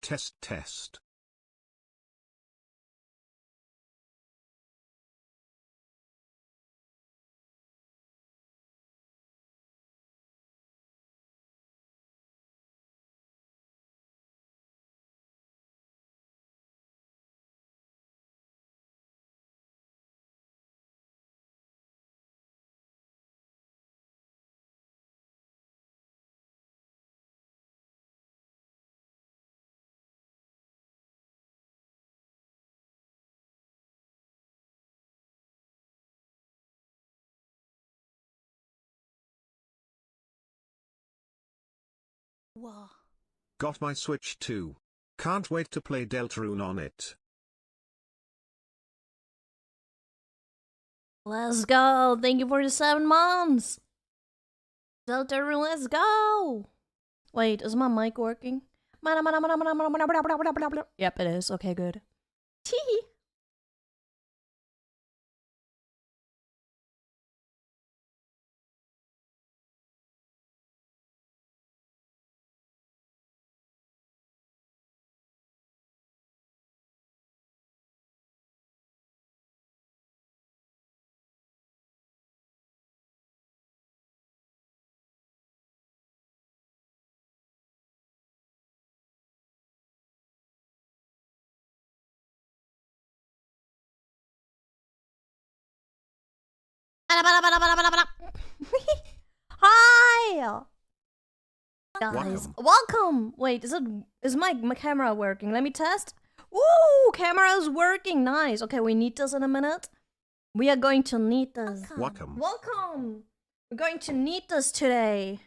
Test test. Wow. Got my Switch too. Can't wait to play Deltarune on it. Let's go. Thank you for the 7 months. Deltarune, let's go. Wait, is my mic working? Yep, it is. Okay, good. Tehee. Hi! Guys, welcome! Wait, is my camera working? Let me test. Ooh, camera's working, nice. Okay, we need this in a minute. We are going to need this. Welcome. Welcome! We're going to need this today.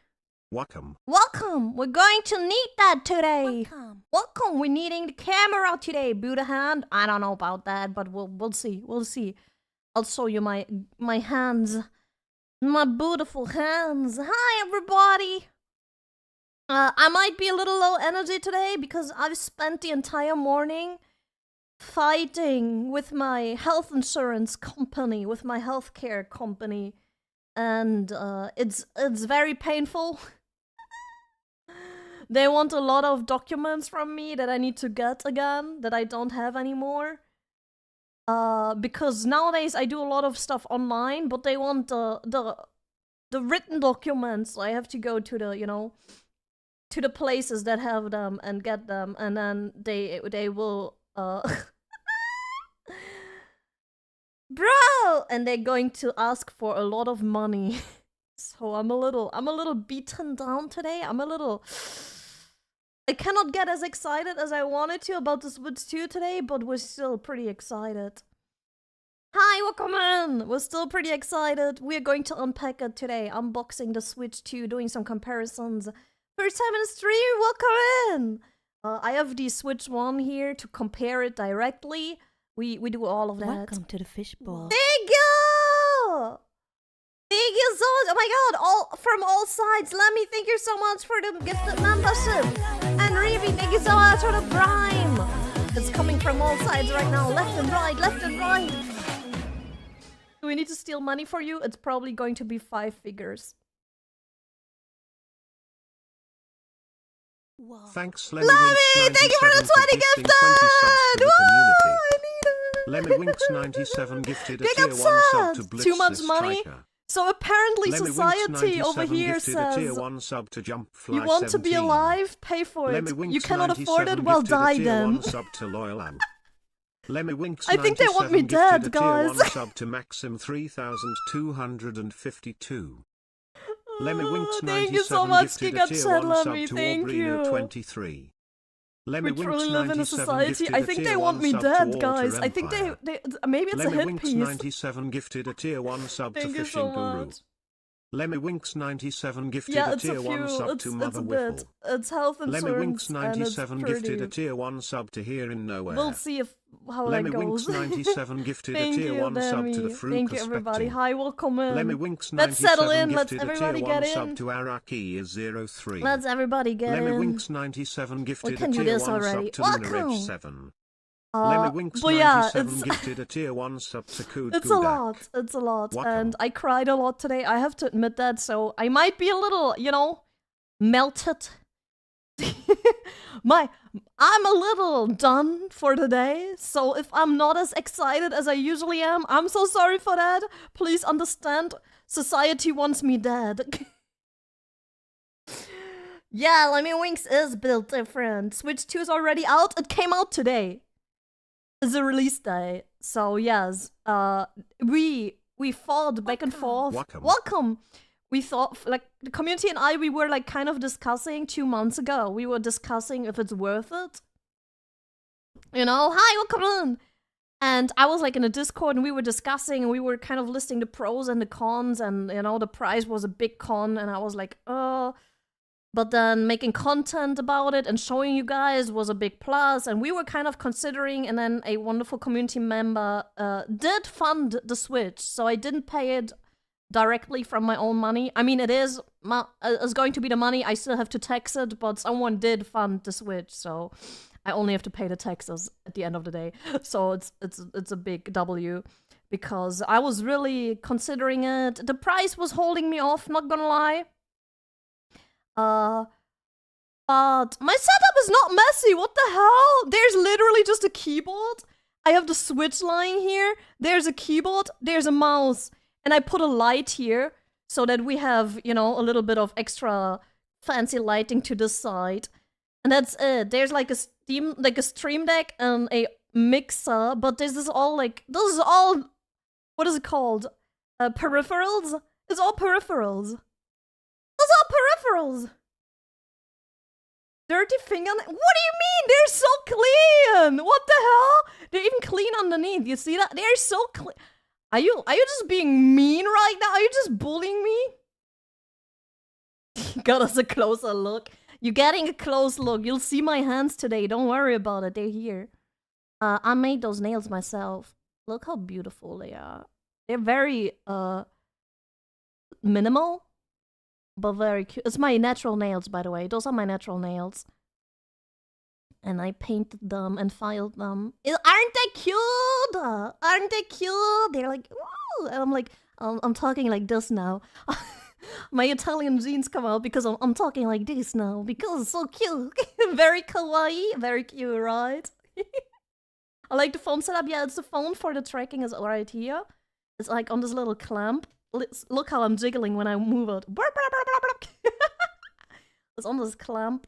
Welcome. Welcome! We're going to need that today. Welcome! We're needing the camera today. Buddha hand? I don't know about that, but we'll see. We'll see. I'll show you my hands. My beautiful hands. Hi, everybody! I might be a little low energy today because I've spent the entire morning fighting with my health insurance company, with my healthcare company, and it's very painful. They want a lot of documents from me that I need to get again, that I don't have anymore. Because nowadays I do a lot of stuff online, but they want the written documents. So I have to go to the, you know, to the places that have them and get them, and then they will bro, and they're going to ask for a lot of money. So I'm a little beaten down today. I cannot get as excited as I wanted to about the Switch 2 today, but we're still pretty excited. Hi, welcome in! We're still pretty excited. We're going to unpack it today, unboxing the Switch 2, doing some comparisons. First time in the stream, welcome in! I have the Switch 1 here to compare it directly. We do all of that. Welcome to the fishbowl. Thank you! Thank you so much! Oh my god, from all sides. Let me thank you so much for the gifted membership. And Reevy, thank you so much for the Prime. It's coming from all sides right now. Left and right, left and right. Do we need to steal money for you? It's probably going to be 5 figures. Wow. Thanks, Lemmy! Thank you for the 20 gifted! I need it! Lemmy Winks 97 gifted a Big tier 1 sub to upset! Blitz Too much this money? striker. So apparently Lemmy society Winks over here 97 gifted a tier says 1 sub to Jump Fly you want to be 17. alive? Pay for it. Lemmy Winks You cannot afford it? 97 Well, gifted a die tier then. 1 sub to Loyal Am. Lemmy Winks I think they want me 97 dead, gifted a tier 1 guys. sub to Maxim 3252. Lemmy Winks Thank 97 you so much, gifted a Giga tier Chat 1 sub Lemmy. to Thank Aubrino you. 23. Lemmy We Winks truly live in a 97 society. gifted I a think tier they 1 want me sub to dead, Walter guys. I think Empire. they maybe it's Lemmy a hit Winks piece. 97 gifted a tier 1 sub to Thank you Fishing so Guru. much. Lemmy Winks 97 gifted Yeah, a it's a tier 1 few. sub It's to a Mother bit. Whipple. It's health Lemmy Winks insurance and it's 97 gifted a pretty. tier 1 sub to Here in Nowhere. We'll see how Lemmy that Winks goes. 97 gifted a Thank tier you, 1 sub to the Lemmy. Fruit Thank you, everybody. Perspective. Hi, welcome in. Lemmy Winks Let's settle 97 in. Let's gifted a tier everybody 1 get sub in. to Araki is 03. Let's everybody get Lemmy in. Winks 97 gifted can a do tier this 1 already. sub to Welcome. Lunar 7. Lemmy Winks but yeah, 97 gifted a tier 1 sub to Kood it's a lot. It's a lot. Welcome. And I cried a lot today. I have to admit that. So I might be a little, you know, melted. I'm a little done for today, so if I'm not as excited as I usually am, I'm so sorry for that. Please understand, society wants me dead. Yeah, Lemmy Winks is built different. Switch 2 is already out. It came out today. It's a release day. So yes, we fought back and forth. Welcome. We thought, like, the community and I, we were like kind of discussing 2 months ago. We were discussing if it's worth it. You know, hi, welcome in. And I was like in a Discord and we were discussing and we were kind of listing the pros and the cons, and you know, the price was a big con and I was like, but then making content about it and showing you guys was a big plus, and we were kind of considering, and then a wonderful community member did fund the Switch, so I didn't pay it directly from my own money. I mean, it's going to be the money, I still have to tax it, but someone did fund the Switch, so I only have to pay the taxes at the end of the day. So it's a big W, because I was really considering it. The price was holding me off, not gonna lie. But my setup is not messy. What the hell? There's literally just a keyboard. I have the Switch lying here. There's a keyboard. There's a mouse. And I put a light here so that we have, you know, a little bit of extra fancy lighting to the side. And that's it. There's like a Stream Deck and a mixer, but this is all, what is it called? Peripherals? It's all peripherals. Those are peripherals. Dirty fingernails. What do you mean? They're so clean. What the hell? They're even clean underneath. You see that? They're so clean. Are you just being mean right now? Are you just bullying me? Got us a closer look. You're getting a close look. You'll see my hands today. Don't worry about it. They're here. I made those nails myself. Look how beautiful they are. They're very minimal, but very cute. It's my natural nails, by the way. Those are my natural nails. And I painted them and filed them. Aren't they cute? Aren't they cute? They're like, ooh. And I'm like, I'm talking like this now. My Italian genes come out because I'm talking like this now. Because it's so cute. Very kawaii. Very cute, right? I like the phone setup. Yeah, it's the phone for the tracking is right here. It's like on this little clamp. Look how I'm jiggling when I move it. It's on this clamp.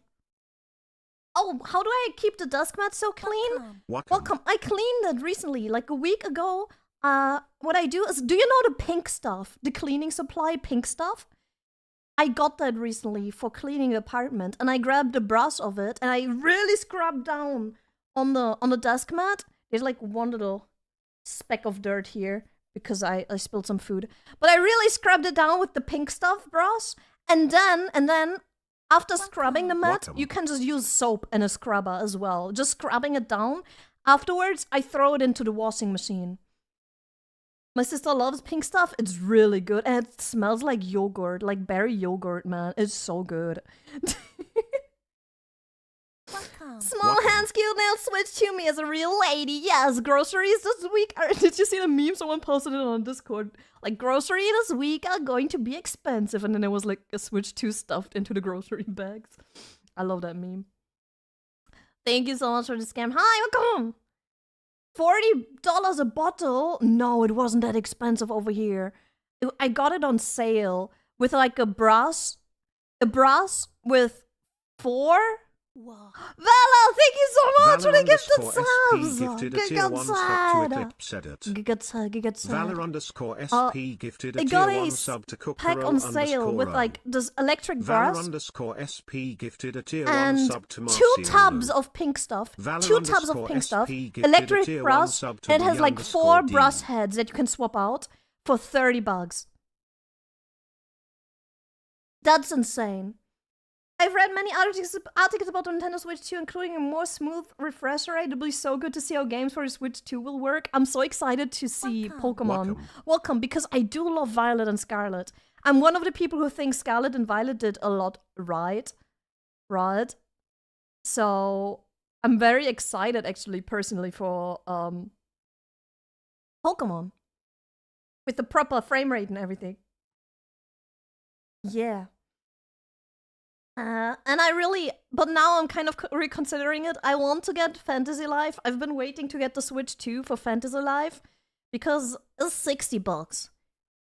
Oh, how do I keep the desk mat so clean? Welcome. I cleaned it recently, like a week ago. What I do is, do you know the pink stuff? The cleaning supply pink stuff? I got that recently for cleaning the apartment, and I grabbed the brush of it, and I really scrubbed down on the desk mat. There's like one little speck of dirt here because I spilled some food. But I really scrubbed it down with the pink stuff brush, and then after scrubbing the mat, you can just use soap and a scrubber as well. Just scrubbing it down. Afterwards, I throw it into the washing machine. My sister loves pink stuff. It's really good. And it smells like yogurt, like berry yogurt, man. It's so good. Small hand skilled nail switch to me as a real lady. Yes, groceries this week are... Did you see the meme? Someone posted it on Discord. Like, groceries this week are going to be expensive. And then there was like a Switch 2 stuffed into the grocery bags. I love that meme. Thank you so much for the scam. Hi, welcome! $40 a bottle? No, it wasn't that expensive over here. I got it on sale with like a brass with 4. Whoa. Vala, thank you so much for the gifted subs! Valor_SP gifted a tier 1 sub to Cook pack on sale with like this electric brass Valor_SP gifted a tier 1 and sub to 2 tubs of pink stuff. 2 tubs of pink stuff. Electric brass. And it has like 4 brass heads that you can swap out for $30. That's insane. I've read many articles about the Nintendo Switch 2, including a more smooth refresh rate. It'll be so good to see how games for the Switch 2 will work. I'm so excited to see Pokemon. Welcome, because I do love Violet and Scarlet. I'm one of the people who think Scarlet and Violet did a lot right. So I'm very excited, actually, personally, for Pokemon. With the proper frame rate and everything. Yeah. And I really, but now I'm kind of reconsidering it. I want to get Fantasy Life. I've been waiting to get the Switch 2 for Fantasy Life because it's $60.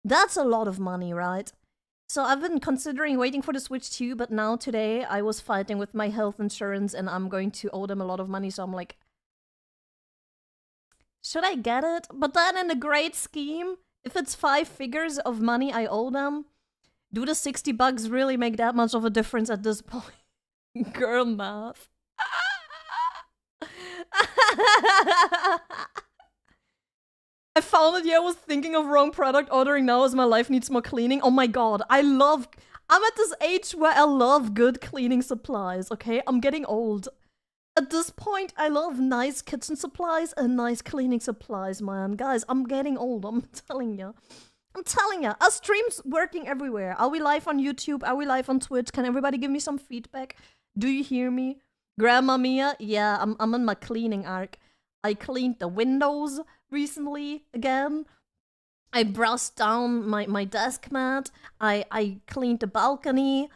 That's a lot of money, right? So I've been considering waiting for the Switch 2, but now today I was fighting with my health insurance and I'm going to owe them a lot of money, so I'm like, should I get it? But then in the great scheme, if it's 5 figures of money I owe them, do the $60 really make that much of a difference at this point? Girl math. I found it, yeah, I was thinking of wrong product ordering now as my life needs more cleaning. Oh my god, I'm at this age where I love good cleaning supplies, okay? I'm getting old. At this point, I love nice kitchen supplies and nice cleaning supplies, man. Guys, I'm getting old, I'm telling ya. I'm telling ya, our stream's working everywhere. Are we live on YouTube? Are we live on Twitch? Can everybody give me some feedback? Do you hear me? Grandma Mia? Yeah, I'm in my cleaning arc. I cleaned the windows recently again. I brushed down my desk mat. I cleaned the balcony.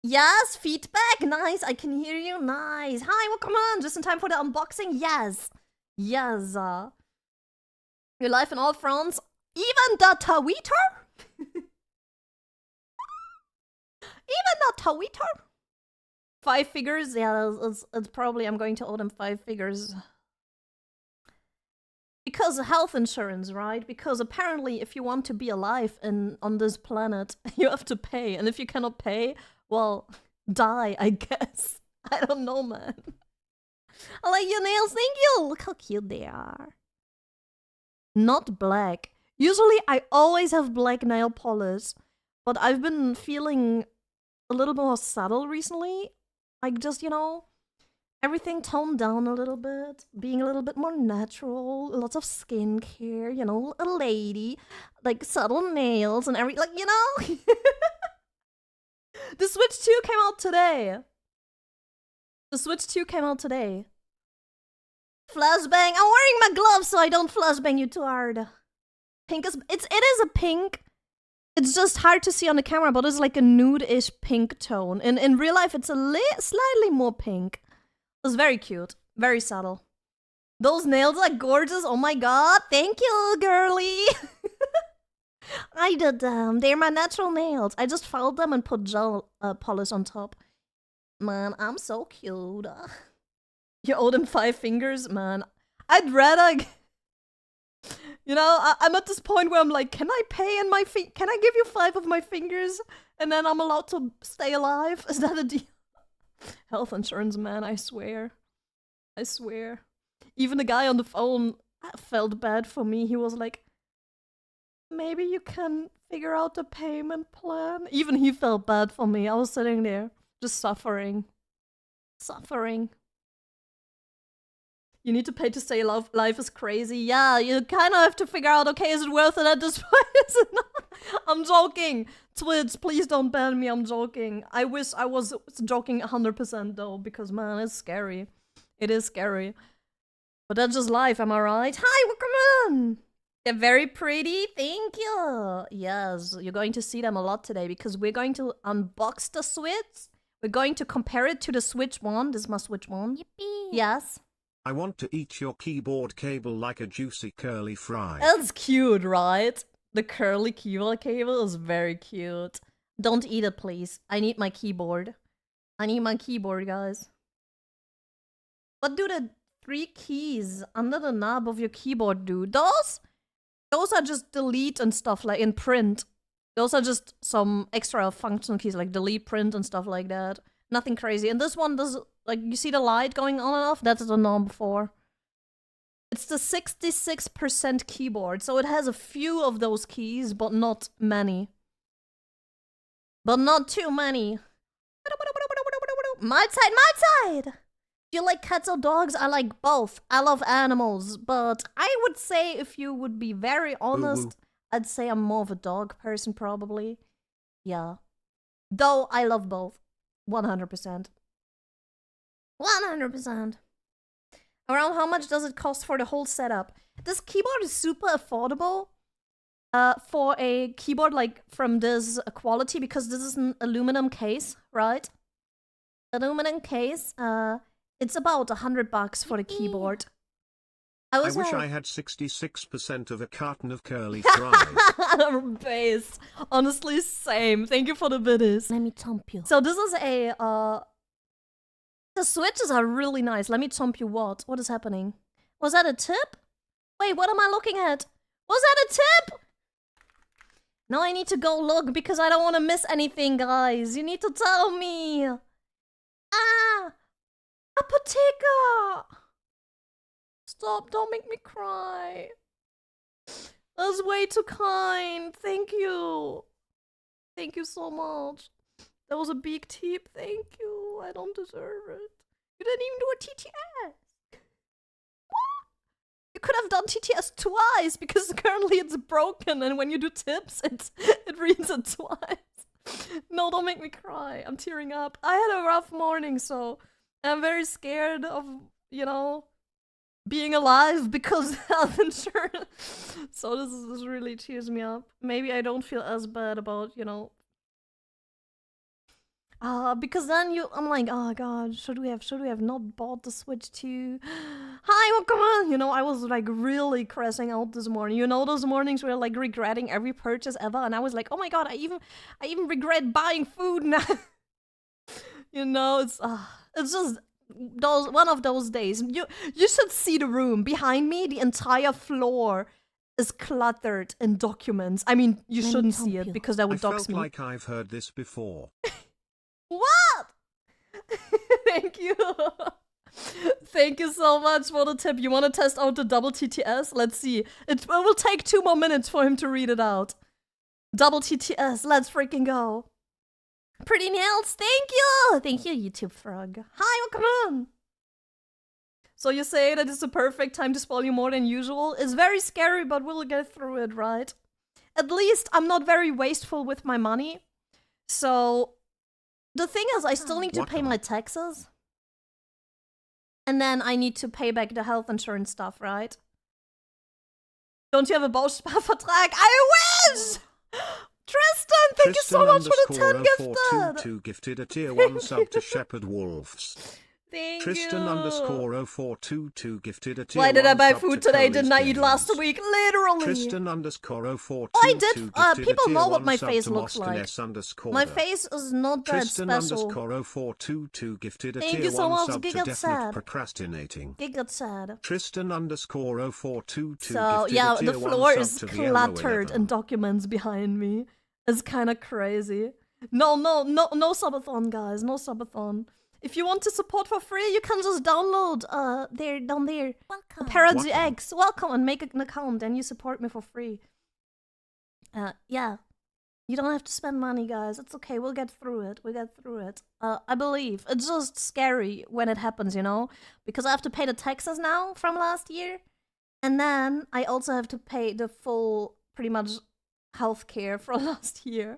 Yes, feedback. Nice, I can hear you. Nice. Hi, welcome on. Just in time for the unboxing. Yes. Yes. You're live in all fronts. Even the Twitter? Even the Twitter? 5 figures? Yeah, it's probably, I'm going to owe them 5 figures. Because health insurance, right? Because apparently if you want to be alive on this planet, you have to pay. And if you cannot pay, well, die, I guess. I don't know, man. I like your nails, thank you! Look how cute they are. Not black. Usually I always have black nail polish, but I've been feeling a little more subtle recently. Like just, you know, everything toned down a little bit, being a little bit more natural, lots of skincare, you know, a lady, like subtle nails and like, you know? The Switch 2 came out today. The Switch 2 came out today. Flashbang. I'm wearing my gloves so I don't flashbang you too hard. Pink is, it is a pink. It's just hard to see on the camera, but it's like a nude-ish pink tone. In real life, it's a slightly more pink. It's very cute. Very subtle. Those nails are gorgeous. Oh my god. Thank you, girly. I did them. They're my natural nails. I just filed them and put gel polish on top. Man, I'm so cute. You owe them 5 fingers? Man, I'd rather... You know, I'm at this point where I'm like, can I pay in my feet? Can I give you 5 of my fingers? And then I'm allowed to stay alive? Is that a deal? Health insurance, man, I swear. I swear. Even the guy on the phone felt bad for me. He was like, maybe you can figure out a payment plan? Even he felt bad for me. I was sitting there, just suffering. Suffering. You need to pay to stay alive. Life is crazy. Yeah, you kind of have to figure out, okay, is it worth it at this point? Is it not? I'm joking. Twitch, please don't ban me. I'm joking. I wish I was joking 100% though, because man, it's scary. It is scary. But that's just life, am I right? Hi, welcome on! They're very pretty. Thank you. Yes, you're going to see them a lot today because we're going to unbox the Switch. We're going to compare it to the Switch 1. This is my Switch 1. Yippee. Yes. I want to eat your keyboard cable like a juicy curly fry. That's cute, right? The curly keyboard cable is very cute. Don't eat it, please. I need my keyboard. I need my keyboard, guys. What do the 3 keys under the knob of your keyboard do? Those are just delete and stuff like in print. Those are just some extra functional keys like delete, print and stuff like that. Nothing crazy. And this one does, like, you see the light going on and off? That's the knob for. It's the 66% keyboard, so it has a few of those keys, but not many. But not too many. My side, my side! Do you like cats or dogs? I like both. I love animals, but I would say, if you would be very honest, I'd say I'm more of a dog person, probably. Yeah. Though I love both. 100%. 100%. Around how much does it cost for the whole setup? This keyboard is super affordable for a keyboard like from this quality because this is an aluminum case, right? aluminum case. It's about $100 for the keyboard. I wish I had 66% of a carton of curly fries. Base. Honestly, same. Thank you for the biddies. Let me thump you. So this is a the switches are really nice. Let me thump you what? What is happening? Was that a tip? Wait, what am I looking at? Was that a tip? Now I need to go look because I don't want to miss anything, guys. You need to tell me. Ah! Apotheca! Stop, don't make me cry. That's way too kind. Thank you. Thank you so much. That was a big tip. Thank you. I don't deserve it. You didn't even do a TTS. What? You could have done TTS twice because currently it's broken and when you do tips, it reads it twice. No, don't make me cry. I'm tearing up. I had a rough morning, so I'm very scared of, you know, being alive because health insurance. So this really cheers me up. Maybe I don't feel as bad about, you know, because then I'm like, oh god, should we have not bought the Switch 2? Hi, welcome on! You know, I was like really crashing out this morning. You know, those mornings where like regretting every purchase ever, and I was like, oh my god, I even regret buying food now. You know, it's just one of those days. You should see the room behind me. The entire floor is cluttered in documents. I mean, you shouldn't see it because that would dox me. I felt like I've heard this before. What? Thank you. Thank you so much for the tip. You want to test out the double TTS? Let's see. It will take 2 more minutes for him to read it out. Double TTS. Let's freaking go. Pretty nails. Thank you. Thank you, YouTube frog. Hi, welcome on. So you say that it's a perfect time to spoil you more than usual. It's very scary, but we'll get through it, right? At least I'm not very wasteful with my money. So the thing is, I still need to pay my taxes. And then I need to pay back the health insurance stuff, right? Don't you have a Bausparvertrag? I wish! Tristan, thank you so much for the 10 gifted! Gifted a tier 1 sub to Shepherd Wolves. Thank Tristan you. _0422 gifted a tier Why did I 1 buy sub food to today? Cody's Didn't I eat Games. last week? Literally. Tristan _0422 I did. gifted People a tier know what 1 my sub face to looks like. Moskin My face is not that Tristan special. _0422 gifted a Thank tier you so 1 much. sub to Get Definite sad. Procrastinating. Get sad. Tristan _0422 So gifted yeah, a tier the 1 floor sub is to cluttered in VMO11. documents behind me. It's kind of crazy. No subathon, guys. No subathon. If you want to support for free, you can just download down there. Welcome. AdvancedGG. Welcome and make an account and you support me for free. Yeah. You don't have to spend money, guys. It's okay. We'll get through it. I believe. It's just scary when it happens, you know? Because I have to pay the taxes now from last year. And then I also have to pay the full, pretty much, healthcare for last year.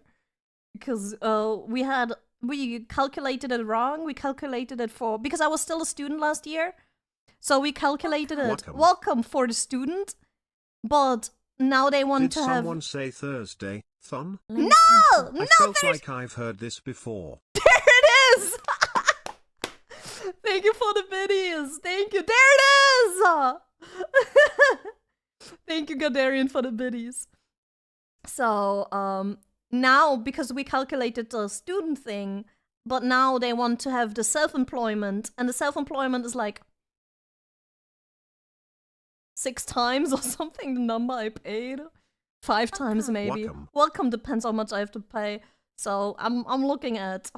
Because we calculated it wrong. We calculated it because I was still a student last year. So we calculated it. Welcome for the student. But now they want to have... Did someone say Thursday, Thon? No! I felt like I've heard this before. There it is! Thank you for the biddies. Thank you. There it is! Thank you, Gadarian, for the biddies. So, now, because we calculated the student thing, but now they want to have the self-employment, and the self-employment is like 6 times or something the number I paid. 5 times maybe. Welcome depends how much I have to pay. So I'm looking at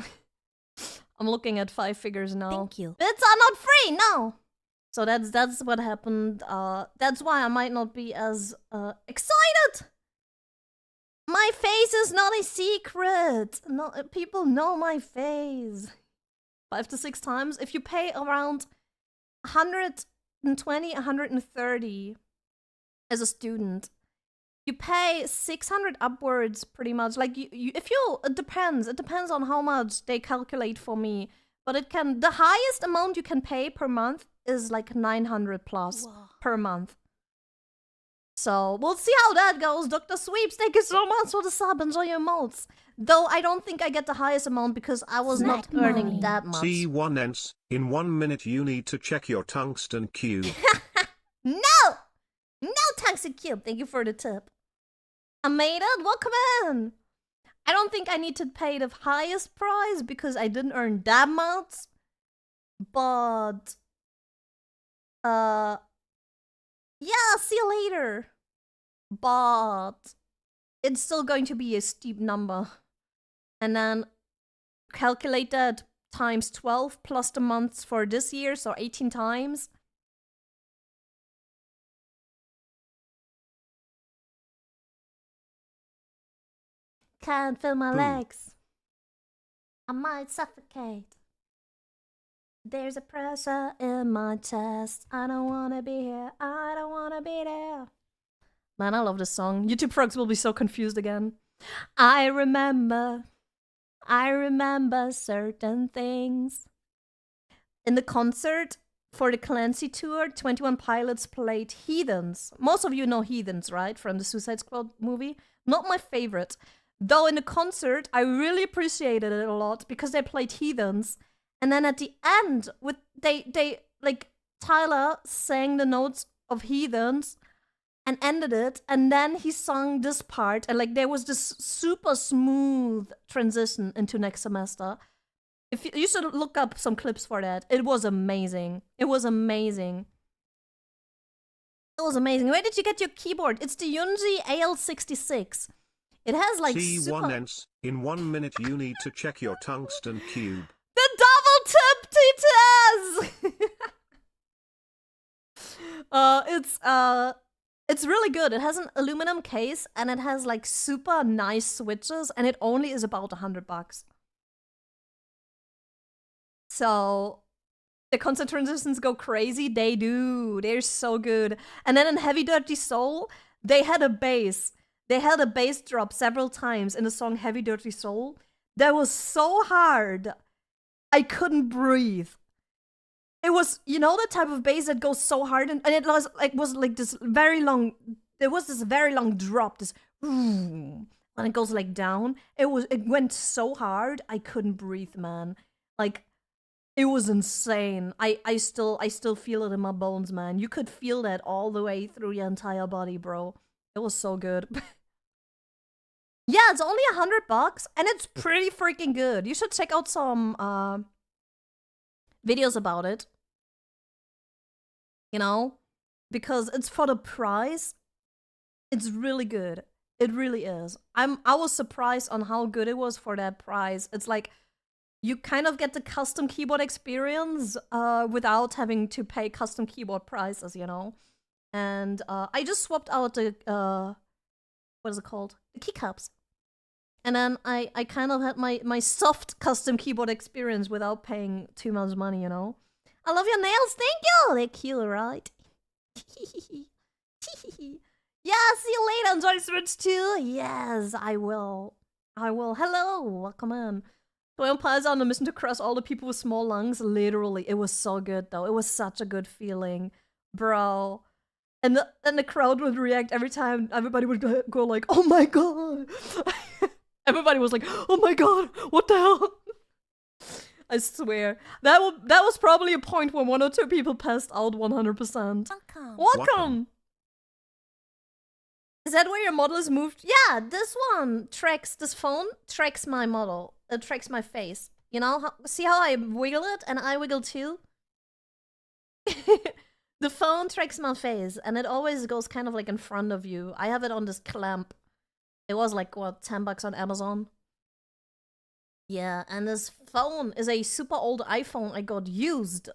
5 figures now. Thank you. Bits are not free, no. So that's what happened. That's why I might not be as excited. My face is not a secret. No, people know my face. 5 to 6 times. If you pay around 120, 130 as a student, you pay 600 upwards pretty much. Like it depends on how much they calculate for me. But the highest amount you can pay per month is like 900 plus per month. So, we'll see how that goes. Dr. Sweeps, thank you so much for the sub. Enjoy your emotes. Though I don't think I get the highest amount because I was not earning that much. C1ents, in 1 minute you need to check your tungsten cube. No! No tungsten cube. Thank you for the tip. I made it. Welcome in. I don't think I need to pay the highest price because I didn't earn that much. But yeah, see you later. But it's still going to be a steep number. And then calculate that times 12 plus the months for this year, so 18 times. Can't feel my legs. I might suffocate. There's a pressure in my chest. I don't wanna be here. I don't wanna be there. Man, I love this song. YouTube frogs will be so confused again. I remember certain things. In the concert for the Clancy tour, 21 Pilots played Heathens. Most of you know Heathens, right? From the Suicide Squad movie. Not my favorite. Though in the concert, I really appreciated it a lot because they played Heathens. And then at the end, with they like Tyler sang the notes of Heathens and ended it, and then he sung this part, and like there was this super smooth transition into next semester. If you should look up some clips for that. It was amazing. It was amazing. It was amazing. Where did you get your keyboard? It's the Yunji AL66. It has like C1ents, in 1 minute you need to check your tungsten cube. The double tip, Titas! It's really good. It has an aluminum case and it has like super nice switches, and it only is about $100. So the concert transitions go crazy. They do. They're so good. And then in Heavy Dirty Soul, they had a bass. They had a bass drop several times in the song Heavy Dirty Soul. That was so hard. I couldn't breathe. It was, you know, the type of bass that goes so hard, and it was like this very long. There was this very long drop, this when it goes like down. It went so hard, I couldn't breathe, man. Like, it was insane. I still feel it in my bones, man. You could feel that all the way through your entire body, bro. It was so good. Yeah, it's only $100, and it's pretty freaking good. You should check out some videos about it. You know? Because it's for the price. It's really good. It really is. I was surprised on how good it was for that price. It's like you kind of get the custom keyboard experience without having to pay custom keyboard prices, you know? And I just swapped out the what is it called? The keycaps. And then I kind of had my soft custom keyboard experience without paying too much money, you know? I love your nails, thank you! They're cute, right? Yeah, see you later, enjoy Switch 2! Yes, I will. I will. Hello, welcome in. Vampires are on a mission to crush all the people with small lungs. Literally, it was so good though. It was such a good feeling. Bro. And the crowd would react every time. Everybody would go like, oh my god! Everybody was like, oh my god, what the hell? I swear. That was probably a point where 1 or 2 people passed out 100%. Welcome! Is that where your model is moved? Yeah, this phone tracks my model. It tracks my face. You know, see how I wiggle it and I wiggle too? The phone tracks my face and it always goes kind of like in front of you. I have it on this clamp. It was like, what, $10 on Amazon? Yeah, and this phone is a super old iPhone I got used.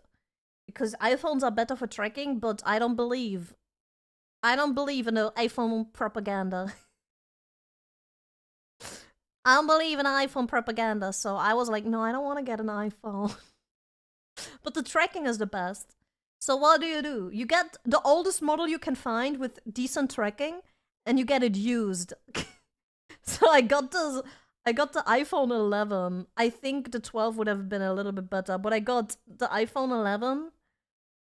Because iPhones are better for tracking, but I don't believe in the iPhone propaganda. I don't believe in iPhone propaganda, so I was like, no, I don't want to get an iPhone. But the tracking is the best. So what do? You get the oldest model you can find with decent tracking, and you get it used. So I got the iPhone 11. I think the 12 would have been a little bit better, but I got the iPhone 11,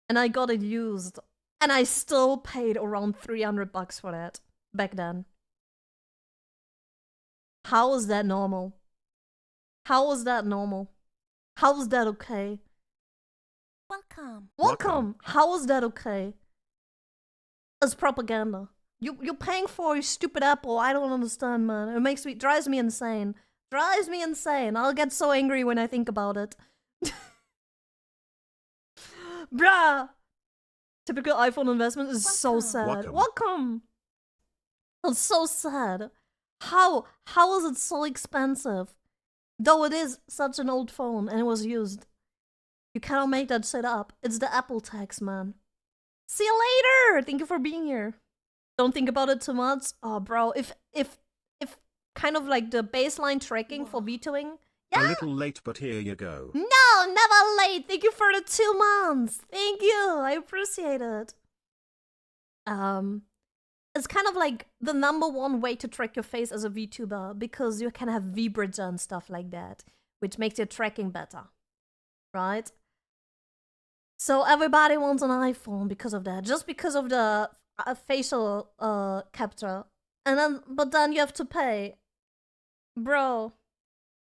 and I got it used. And I still paid around $300 for that back then. How is that normal? How is that normal? How is that okay? Welcome. How is that okay? It's propaganda. You're paying for your stupid Apple. I don't understand, man. It drives me insane. Drives me insane. I'll get so angry when I think about it. Bruh. Typical iPhone investment is so sad. Welcome. It's so sad. How is it so expensive? Though it is such an old phone and it was used. You cannot make that shit up. It's the Apple tax, man. See you later! Thank you for being here. Don't think about it too much. Oh, bro, if kind of like the baseline tracking for vetoing. Yeah. A little late, but here you go. No, never late. Thank you for the 2 months. Thank you. I appreciate it. It's kind of like the #1 way to track your face as a VTuber because you can have V-bridge and stuff like that, which makes your tracking better, right? So everybody wants an iPhone because of that, just because of the facial capture, but then you have to pay, bro.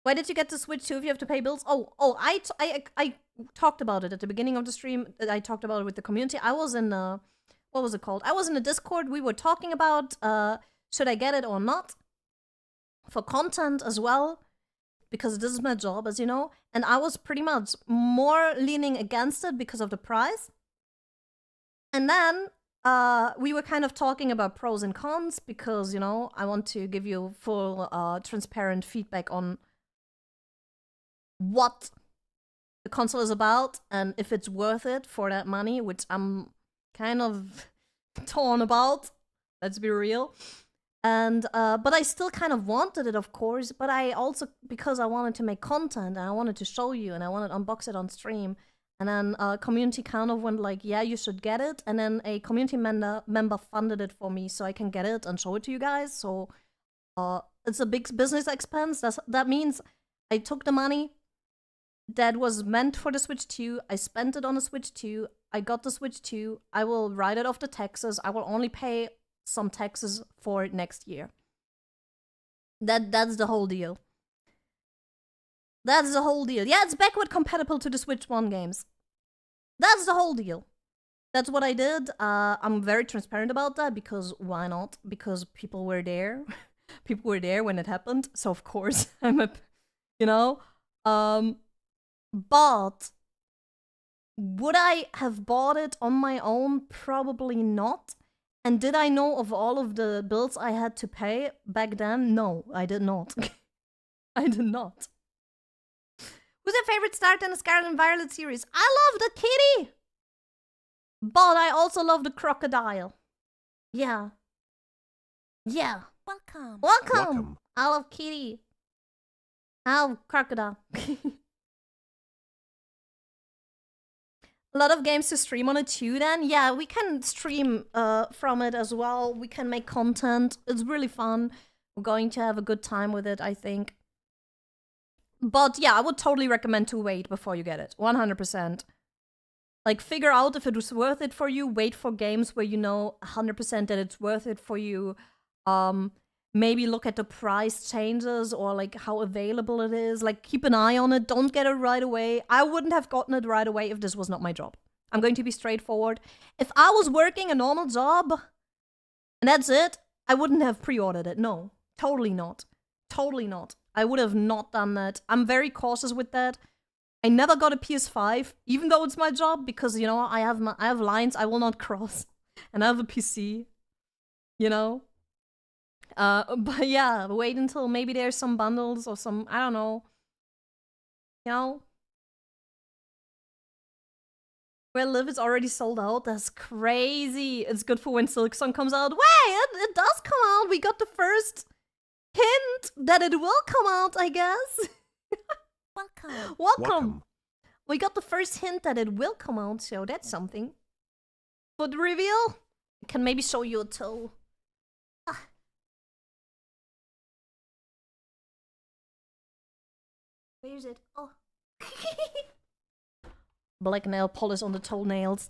Why did you get the Switch 2 if you have to pay bills? I talked about it at the beginning of the stream. I talked about it with the community. I was in what was it called? I was in a Discord. We were talking about should I get it or not for content as well, because this is my job, as you know. And I was pretty much more leaning against it because of the price. And then we were kind of talking about pros and cons because, you know, I want to give you full transparent feedback on what the console is about and if it's worth it for that money, which I'm kind of torn about. Let's be real. And but I still kind of wanted it, of course, but I also, because I wanted to make content and I wanted to show you and I wanted to unbox it on stream, and then community kind of went like, yeah, you should get it, and then a community member funded it for me so I can get it and show it to you guys. So it's a big business expense. That means I took the money that was meant for the Switch 2, I spent it on the Switch 2, I got the Switch 2, I will write it off the taxes, I will only pay some taxes for it next year. That's the whole deal. That's the whole deal. Yeah, it's backward compatible to the Switch 1 games. That's the whole deal. That's what I did. I'm very transparent about that because why not? Because people were there. People were there when it happened. So of course I'm a, you know. But would I have bought it on my own? Probably not. And did I know of all of the bills I had to pay back then? No, I did not. I did not. Who's your favorite starter in the Scarlet and Violet series? I love the kitty! But I also love the crocodile. Yeah. Yeah. Welcome! I love kitty. I love crocodile. A lot of games to stream on it too then. Yeah, we can stream from it as well. We can make content. It's really fun. We're going to have a good time with it, I think. But yeah, I would totally recommend to wait before you get it. 100%. Like, figure out if it was worth it for you. Wait for games where you know 100% that it's worth it for you. Maybe look at the price changes or like how available it is. Like, keep an eye on it. Don't get it right away. I wouldn't have gotten it right away if this was not my job. I'm going to be straightforward. If I was working a normal job and that's it, I wouldn't have pre-ordered it. No, totally not. Totally not. I would have not done that. I'm very cautious with that. I never got a PS5, even though it's my job, because, you know, I have lines I will not cross. And I have a PC, you know? But yeah, wait until maybe there's some bundles or some, I don't know. You know? Where I live is already sold out. That's crazy. It's good for when Silksong comes out. Wait, it does come out. We got the first hint that it will come out, I guess. Welcome. We got the first hint that it will come out, so that's something. For the reveal, I can maybe show you a toe. Where is it? Oh. Black nail polish on the toenails.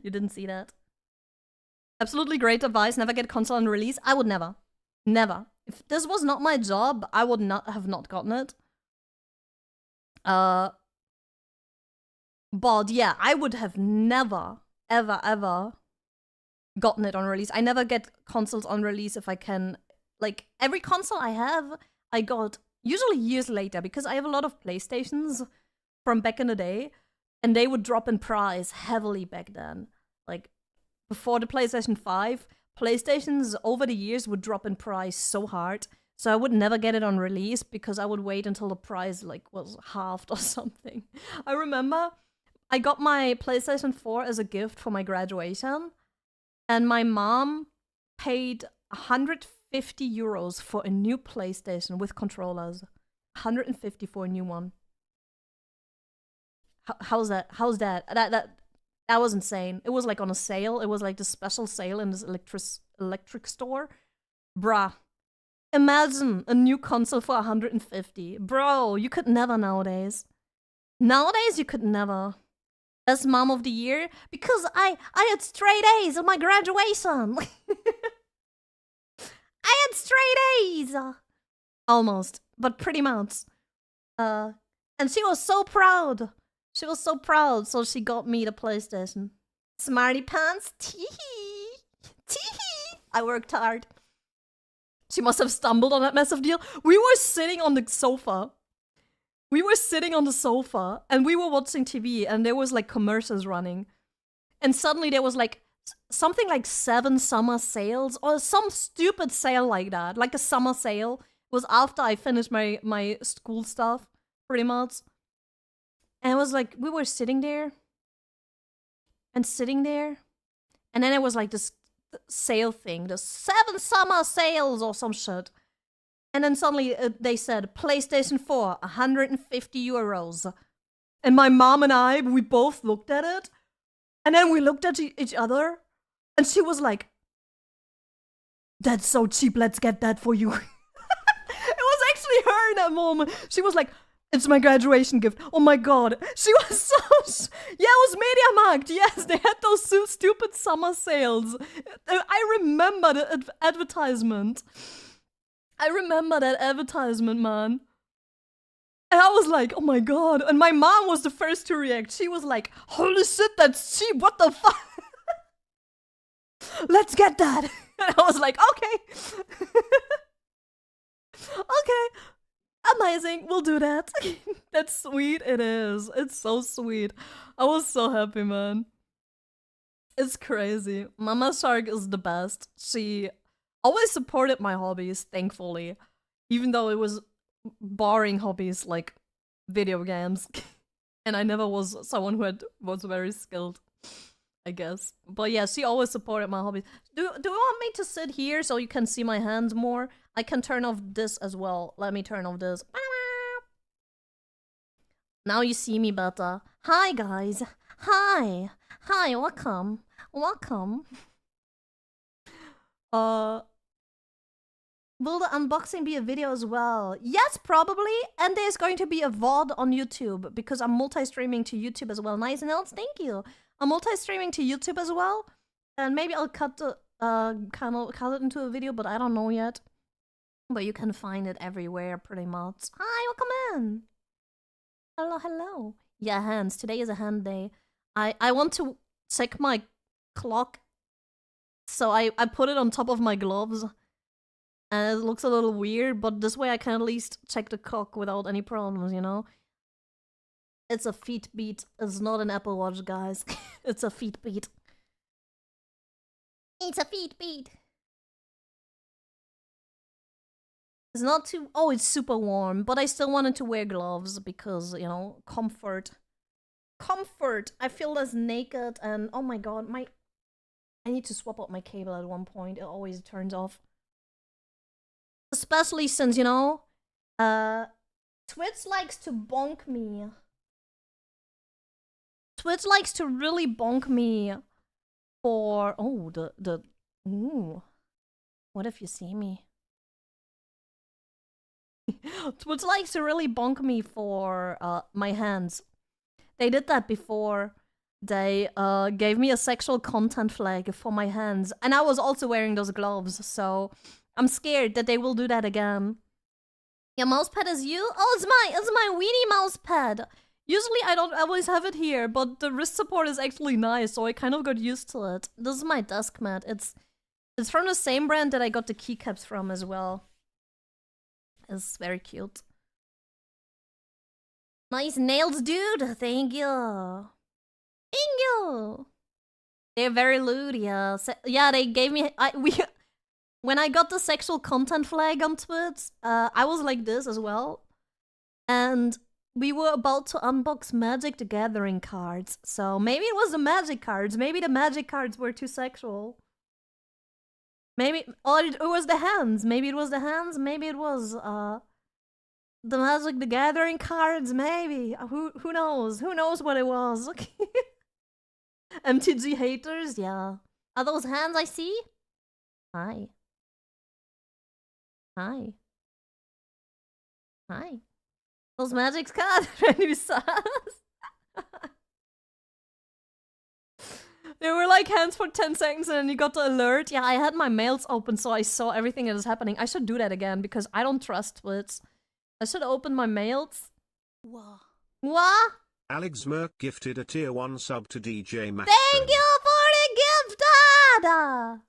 You didn't see that. Absolutely great advice. Never get console on release. I would never. Never. If this was not my job, I would not have not gotten it. But yeah, I would have never, ever gotten it on release. I never get consoles on release if I can. Like, every console I have, I got usually years later, because I have a lot of PlayStations from back in the day, and they would drop in price heavily back then. Like, before the PlayStation 5, PlayStations over the years would drop in price so hard, so I would never get it on release because I would wait until the price like was halved or something. I remember I got my PlayStation 4 as a gift for my graduation, and my mom paid 150 euros for a new PlayStation with controllers. 150 for a new one. How's that? How's that? That was insane. It was like on a sale. It was like the special sale in this electric store. Bruh. Imagine a new console for 150. Bro, you could never nowadays. Nowadays, you could never. Best mom of the year? Because I had straight A's on my graduation. I had straight A's. Almost, but pretty much. And she was so proud. She was so proud, so she got me the PlayStation. Smarty pants, tehee. Tehee. I worked hard. She must have stumbled on that massive deal. We were sitting on the sofa. We were sitting on the sofa, and we were watching TV, and there was like commercials running. And suddenly there was like something like 7 summer sales, or some stupid sale like that. Like a summer sale. It was after I finished my school stuff, pretty much. And it was like, we were sitting there. And then it was like this sale thing, the 7 summer sales or some shit. And then suddenly they said, PlayStation 4, 150 euros. And my mom and I, we both looked at it. And then we looked at each other. And she was like, that's so cheap, let's get that for you. It was actually her in that moment. She was like, it's my graduation gift. Oh my god. She was so... Yeah, it was MediaMarkt. Yes, they had those stupid summer sales. I remember the advertisement. I remember that advertisement, man. And I was like, oh my god. And my mom was the first to react. She was like, holy shit, that's cheap. What the fuck? Let's get that. And I was like, okay. Okay. Amazing, we'll do that. That's sweet, it is. It's so sweet. I was so happy, man. It's crazy. Mama Shark is the best. She always supported my hobbies, thankfully. Even though it was boring hobbies like video games. And I never was someone who was very skilled, I guess. But yeah, she always supported my hobbies. Do you want me to sit here so you can see my hands more? I can turn off this as well. Let me turn off this. Now you see me better. Hi, guys. Hi. Hi, welcome. Welcome. Will the unboxing be a video as well? Yes, probably. And there's going to be a VOD on YouTube because I'm multi-streaming to YouTube as well. Nice notes, thank you. I'm multi-streaming to YouTube as well. And maybe I'll cut the cut it into a video, but I don't know yet. But you can find it everywhere, pretty much. Hi, welcome in. Hello, hello. Yeah, hands. Today is a hand day. I want to check my clock. So I put it on top of my gloves. And it looks a little weird, but this way I can at least check the clock without any problems, you know? It's a Fitbit. It's not an Apple Watch, guys. It's a Fitbit. It's a Fitbit. It's not too... Oh, it's super warm, but I still wanted to wear gloves because, you know, comfort. Comfort! I feel less naked and... Oh my god, I need to swap out my cable at one point. It always turns off. Especially since, you know, Twitch likes to bonk me. Twitch likes to really bonk me for... Oh, Ooh. What if you see me? Twitch likes to really bonk me for my hands. They did that before. They gave me a sexual content flag for my hands. And I was also wearing those gloves, so I'm scared that they will do that again. Yeah, mousepad is you? Oh, it's my weenie mousepad. Usually I don't always have it here, but the wrist support is actually nice, so I kind of got used to it. This is my desk mat. It's from the same brand that I got the keycaps from as well. It's very cute. Nice nails, dude. Thank you. Thank you. They're very lewd, yeah. Yeah, they gave me... When I got the sexual content flag on Twitch, I was like this as well. And we were about to unbox Magic the Gathering cards. So maybe it was the Magic cards. Maybe the Magic cards were too sexual. Maybe... Or it was the hands. Maybe it was the hands. Maybe it was... the Magic the Gathering cards, maybe. Who knows? Who knows what it was? MTG haters, yeah. Are those hands I see? Hi. Hi. Hi. Those Magic's cards really sus. They were like hands for 10 seconds and then you got the alert. Yeah, I had my mails open so I saw everything that was happening. I should do that again because I don't trust Twitch. I should open my mails. What? Alex Merck gifted a tier 1 sub to DJ Max. Thank you for the gift, Dada!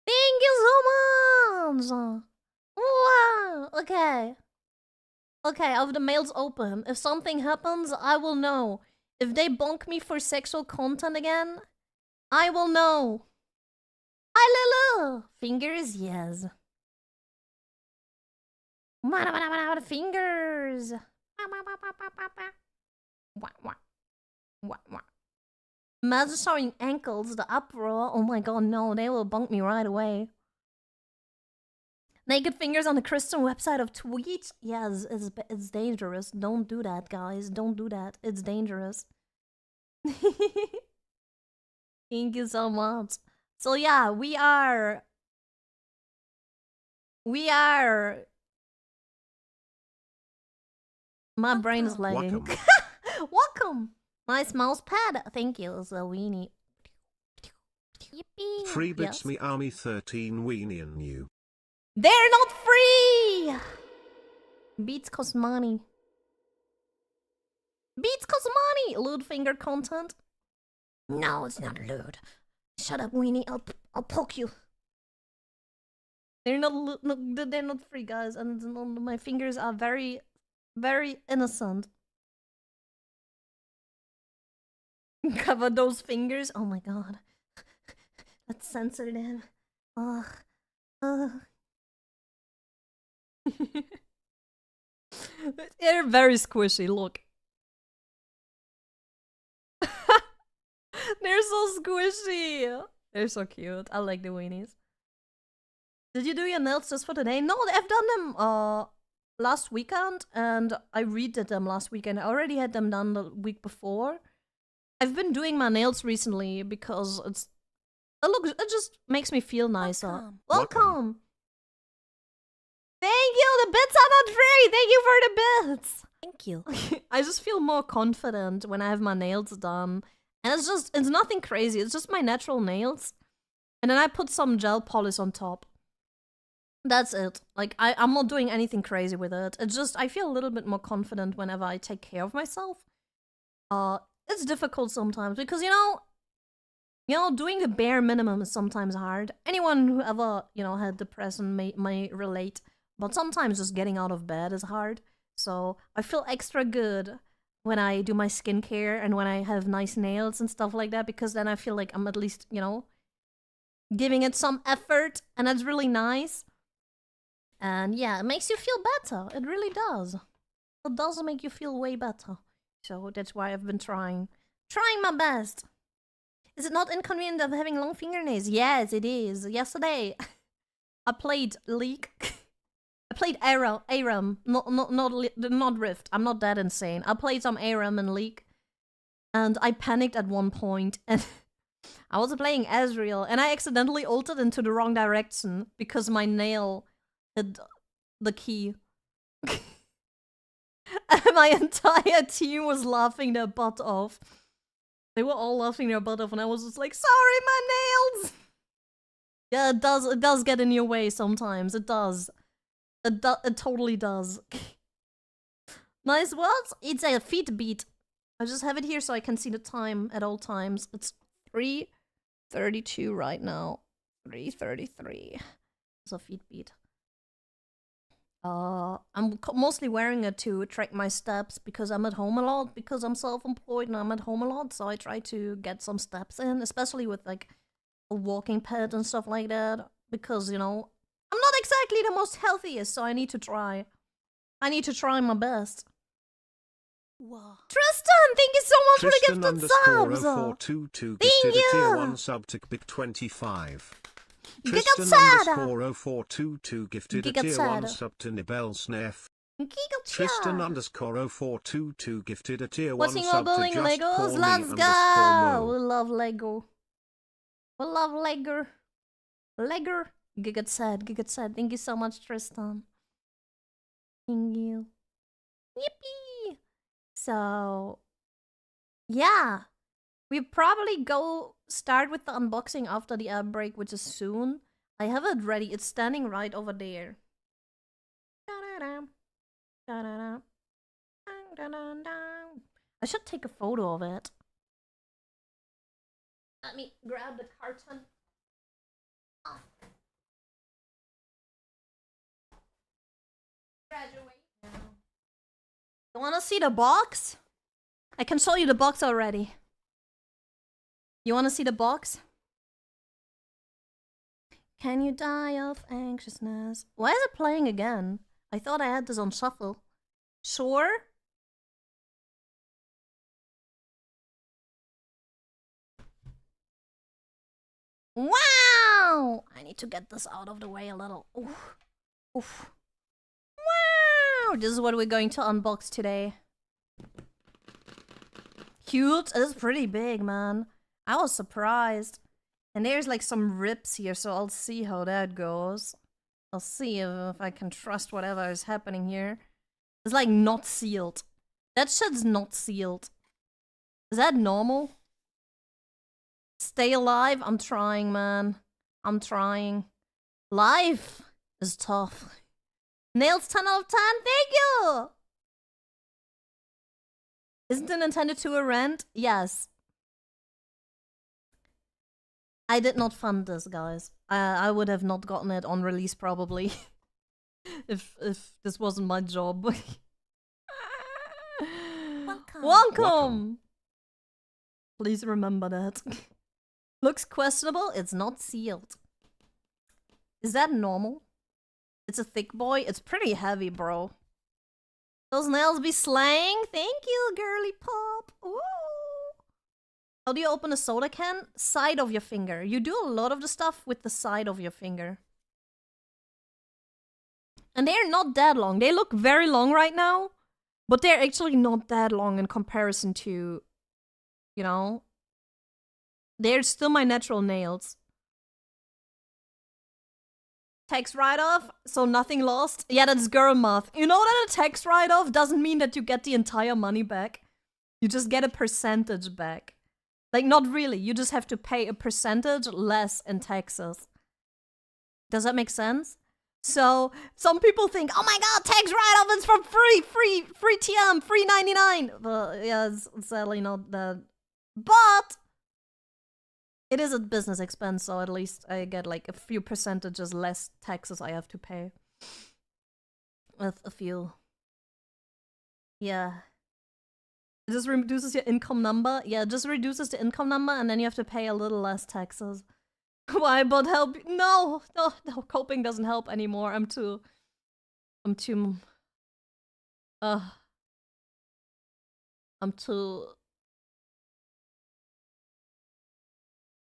Thank you so much! Wow! Okay. Okay, I have the mails open. If something happens, I will know. If they bonk me for sexual content again, I will know. Hi, Lulu! Fingers, yes. Fingers. Imagine showing ankles, the uproar. Oh my god, no, they will bunk me right away. Naked fingers on the Christian website of Twitch? Yes, it's dangerous. Don't do that, guys. Don't do that. It's dangerous. Thank you so much. So yeah, we are... My brain is lagging. Welcome! Nice mouse pad. Thank you, it's a weenie. Yippee! Free bits me army 13 weenie and you. They're not free! Beats cost money. Beats cost money! Lewd finger content? No, it's not lewd. Shut up, weenie. I'll poke you. They're not free, guys, and my fingers are very, very innocent. Cover those fingers. Oh my god. That's sensitive. Ugh. They're very squishy, look. They're so squishy. They're so cute. I like the weenies. Did you do your nails just for today? No, I've done them last weekend, and I redid them last weekend. I already had them done the week before. I've been doing my nails recently because it just makes me feel nicer. Welcome. Thank you. The bits are not free. Thank you for the bits. Thank you. I just feel more confident when I have my nails done. And it's nothing crazy. It's just my natural nails. And then I put some gel polish on top. That's it. Like, I'm not doing anything crazy with it. It's just, I feel a little bit more confident whenever I take care of myself. It's difficult sometimes because, you know, doing the bare minimum is sometimes hard. Anyone who ever, had depression may relate. But sometimes just getting out of bed is hard. So I feel extra good when I do my skincare and when I have nice nails and stuff like that, because then I feel like I'm at least, giving it some effort, and that's really nice. And yeah, it makes you feel better. It really does. It does make you feel way better. So that's why I've been trying my best. Is it not inconvenient of having long fingernails? Yes, it is. Yesterday, I played League. I played ARAM, not Rift. I'm not that insane. I played some ARAM in League, and I panicked at one point, and I was playing Ezreal, and I accidentally ulted into the wrong direction because my nail hit the key. And my entire team was laughing their butt off. They were all laughing their butt off, and I was just like, sorry, my nails! Yeah, it does. It does get in your way sometimes. It does. It totally does. Nice words. It's a Fitbit. I just have it here so I can see the time at all times. It's 3:32 right now. 3:33. It's a Fitbit. I'm mostly wearing it to track my steps because I'm at home a lot, because I'm self-employed and I'm at home a lot, so I try to get some steps in, especially with like a walking pad and stuff like that, because, you know, I'm not exactly the most healthiest, so I need to try. I need to try my best. Whoa. Tristan, thank you so much Tristan for the gifted subs! 0422 Thank gifted a tier you! 1 sub to Big 25. Giga Tristan Sada! 0422 gifted a Giga tier Sada. 1 sub to Nibel Snef. Giga Tristan Sada. 0422 gifted a tier 1 Watching sub while to building just Legos? call me Let's _ go! Mo. We love Lego. We love Lego. Lego. Giga Sad. Thank you so much, Tristan. Thank you. Yippee! So, yeah. We probably go start with the unboxing after the ad break, which is soon. I have it ready. It's standing right over there. I should take a photo of it. Let me grab the carton. Graduate now. You wanna see the box? I can show you the box already. You wanna see the box? Can you die of anxiousness? Why is it playing again? I thought I had this on shuffle. Sure? Wow! I need to get this out of the way a little. Oof. Oof. Wow! This is what we're going to unbox today. Cute. It's pretty big, man. I was surprised. And there's like some rips here, so I'll see how that goes. I'll see if I can trust whatever is happening here. It's like not sealed. That shit's not sealed. Is that normal? Stay alive? I'm trying, man. I'm trying. Life is tough. Nails 10 out of 10, thank you! Isn't the Nintendo 2 a rent? Yes. I did not fund this, guys. I would have not gotten it on release, probably. if this wasn't my job. Welcome! Please remember that. Looks questionable, it's not sealed. Is that normal? It's a thick boy? It's pretty heavy, bro. Those nails be slang? Thank you, girly pop. Ooh. How do you open a soda can? Side of your finger. You do a lot of the stuff with the side of your finger. And they're not that long. They look very long right now, but they're actually not that long in comparison to, you know, they're still my natural nails. Tax write-off, so nothing lost. Yeah, that's girl math. You know that a tax write-off doesn't mean that you get the entire money back. You just get a percentage back. Like, not really. You just have to pay a percentage less in taxes. Does that make sense? So, some people think, oh my god, tax write-off is for free TM, free 99. But yeah, it's sadly not that. But it is a business expense, so at least I get like a few percentages less taxes I have to pay. With a few. Yeah. It just reduces your income number. Yeah, it just reduces the income number and then you have to pay a little less taxes. Why, but help? No, coping doesn't help anymore. I'm too I'm too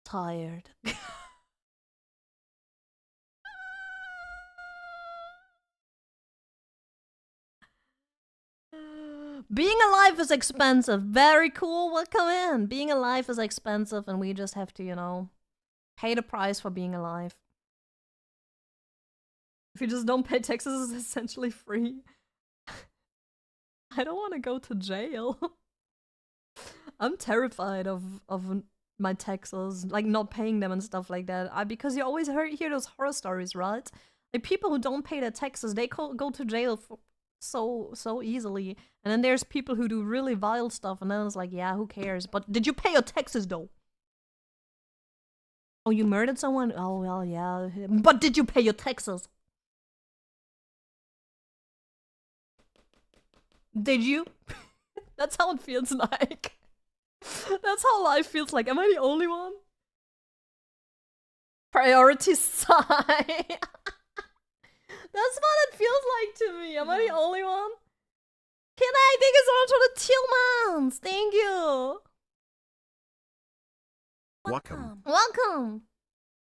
tired. Being alive is expensive. Very cool. Welcome in. Being alive is expensive and we just have to, you know, pay the price for being alive. If you just don't pay taxes, it's essentially free. I don't want to go to jail. I'm terrified of my taxes, like not paying them and stuff like that. Because you always hear those horror stories, right? Like people who don't pay their taxes, they go to jail for so easily. And then there's people who do really vile stuff, and then it's like, yeah, who cares? But did you pay your taxes though? Oh, you murdered someone? Oh, well, yeah. But did you pay your taxes? Did you? That's how it feels like. That's how life feels like. Am I the only one? Priority sigh. That's what it feels like to me. Am I the only one? Can I? Thank you so much for the 2 months. Thank you. Welcome. Welcome.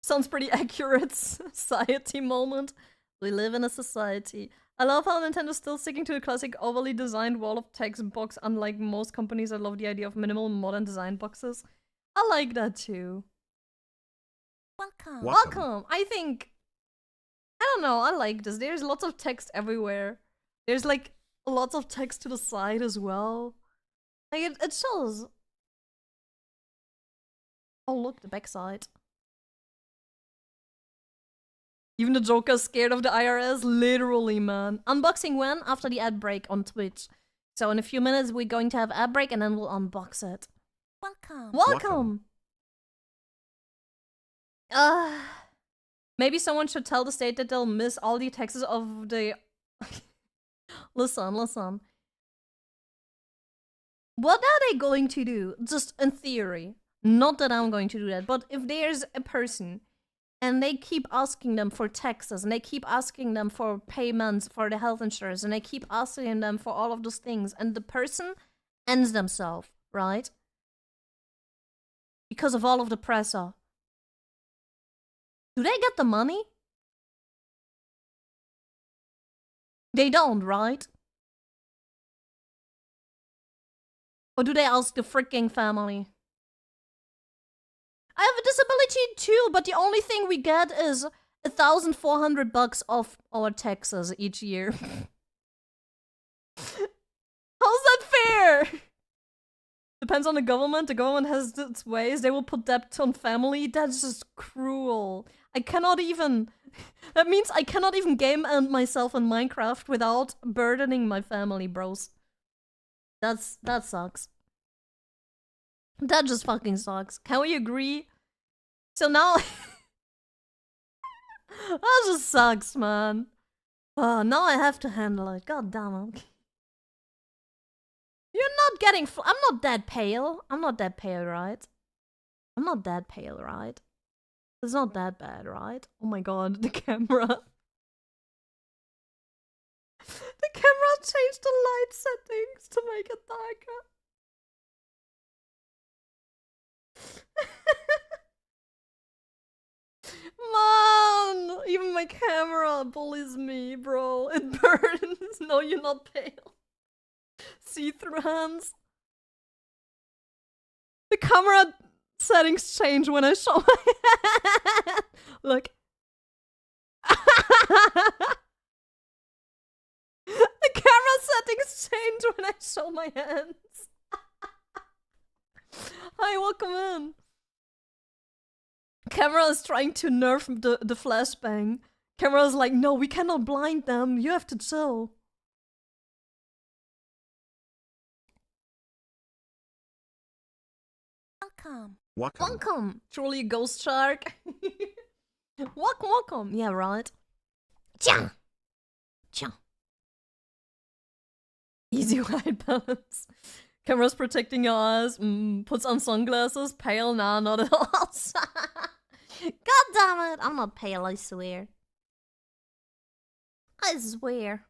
Sounds pretty accurate. Society moment. We live in a society. I love how Nintendo's still sticking to the classic overly designed wall of text box, unlike most companies that love the idea of minimal modern design boxes. I like that too. Welcome. I think... I don't know, I like this. There's lots of text everywhere. There's like lots of text to the side as well. Like it shows. Oh look, the backside. Even the Joker's scared of the IRS, literally, man. Unboxing when? After the ad break on Twitch. So in a few minutes we're going to have ad break and then we'll unbox it. Welcome. Maybe someone should tell the state that they'll miss all the taxes of the... Listen. What are they going to do? Just in theory. Not that I'm going to do that, but if there's a person and they keep asking them for taxes and they keep asking them for payments for the health insurance and they keep asking them for all of those things and the person ends themselves, right? Because of all of the pressure. Do they get the money? They don't, right? Or do they ask the freaking family? I have a disability too, but the only thing we get is $1,400 off our taxes each year. How's that fair? Depends on the government. The government has its ways. They will put debt on family. That's just cruel. I cannot even... That means I cannot even game end myself in Minecraft without burdening my family, bros. That sucks. That just fucking sucks. Can we agree? So now... That just sucks, man. Now I have to handle it. God damn it. You're not getting... I'm not that pale. I'm not that pale, right? I'm not that pale, right? It's not that bad, right? Oh my god, the camera. The camera changed the light settings to make it darker. Man, even my camera bullies me, bro. It burns. No, you're not pale. See-through hands. The camera settings change when I show my hand. Look. The camera settings change when I show my hands. Hi, welcome in. Camera is trying to nerf the flashbang. Camera is like, no, we cannot blind them. You have to chill. Welcome. Truly a ghost shark. Welcome. Yeah, right. Cha. Easy white balance. Camera's protecting your eyes. Puts on sunglasses. Pale? Nah, not at all. God damn it. I'm not pale, I swear. I swear.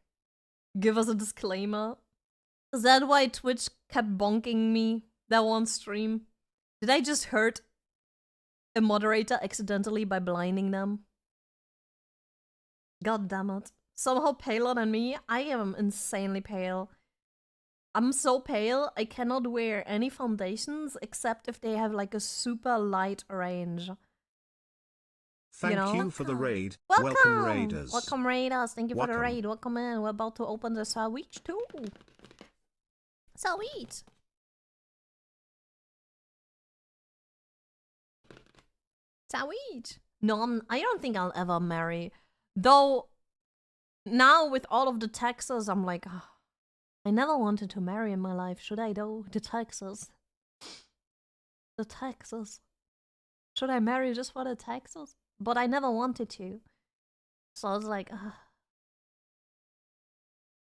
Give us a disclaimer. Is that why Twitch kept bonking me that one stream? Did I just hurt a moderator accidentally by blinding them? God damn it. Somehow paler than me? I am insanely pale. I'm so pale, I cannot wear any foundations except if they have like a super light range. Thank you for the raid. Welcome Raiders. Welcome Raiders. Thank you for the raid. Welcome in. We're about to open the sandwich too. Sandwich. Sweet. No, I don't think I'll ever marry. Though, now with all of the taxes, I'm like, oh, I never wanted to marry in my life. Should I though? The taxes. The taxes. Should I marry just for the taxes? But I never wanted to. So I was like,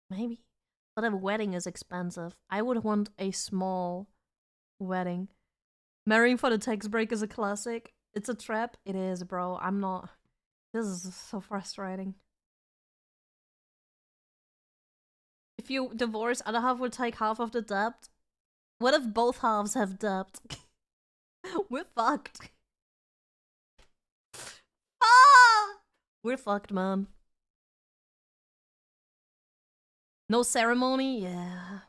maybe. But a wedding is expensive. I would want a small wedding. Marrying for the tax break is a classic. It's a trap. It is, bro. I'm not. This is so frustrating. If you divorce, other half will take half of the debt. What if both halves have debt? We're fucked. Ah! We're fucked, man. No ceremony? Yeah.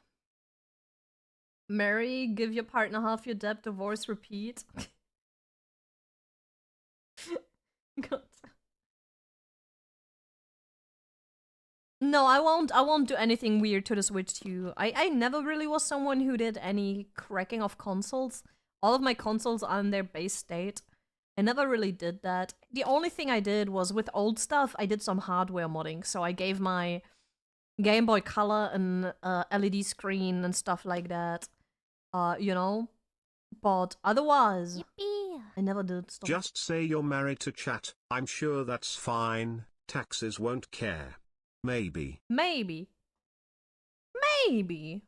Marry, give your partner half your debt, divorce, repeat. God. No, I won't do anything weird to the Switch 2. I never really was someone who did any cracking of consoles. All of my consoles are in their base state. I never really did that. The only thing I did was with old stuff, I did some hardware modding. So I gave my Game Boy Color an LED screen and stuff like that. You know? But otherwise, yippee, I never did stuff. Just say you're married to chat. I'm sure that's fine. Taxes won't care. Maybe. Maybe. Maybe.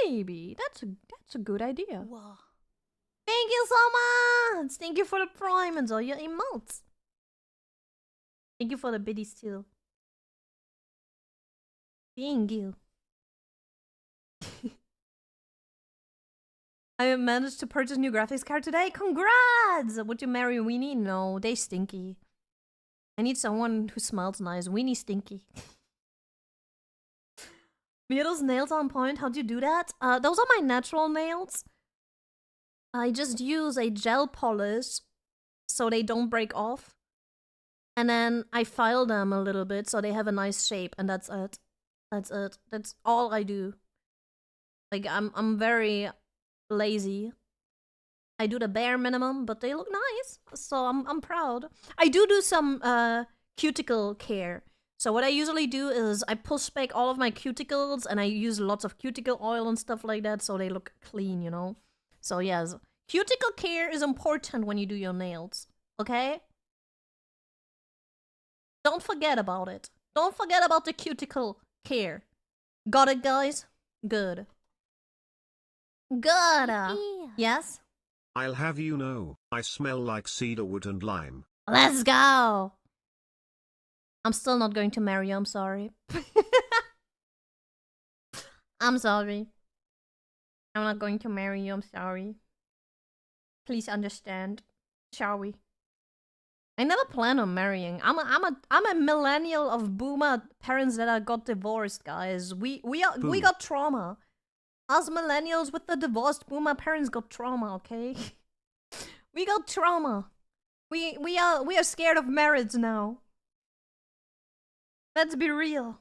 Maybe. That's a good idea. Whoa. Thank you so much! Thank you for the prime and all your emotes. Thank you for the biddies too. Thank you. I managed to purchase new graphics card today. Congrats! Would you marry Weenie? No, they stinky. I need someone who smells nice. Weenie stinky. Miya, those nails on point. How'd you do that? Those are my natural nails. I just use a gel polish so they don't break off. And then I file them a little bit so they have a nice shape, and that's it. That's it. That's all I do. Like, I'm very lazy. I do the bare minimum, but they look nice, so I'm proud. I do some cuticle care. So what I usually do is I push back all of my cuticles and I use lots of cuticle oil and stuff like that so they look clean, you know? So yes, cuticle care is important when you do your nails, okay? Don't forget about it. Don't forget about the cuticle care. Got it, guys? Good. Good. Yes? I'll have you know, I smell like cedarwood and lime. Let's go! I'm still not going to marry you, I'm sorry. I'm sorry. I'm not going to marry you, I'm sorry. Please understand. Shall we? I never plan on marrying. I'm a millennial of boomer parents that got divorced, guys. We got trauma. Us millennials with the divorced boomer parents got trauma, okay? We got trauma. We are scared of marriage now. Let's be real.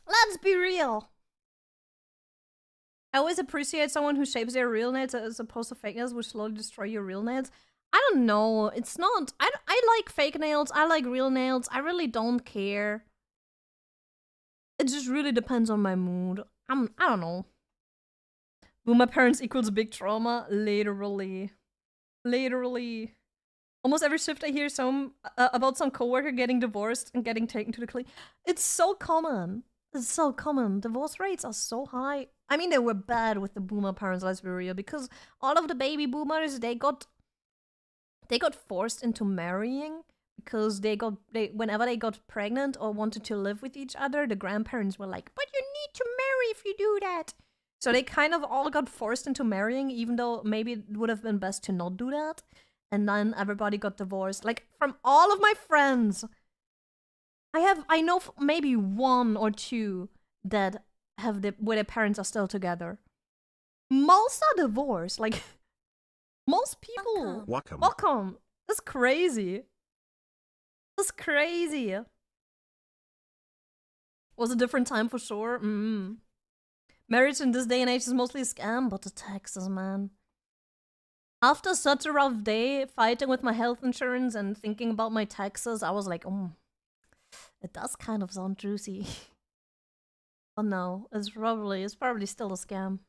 Let's be real. I always appreciate someone who shapes their real nails as opposed to fake nails, which slowly destroy your real nails. I don't know. It's not. I like fake nails. I like real nails. I really don't care. It just really depends on my mood. I don't know. Boomer parents equals big trauma. Literally. Literally. Almost every shift I hear about some coworker getting divorced and getting taken to the clinic. It's so common. It's so common. Divorce rates are so high. I mean, they were bad with the boomer parents, let's be real, because all of the baby boomers, they got forced into marrying because whenever they got pregnant or wanted to live with each other, the grandparents were like, but you need to marry if you do that. So they kind of all got forced into marrying, even though maybe it would have been best to not do that. And then everybody got divorced. Like, from all of my friends, I know maybe one or two that have where their parents are still together. Most are divorced. Like, most people. Welcome. That's crazy. That's crazy. Was a different time for sure. Marriage in this day and age is mostly a scam, but the taxes, man. After such a rough day, fighting with my health insurance and thinking about my taxes, I was like, it does kind of sound juicy. But no, it's probably still a scam.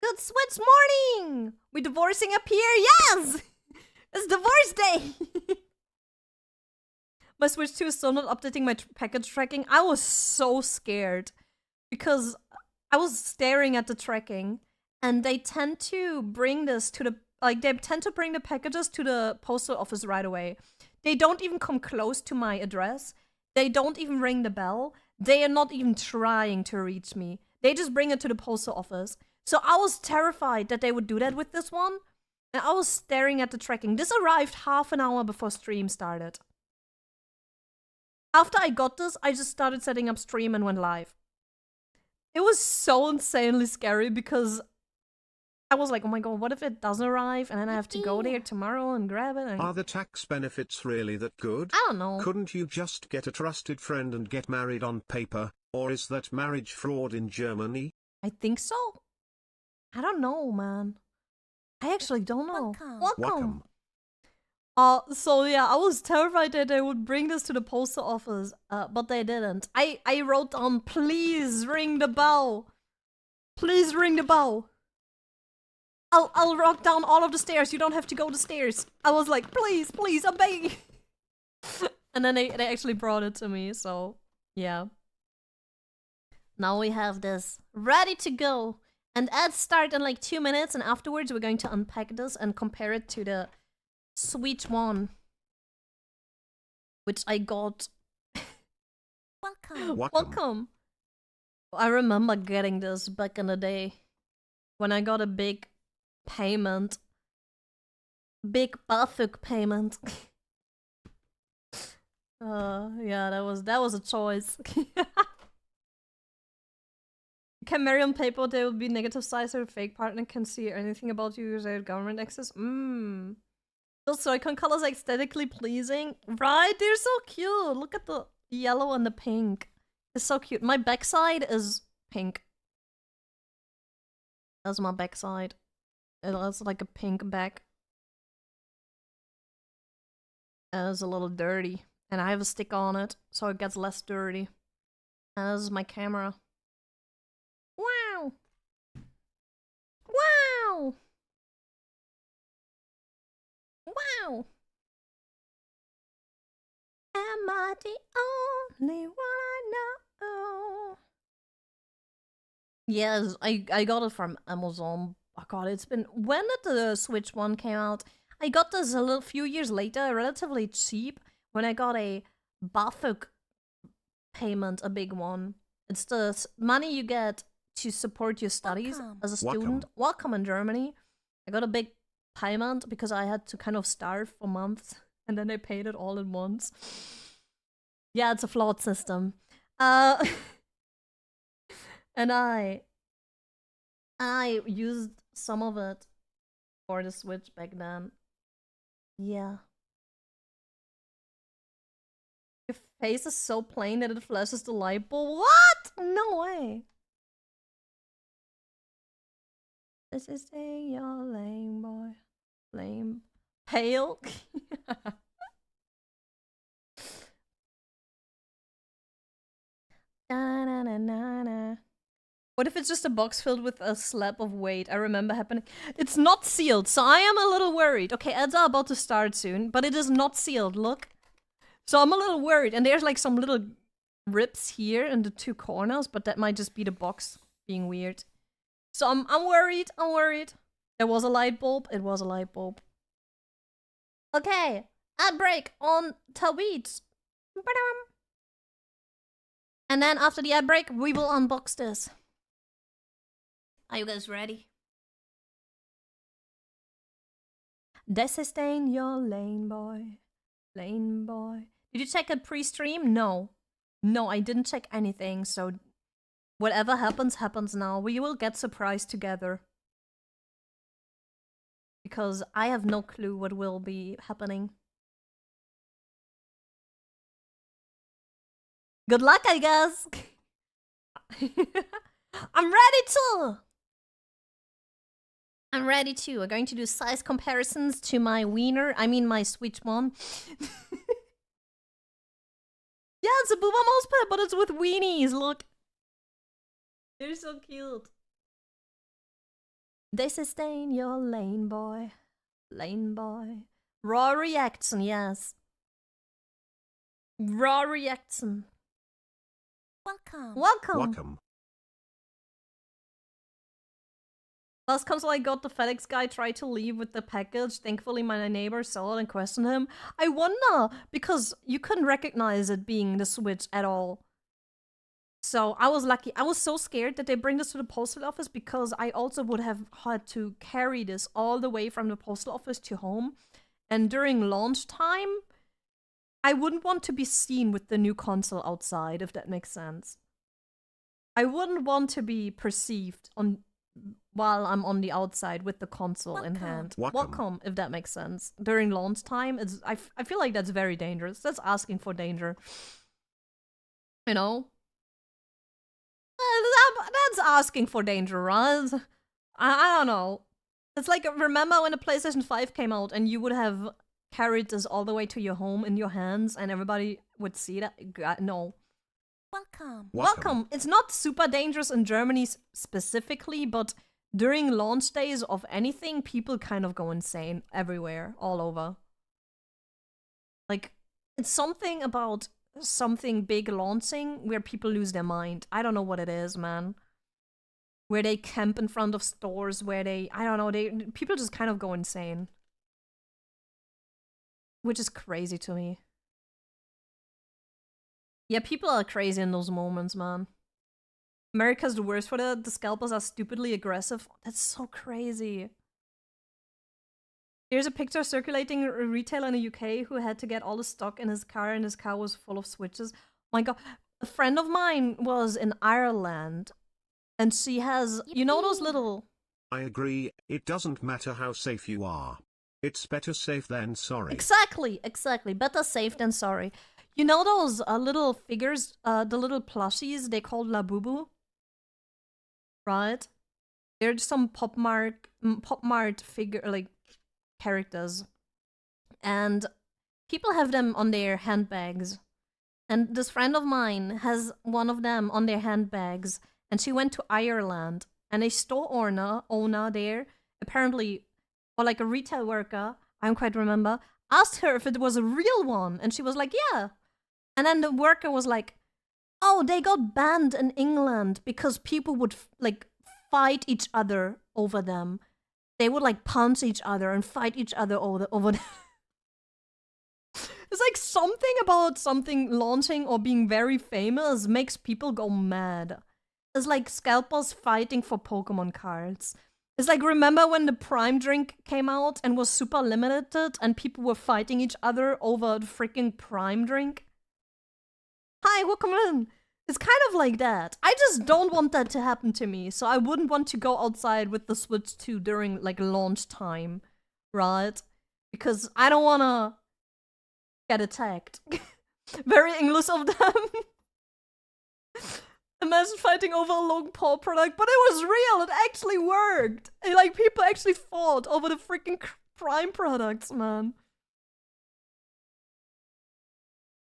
Good Switch morning! We divorcing up here? Yes! It's divorce day! My Switch 2 is still not updating my package tracking. I was so scared because I was staring at the tracking and they tend to bring this to the they tend to bring the packages to the postal office right away. They don't even come close to my address. They don't even ring the bell. They are not even trying to reach me. They just bring it to the postal office. So I was terrified that they would do that with this one. And I was staring at the tracking. This arrived half an hour before stream started. After I got this, I just started setting up stream and went live. It was so insanely scary because I was like, oh my god, what if it doesn't arrive and then I have to go there tomorrow and grab it? Are the tax benefits really that good? I don't know. Couldn't you just get a trusted friend and get married on paper? Or is that marriage fraud in Germany? I think so. I don't know, man. I actually don't know. Welcome. So yeah, I was terrified that they would bring this to the postal office, but they didn't. I wrote down, please ring the bell. Please ring the bell. I'll walk down all of the stairs. You don't have to go the stairs. I was like, please, I'm begging. And then they actually brought it to me, so yeah. Now we have this ready to go. And ads start in like 2 minutes, and afterwards we're going to unpack this and compare it to the Switch 1, which I got. Welcome. I remember getting this back in the day when I got a big payment. Big BAföG payment. Yeah, that was a choice. Can marry on paper, there will be negative size or a fake partner can see anything about you using government access. Those Joy-Con colors are aesthetically pleasing. Right? They're so cute. Look at the yellow and the pink. It's so cute. My backside is pink. That's my backside. It has like a pink back. And it's a little dirty. And I have a stick on it, so it gets less dirty. And this is my camera. Wow! Wow! Wow! Am I the only one I know? Yes, I got it from Amazon. Oh god, it's been... When did the Switch 1 came out? I got this a few years later, relatively cheap, when I got a BAföG payment, a big one. It's the money you get to support your studies as a student. Welcome in Germany. I got a big payment because I had to kind of starve for months, and then I paid it all at once. Yeah, it's a flawed system. And I used some of it for the Switch back then. Yeah. Your face is so plain that it flashes the light bulb. What? No way. This is your lame boy. Lame. Pale. Na-na-na-na-na. What if it's just a box filled with a slab of weight? I remember happening. It's not sealed, so I am a little worried. Okay, ads are about to start soon, but it is not sealed, look. So I'm a little worried, and there's like some little rips here in the two corners, but that might just be the box being weird. So I'm worried, I'm worried. There was a light bulb, it was a light bulb. Okay, ad break on Talbeats. And then after the ad break, we will unbox this. Are you guys ready? This is staying your lane, boy. Lane, boy. Did you check a pre-stream? No. No, I didn't check anything, so whatever happens, happens now. We will get surprised together. Because I have no clue what will be happening. Good luck, I guess! I'm ready to! I'm ready to. We're going to do size comparisons to my wiener. I mean my Switch one. Yeah, it's a Booba mouse pad, but it's with weenies, look. They're so cute. They sustain your lane boy. Lane boy. Raw reaction, yes. Raw reaction. Welcome. Welcome. Welcome. Last console I got, the FedEx guy tried to leave with the package. Thankfully, my neighbor saw it and questioned him. I wonder, because you couldn't recognize it being the Switch at all. So I was lucky. I was so scared that they bring this to the postal office because I also would have had to carry this all the way from the postal office to home. And during launch time, I wouldn't want to be seen with the new console outside, if that makes sense. I wouldn't want to be perceived on while I'm on the outside with the console in hand. Welcome, if that makes sense. During launch time, I feel like that's very dangerous. That's asking for danger. You know? That's asking for danger, right? I don't know. It's like, remember when the PlayStation 5 came out and you would have carried this all the way to your home in your hands and everybody would see that? God, no. Welcome. It's not super dangerous in Germany specifically, but during launch days of anything, people kind of go insane everywhere, all over. Like, it's something about something big launching where people lose their mind. I don't know what it is, man. Where they camp in front of stores, where they, I don't know, people just kind of go insane. Which is crazy to me. Yeah, people are crazy in those moments, man. America's the worst for that. The scalpers are stupidly aggressive. That's so crazy. Here's a picture circulating a retailer in the UK who had to get all the stock in his car and his car was full of switches. My god. A friend of mine was in Ireland and she has, you know those little... I agree, it doesn't matter how safe you are. It's better safe than sorry. Exactly. Better safe than sorry. You know those little figures, the little plushies they call Labubu? Right? They're some Pop Mart figure, like, characters. And people have them on their handbags. And this friend of mine has one of them on their handbags. And she went to Ireland. And a store owner there, apparently, or like a retail worker, I don't quite remember, asked her if it was a real one. And she was like, yeah. And then the worker was like, oh, they got banned in England because people would, like, fight each other over them. They would, like, punch each other and fight each other over them. It's like something about something launching or being very famous makes people go mad. It's like scalpers fighting for Pokemon cards. It's like, remember when the Prime drink came out and was super limited and people were fighting each other over the freaking Prime drink? Hi, welcome in. It's kind of like that. I just don't want that to happen to me, so I wouldn't want to go outside with the Switch 2 during, like, launch time, right? Because I don't wanna get attacked. Very English of them. Imagine fighting over a Logan Paul product, but it was real, it actually worked! And, like, people actually fought over the freaking Prime products, man.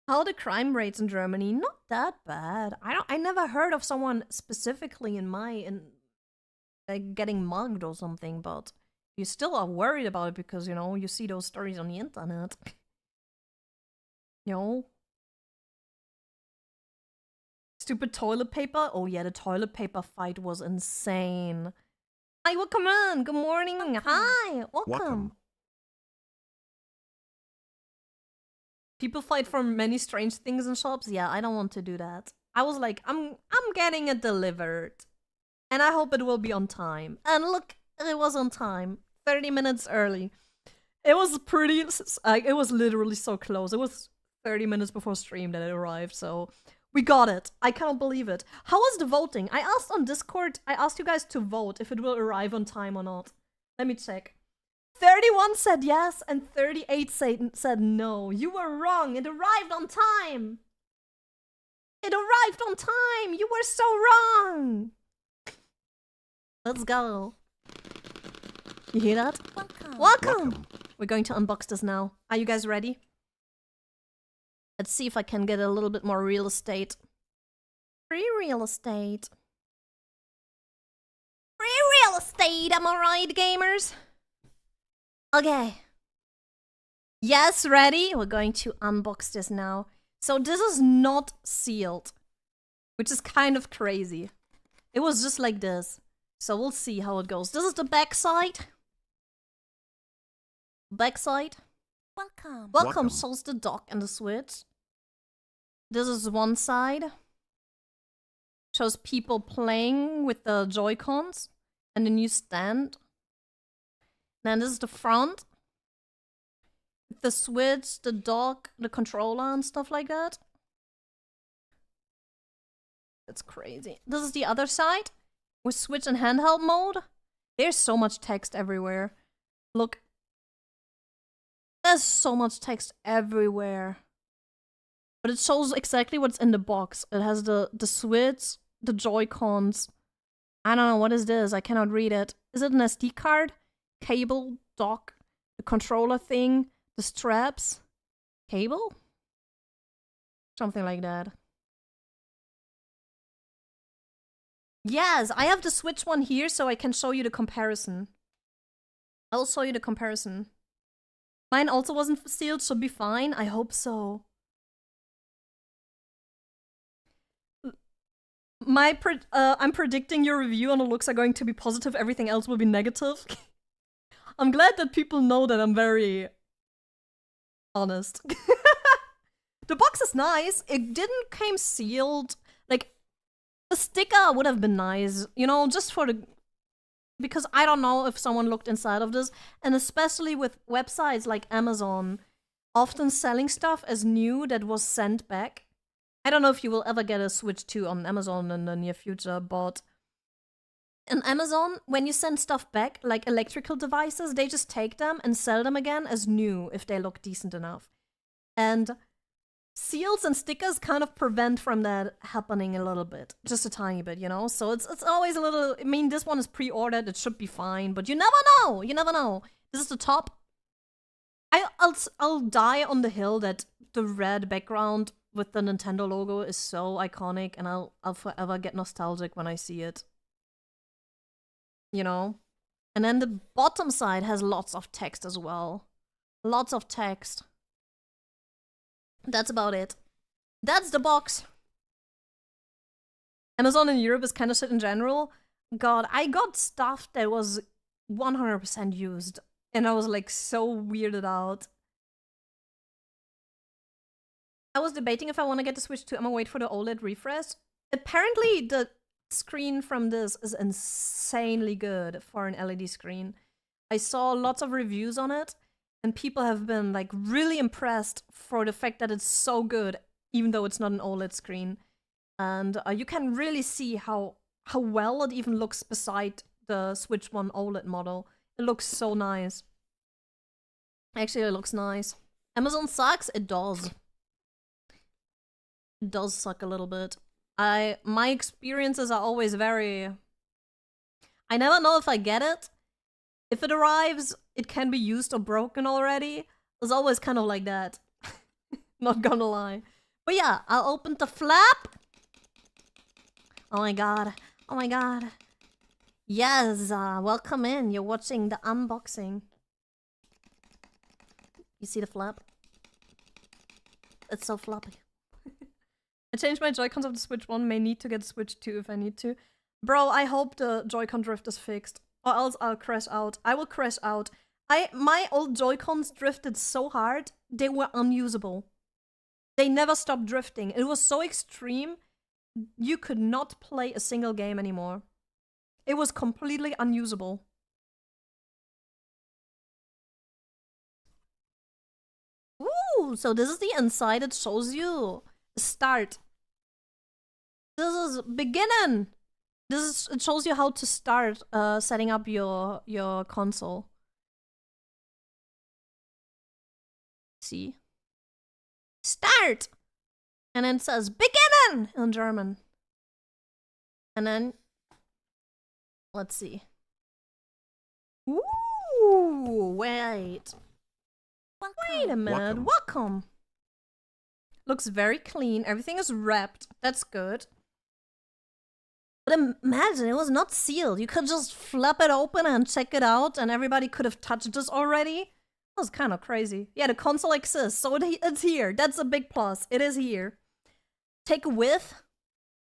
How are the crime rates in Germany? Not that bad. I never heard of someone specifically like, getting mugged or something, but you still are worried about it because, you know, you see those stories on the internet. You know? Stupid toilet paper? Oh yeah, the toilet paper fight was insane. Hi, welcome in. Good morning. Hi, welcome. People fight for many strange things in shops. Yeah, I don't want to do that. I was like, I'm getting it delivered. And I hope it will be on time. And look, it was on time. 30 minutes early. It was pretty, it was literally so close. It was 30 minutes before stream that it arrived, so we got it. I cannot believe it. How was the voting? I asked on Discord, I asked you guys to vote if it will arrive on time or not. Let me check. 31 said yes, and 38 said no. You were wrong. It arrived on time. It arrived on time. You were so wrong. Let's go. You hear that? Welcome. Welcome! We're going to unbox this now. Are you guys ready? Let's see if I can get a little bit more real estate. Free real estate. Free real estate, am I right, gamers? Okay. Yes, ready? We're going to unbox this now. So this is not sealed, which is kind of crazy. It was just like this. So we'll see how it goes. This is the back side. Backside. Welcome. Welcome, so's the dock and the switch. This is one side. Shows people playing with the Joy-Cons and the new stand. Then this is the front. The switch, the dock, the controller and stuff like that. That's crazy. This is the other side. With switch and handheld mode. There's so much text everywhere. Look. There's so much text everywhere. But it shows exactly what's in the box. It has the switch, the Joy-Cons. I don't know, what is this? I cannot read it. Is it an SD card? Cable, dock, the controller thing, the straps, cable? Something like that. Yes, I have the Switch one here so I can show you the comparison. I'll show you the comparison. Mine also wasn't sealed, so be fine. I hope so. I'm predicting your review and the looks are going to be positive, everything else will be negative. I'm glad that people know that I'm very honest. The box is nice. It didn't came sealed. Like, a sticker would have been nice, you know, just for the... Because I don't know if someone looked inside of this, and especially with websites like Amazon, often selling stuff as new that was sent back. I don't know if you will ever get a Switch 2 on Amazon in the near future, but in Amazon, when you send stuff back, like electrical devices, they just take them and sell them again as new if they look decent enough. And seals and stickers kind of prevent from that happening a little bit. Just a tiny bit, you know? So it's always a little... I mean, this one is pre-ordered, it should be fine, but you never know! You never know. This is the top. I'll die on the hill that the red background with the Nintendo logo is so iconic, and I'll forever get nostalgic when I see it. You know? And then the bottom side has lots of text as well. Lots of text. That's about it. That's the box. Amazon in Europe is kind of shit in general. God, I got stuff that was 100% used. And I was like so weirded out. I was debating if I want to get the Switch 2. I'm gonna wait for the OLED refresh. Apparently the screen from this is insanely good for an LED screen. I saw lots of reviews on it. And people have been like really impressed for the fact that it's so good, even though it's not an OLED screen. And you can really see how well it even looks beside the Switch 1 OLED model. It looks so nice. Actually, it looks nice. Amazon sucks? It does. It does suck a little bit. My experiences are always very... I never know if I get it. If it arrives, it can be used or broken already. It's always kind of like that. Not gonna lie. But yeah, I'll open the flap. Oh my god. Oh my god. Yes, welcome in. You're watching the unboxing. You see the flap? It's so floppy. I changed my Joy-Cons of the Switch 1. May need to get Switch 2 if I need to. Bro, I hope the Joy-Con drift is fixed. Or else I'll crash out. I will crash out. My old Joy-Cons drifted so hard, they were unusable. They never stopped drifting. It was so extreme, you could not play a single game anymore. It was completely unusable. Ooh, so this is the inside. It shows you start. This is beginning. It shows you how to start setting up your console. See? Start! And then it says beginnen in German. And then Let's see. Ooh, wait. Wait a minute. Welcome. Looks very clean. Everything is wrapped. That's good. But imagine, it was not sealed. You could just flap it open and check it out, and everybody could have touched this already. That was kind of crazy. Yeah, the console exists, so it's here. That's a big plus. It is here. Take a whiff.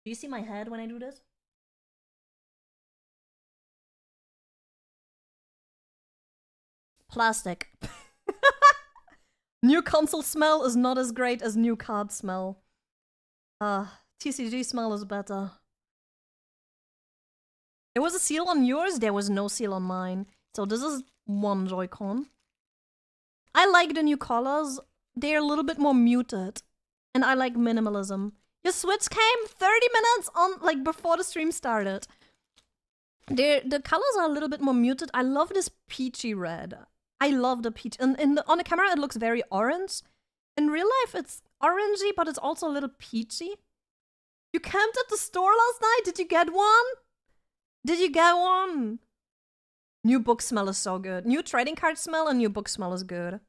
Do you see my head when I do this? Plastic. New console smell is not as great as new card smell. TCG smell is better. There was a seal on yours, there was no seal on mine. So this is one Joy-Con. I like the new colors. They're a little bit more muted. And I like minimalism. Your Switch came 30 minutes on, like, before the stream started. The colors are a little bit more muted. I love this peachy red. I love the peach. And on the camera, it looks very orange. In real life, it's orangey, but it's also a little peachy. You camped at the store last night? Did you get one? Did you get one? New book smell is so good. New trading card smell and new book smell is good.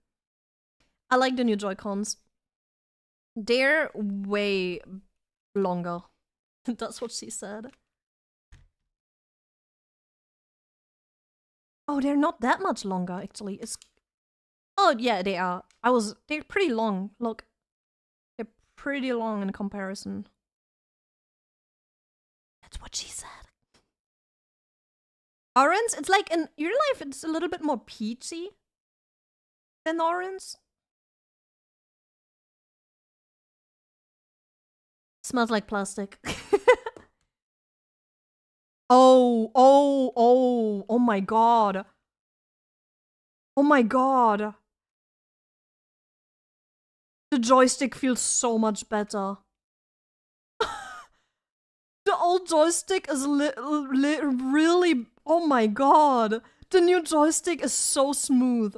I like the new Joy-Cons. They're way longer. That's what she said. Oh, they're not that much longer, actually. It's... Oh, yeah, they are. They're pretty long. Look. They're pretty long in comparison. That's what she said. Orange? It's like, in real life, it's a little bit more peachy than orange. Smells like plastic. Oh my god. Oh my god. The joystick feels so much better. The old joystick is really... Oh my god. The new joystick is so smooth.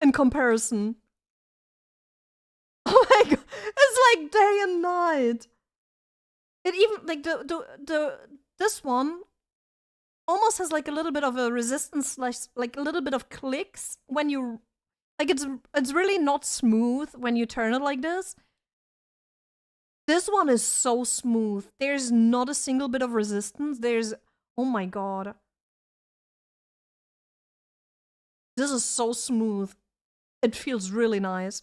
In comparison. Oh my god. It's like day and night. It even, like, this one almost has like a little bit of a resistance slash, like a little bit of clicks when you, like, it's really not smooth when you turn it like this. This one is so smooth. There's not a single bit of resistance. There's, oh my god. This is so smooth. It feels really nice.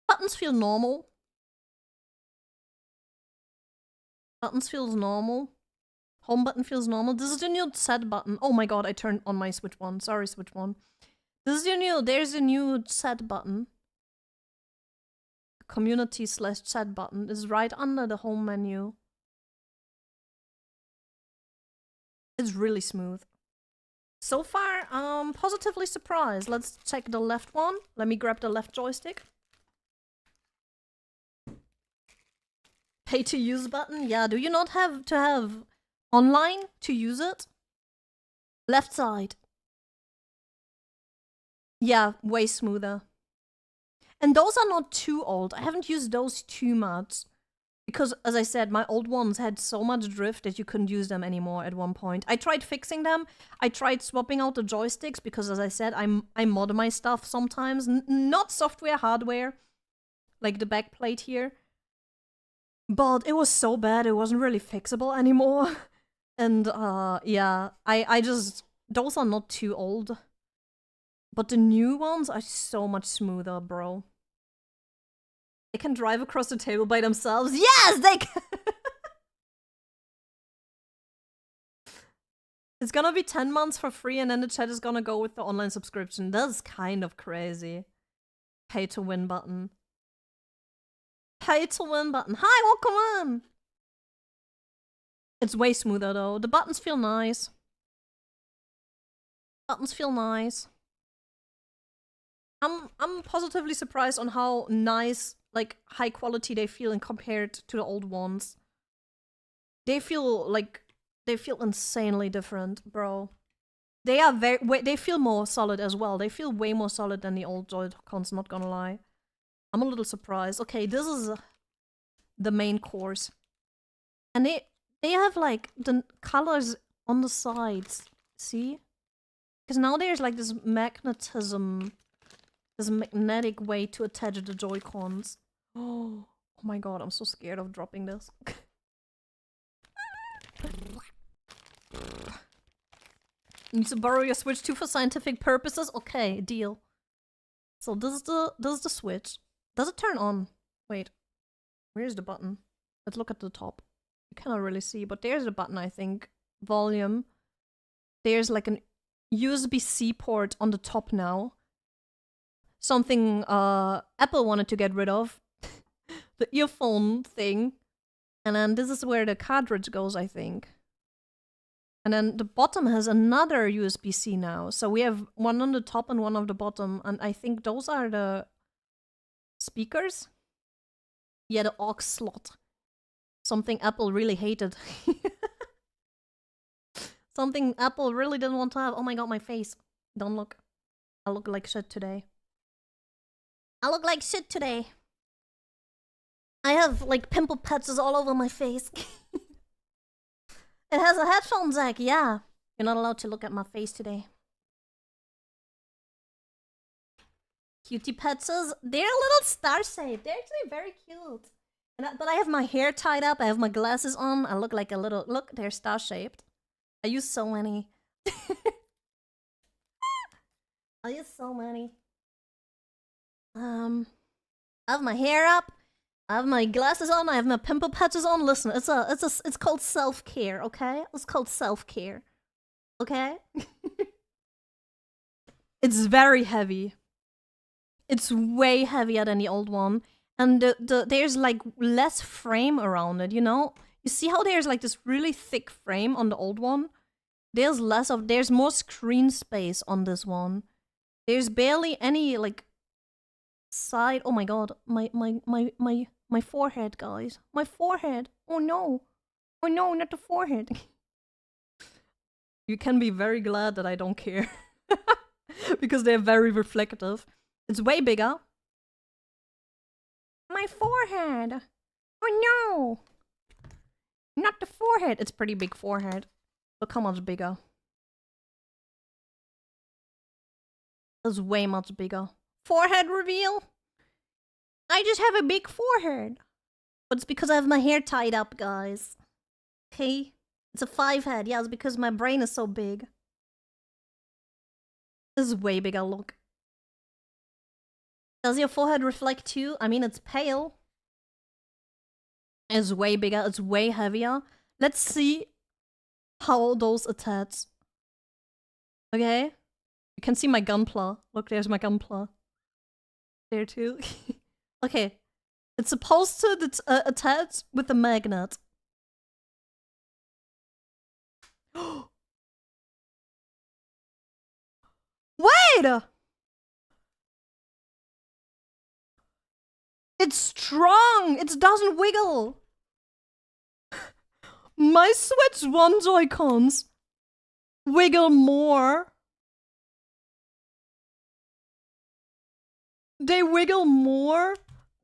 Buttons feel normal. Buttons feels normal. Home button feels normal. This is the new set button. Oh my god, I turned on my Switch 1. Sorry, Switch 1. This is your new, there's a new set button. Community / chat button is right under the home menu. It's really smooth. So far, positively surprised. Let's check the left one. Let me grab the left joystick. Pay to use button? Yeah, do you not have to have online to use it? Left side. Yeah, way smoother. And those are not too old. I haven't used those too much. Because, as I said, my old ones had so much drift that you couldn't use them anymore at one point. I tried fixing them. I tried swapping out the joysticks because, as I said, I mod my stuff sometimes. Not software, hardware. Like the back plate here. But it was so bad, it wasn't really fixable anymore. And, yeah, I just... Those are not too old. But the new ones are so much smoother, bro. They can drive across the table by themselves. Yes, they can! It's gonna be 10 months for free and then the chat is gonna go with the online subscription. That's kind of crazy. Pay to win button. Pay to win button. Hi, welcome in! It's way smoother though. The buttons feel nice. Buttons feel nice. I'm positively surprised on how nice, like, high quality they feel in compared to the old ones. They feel like, they feel insanely different, bro. They are they feel more solid as well. They feel way more solid than the old Joy-Cons, not gonna lie. I'm a little surprised. Okay, this is the main course. And They have like the colors on the sides. See? Because now there's like this magnetism, this magnetic way to attach the Joy-Cons. Oh my god, I'm so scared of dropping this. Need to borrow your Switch 2 for scientific purposes? Okay, deal. So this is the Switch. Does it turn on? Wait. Where's the button? Let's look at the top. You cannot really see, but there's the button, I think. Volume. There's like an USB-C port on the top now. Something Apple wanted to get rid of. The earphone thing. And then this is where the cartridge goes, I think. And then the bottom has another USB-C now. So we have one on the top and one on the bottom. And I think those are the speakers. Yeah, the aux slot. Something Apple really hated. Something Apple really didn't want to have. Oh my god, my face. Don't look. I look like shit today. I look like shit today. I have like pimple patches all over my face. It has a headphone jack, yeah. You're not allowed to look at my face today. Cutie patches. They're a little star-shaped. They're actually very cute. But I have my hair tied up. I have my glasses on. I look like a little... Look, they're star-shaped. I use so many. I use so many. I have my hair up. I have my glasses on. I have my pimple patches on. Listen, it's called self-care, okay? It's called self-care, okay? It's very heavy. It's way heavier than the old one, and there's like less frame around it. You know, you see how there's like this really thick frame on the old one. There's less of. There's more screen space on this one. There's barely any like side. Oh my god, my forehead, guys. My forehead. Oh no. Oh no, not the forehead. You can be very glad that I don't care. Because they're very reflective. It's way bigger. My forehead. Oh no. Not the forehead. It's pretty big forehead. Look how much bigger. It's way much bigger. Forehead reveal? I just have a big forehead. But it's because I have my hair tied up, guys. Okay? It's a 5 head. Yeah, it's because my brain is so big. This is way bigger, look. Does your forehead reflect too? I mean, it's pale. It's way bigger. It's way heavier. Let's see how those attach. Okay? You can see my gunpla. Look, there's my gunpla. There too. Okay. It's supposed to attach with a magnet. Wait! It's strong! It doesn't wiggle! My Switch 1 Joy-Cons wiggle more. They wiggle more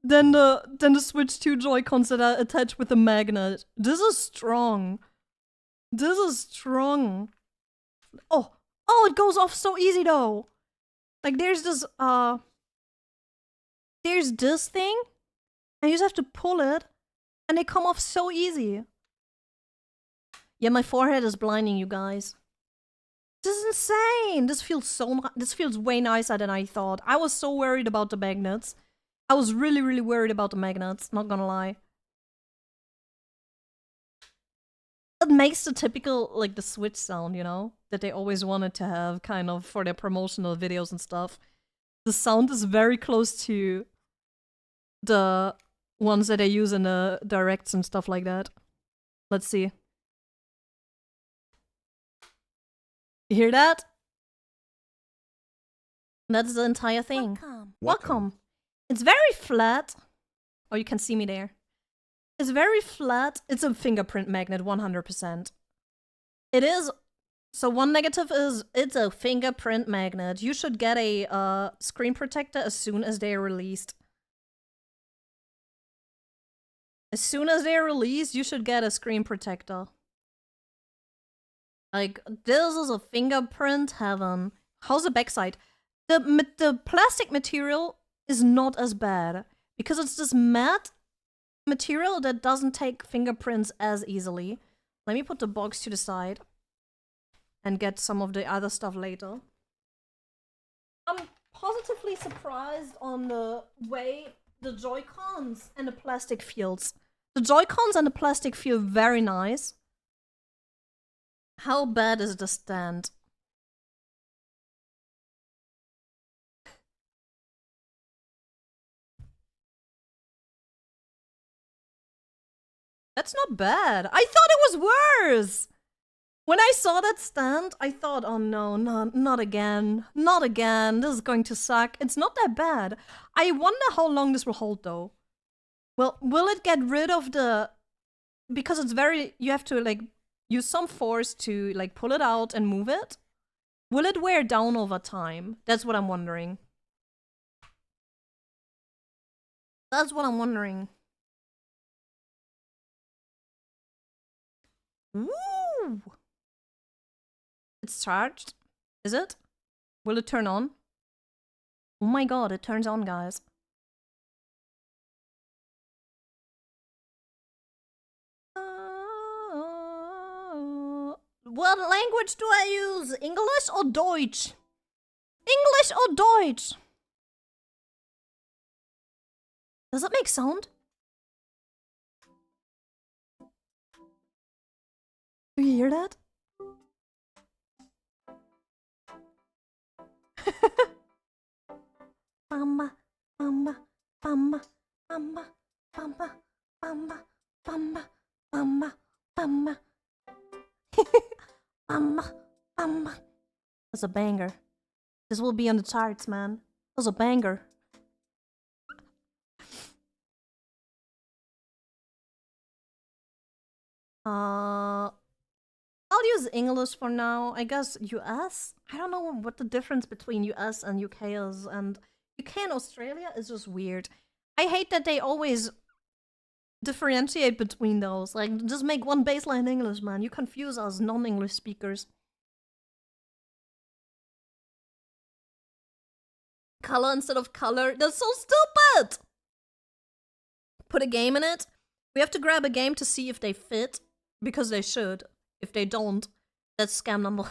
than the Switch 2 Joy-Cons that are attached with a magnet. This is strong. This is strong. Oh, it goes off so easy though. Like there's this thing, and you just have to pull it, and they come off so easy. Yeah, my forehead is blinding you guys. This is insane. This feels way nicer than I thought. I was so worried about the magnets. I was really, really worried about the magnets, not gonna lie. It makes the typical, like, the Switch sound, you know? That they always wanted to have, kind of, for their promotional videos and stuff. The sound is very close to the ones that they use in the directs and stuff like that. Let's see. You hear that? That's the entire thing. Welcome. It's very flat. Oh, you can see me there. It's very flat. It's a fingerprint magnet, 100%. It is. So one negative is it's a fingerprint magnet. You should get a screen protector as soon as they're released. As soon as they're released, you should get a screen protector. Like, this is a fingerprint heaven. How's the backside? The plastic material is not as bad because it's this matte material that doesn't take fingerprints as easily. Let me put the box to the side and get some of the other stuff later. I'm positively surprised on the way the Joy-Cons and the plastic feels. The Joy-Cons and the plastic feel very nice. How bad is the stand? That's not bad. I thought it was worse! When I saw that stand, I thought, oh no, not again. Not again. This is going to suck. It's not that bad. I wonder how long this will hold though. Well, will it get rid of the... Because it's very... You have to like use some force to like pull it out and move it. Will it wear down over time? That's what I'm wondering. That's what I'm wondering. Ooh! It's charged. Is it? Will it turn on? Oh my god, it turns on, guys. What language do I use? English or Deutsch? English or Deutsch? Does it make sound? Do you hear that? Bamba, bamba, bamba, bamba, bamba, bamba, bamba, bamba, bamba. Bamba, bamba. That's a banger. This will be on the charts, man. That's a banger. I'll use English for now. I guess US? I don't know what the difference between US and UK is, and UK and Australia is just weird. I hate that they always differentiate between those. Like, just make one baseline English, man. You confuse us non-English speakers. Color instead of color? That's so stupid! Put a game in it. We have to grab a game to see if they fit, because they should. If they don't, that's scam number.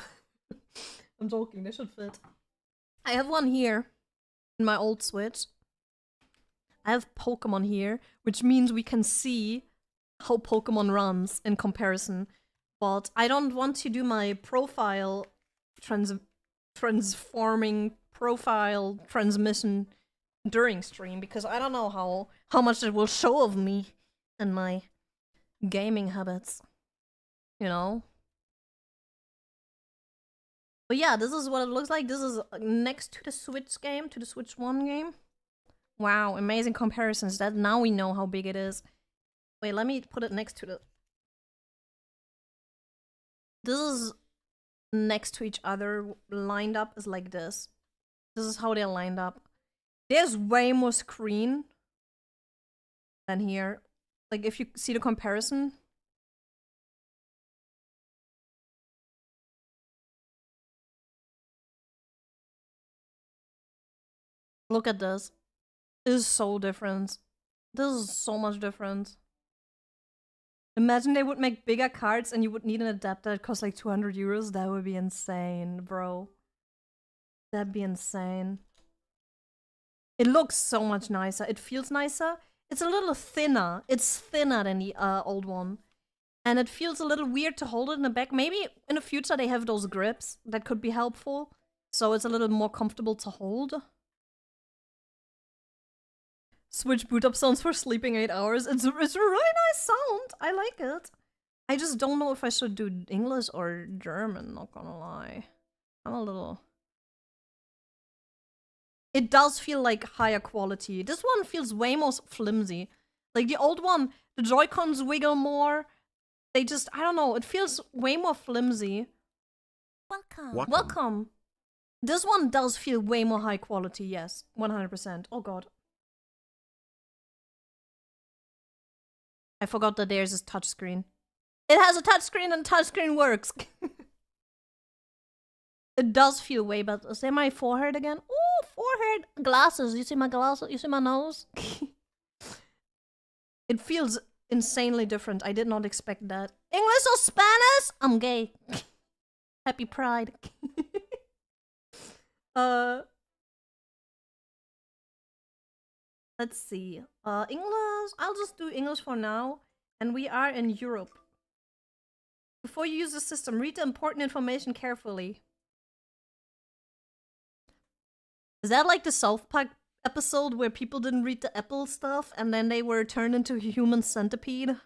I'm joking, they should fit. I have one here in my old Switch. I have Pokemon here, which means we can see how Pokemon runs in comparison. But I don't want to do my profile transforming profile transmission during stream, because I don't know how much it will show of me and my gaming habits. You know? But yeah, this is what it looks like. This is next to the Switch game, to the Switch 1 game. Wow, amazing comparisons. That now we know how big it is. Wait, let me put it next to the... This is next to each other, lined up is like this. This is how they're lined up. There's way more screen than here. Like, if you see the comparison. Look at this. This is so different. This is so much different. Imagine they would make bigger cards and you would need an adapter that costs like 200 euros. That would be insane, bro. That'd be insane. It looks so much nicer. It feels nicer. It's a little thinner. It's thinner than the old one. And it feels a little weird to hold it in the back. Maybe in the future they have those grips. That could be helpful. So it's a little more comfortable to hold. Switch boot up sounds for sleeping 8 hours. It's a really nice sound. I like it. I just don't know if I should do English or German, not gonna lie. I'm a little... It does feel like higher quality. This one feels way more flimsy. Like the old one, the Joy-Cons wiggle more. They just, I don't know, it feels way more flimsy. Welcome. Welcome. This one does feel way more high quality, yes. 100%. Oh god. I forgot that there's a touchscreen. It has a touchscreen and touchscreen works. It does feel way better. Is that my forehead again? Oh, forehead. Glasses. You see my glasses? You see my nose? It feels insanely different. I did not expect that. English or Spanish? I'm gay. Happy Pride. Let's see. English. I'll just do English for now. And we are in Europe. Before you use the system, read the important information carefully. Is that like the South Park episode where people didn't read the Apple stuff and then they were turned into a human centipede?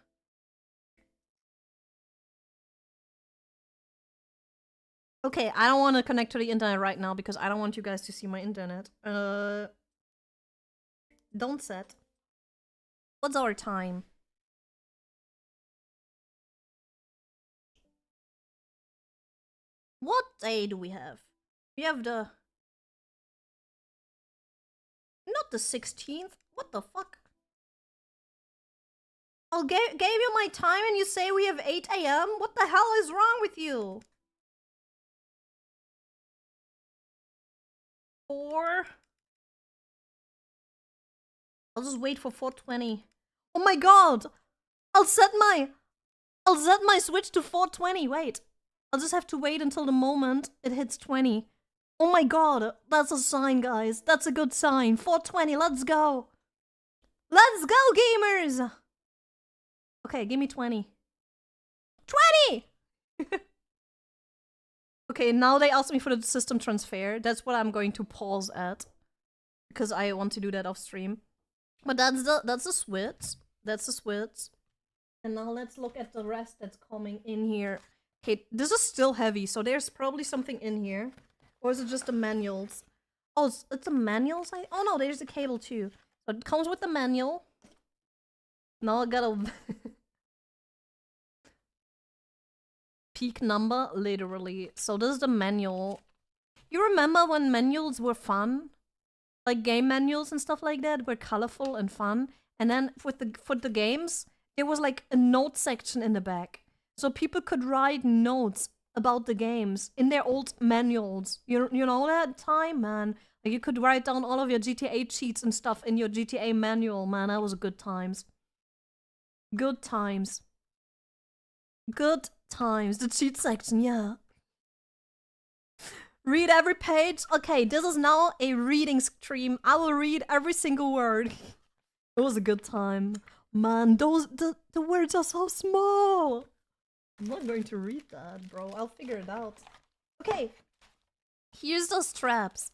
Okay, I don't want to connect to the internet right now because I don't want you guys to see my internet. Don't set. What's our time? What day do we have? We have the... Not the 16th. What the fuck? I gave you my time and you say we have 8 AM? What the hell is wrong with you? 4. I'll just wait for 4:20. Oh my god! I'll set my switch to 4:20. Wait. I'll just have to wait until the moment it hits 20. Oh my god, that's a sign, guys. That's a good sign. 4:20, let's go. Let's go, gamers! Okay, give me 20. 20! Okay, now they asked me for the system transfer. That's what I'm going to pause at. Because I want to do that off stream. But that's the switch. That's the switch. And now let's look at the rest that's coming in here. Okay, this is still heavy, so there's probably something in here. Or is it just the manuals? Oh, it's the manuals? Oh no, there's the cable too. So it comes with the manual. Now I gotta... peak number, literally. So this is the manual. You remember when manuals were fun? Like game manuals and stuff like that were colorful and fun. And then for the games, there was like a note section in the back. So people could write notes about the games in their old manuals. You know that time, man? Like you could write down all of your GTA cheats and stuff in your GTA manual, man. That was good times. Good times. Good times. The cheat section, yeah. Read every page. Okay, this is now a reading stream. I will read every single word. It was a good time. Man, the words are so small. I'm not going to read that, bro. I'll figure it out. Okay. Here's the straps.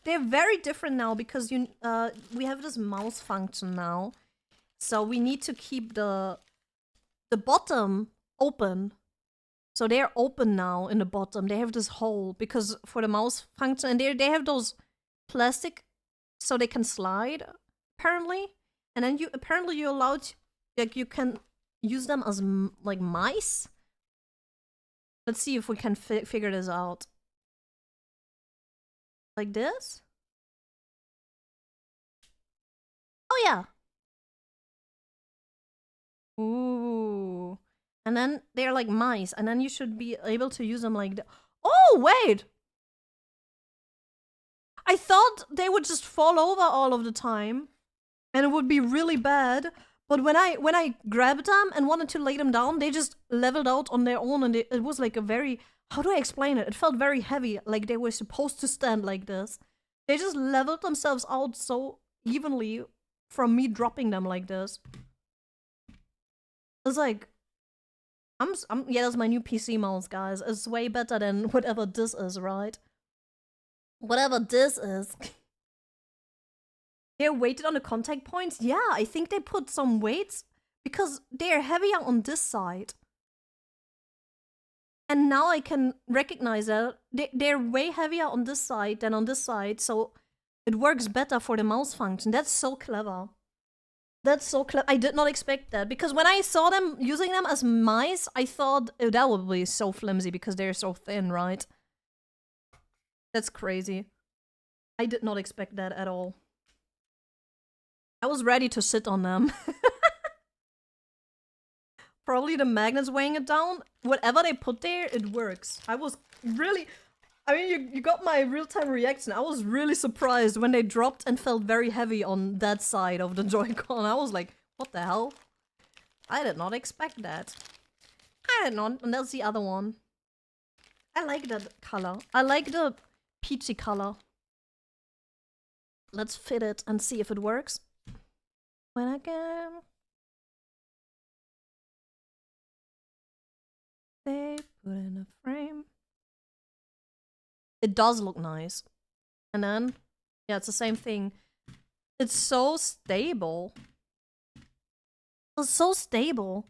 They're very different now because we have this mouse function now. So we need to keep the bottom open. So they're open now in the bottom. They have this hole because for the mouse function, and they have those plastic so they can slide apparently. And then you're allowed, like you can use them as like mice. Let's see if we can figure this out. Like this? Oh yeah. Ooh. And then they're like mice, and then you should be able to use them like that. Oh, wait! I thought they would just fall over all of the time, and it would be really bad. But when I grabbed them and wanted to lay them down, they just leveled out on their own, and it was like a very... How do I explain it? It felt very heavy, like they were supposed to stand like this. They just leveled themselves out so evenly from me dropping them like this. It's like... yeah, that's my new PC mouse, guys. It's way better than whatever this is, right? Whatever this is. They're weighted on the contact points? Yeah, I think they put some weights because they're heavier on this side. And now I can recognize that they're way heavier on this side than on this side, so it works better for the mouse function. That's so clever. That's so clever. I did not expect that because when I saw them using them as mice, I thought oh, that would be so flimsy because they're so thin, right? That's crazy. I did not expect that at all. I was ready to sit on them. probably the magnets weighing it down. Whatever they put there, it works. I was really... I mean, you got my real-time reaction. I was really surprised when they dropped and felt very heavy on that side of the Joy-Con. I was like, what the hell? I did not expect that. I did not. And that's the other one. I like that color. I like the peachy color. Let's fit it and see if it works. When I can... They put in a frame. It does look nice. And then, yeah, it's the same thing. It's so stable. It's so stable.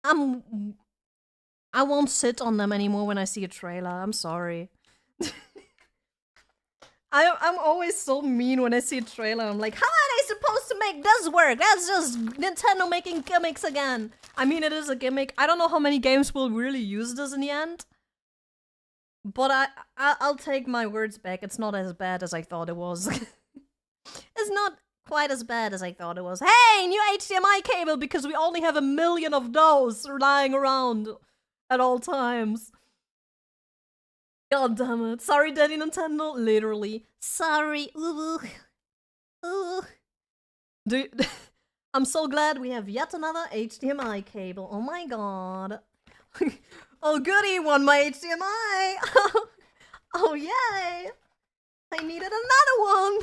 I won't sit on them anymore when I see a trailer. I'm sorry. I'm always so mean when I see a trailer. I'm like, how are they supposed to make this work? That's just Nintendo making gimmicks again. I mean, it is a gimmick. I don't know how many games will really use this in the end. But I'll take my words back. It's not as bad as I thought it was. It's not quite as bad as I thought it was. Hey, new HDMI cable, because we only have 1 million of those lying around at all times. God damn it. Sorry, Daddy Nintendo. Literally. Sorry. Ooh. Ooh. I'm so glad we have yet another HDMI cable. Oh my god. Oh goody, won my HDMI! Oh yay! I needed another one!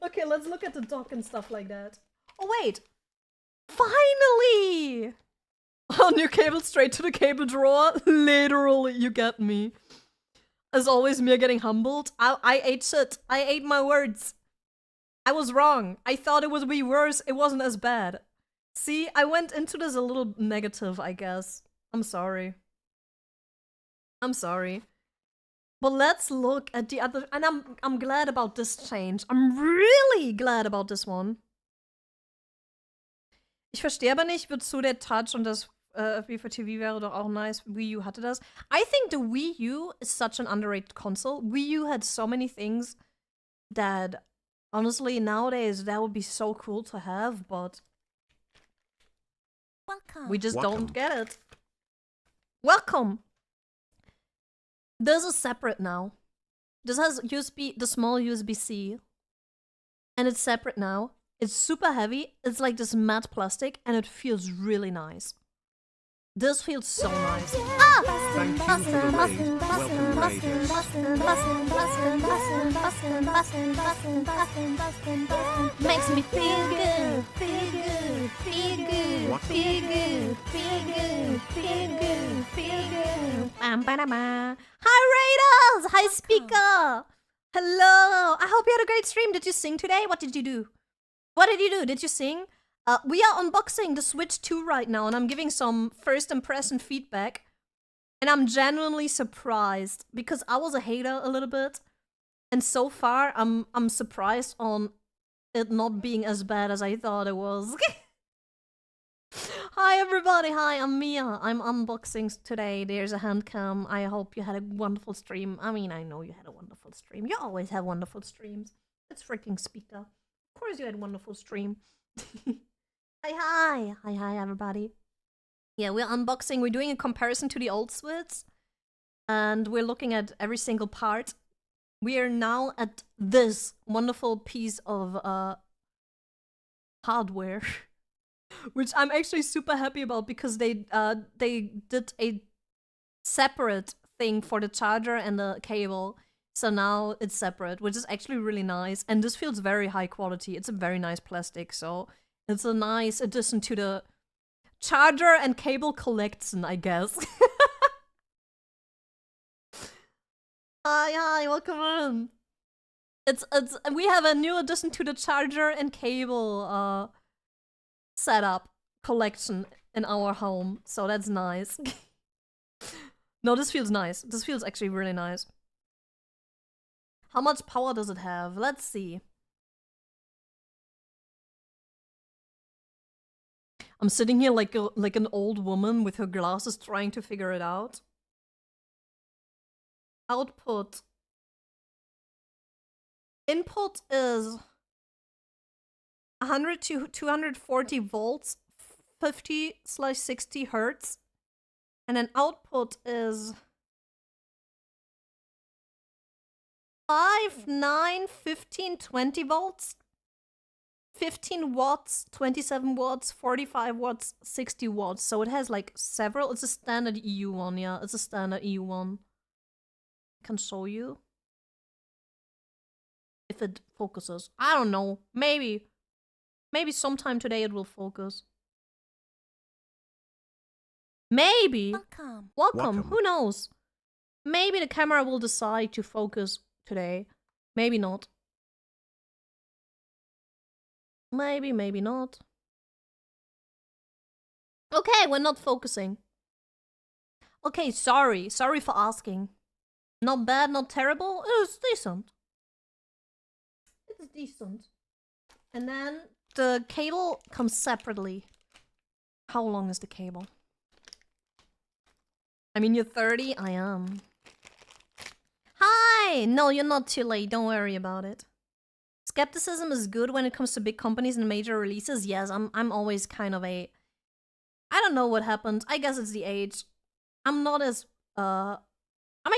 Okay, let's look at the dock and stuff like that. Oh wait! Finally! Oh, new cable straight to the cable drawer? Literally, you get me. As always, Miya getting humbled. I ate shit. I ate my words. I was wrong. I thought it would be worse. It wasn't as bad. See, I went into this a little negative, I guess. I'm sorry. I'm sorry. But let's look at the other... And I'm glad about this change. I'm really glad about this one. Ich verstehe aber nicht, wozu der Touch und das wie für TV wäre doch auch nice. Wii U hatte das. I think the Wii U is such an underrated console. Wii U had so many things that, honestly, nowadays that would be so cool to have, but... Welcome. We just don't get it. Welcome! This is separate now. This has USB, the small USB-C. And it's separate now. It's super heavy. It's like this matte plastic and it feels really nice. This feels so nice. Ah! Thank you for the raid. Welcome raiders. Makes me feel good, feel good, feel good, What? feel good, feel good, feel good, feel good. Hi Raiders! Hi Speaker! Hello! I hope you had a great stream. Did you sing today? What did you do? What did you do? Did you sing? We are unboxing the Switch 2 right now, and I'm giving some first impression feedback. And I'm genuinely surprised, because I was a hater a little bit. And so far, I'm surprised on it not being as bad as I thought it was. Hi everybody, hi, I'm Miya. I'm unboxing today. There's a Handcam. I hope you had a wonderful stream. I mean, I know you had a wonderful stream. You always have wonderful streams. It's freaking Speaker. Of course you had a wonderful stream. Hi, everybody. Yeah, we're unboxing. We're doing a comparison to the old Switch. And we're looking at every single part. We are now at this wonderful piece of hardware. Which I'm actually super happy about, because they did a separate thing for the charger and the cable. So now it's separate, which is actually really nice. And this feels very high quality. It's a very nice plastic, so it's a nice addition to the charger and cable collection, I guess. Hi, welcome in. We have a new addition to the charger and cable setup collection in our home, so that's nice. No, this feels nice. This feels actually really nice. How much power does it have? Let's see. I'm sitting here like an old woman with her glasses trying to figure it out. Output. Input is 100 to 240 volts, 50/60 hertz, and an output is 5, 9, 15, 20 volts, 15 watts, 27 watts, 45 watts, 60 watts. So it has like several. It's a standard EU one, yeah. It's a standard EU one. I can show you. If it focuses. I don't know. Maybe. Maybe sometime today it will focus. Maybe. Welcome. Who knows? Maybe the camera will decide to focus today. Maybe not. Maybe, maybe not. Okay, we're not focusing. Okay, sorry. Sorry for asking. Not bad, not terrible. It's decent. It's decent. And then the cable comes separately. How long is the cable? I mean, you're 30? I am. Hi! No, you're not too late. Don't worry about it. Skepticism is good when it comes to big companies and major releases. Yes, I'm always kind of a... I don't know what happened. I guess it's the age. I'm not as... I'm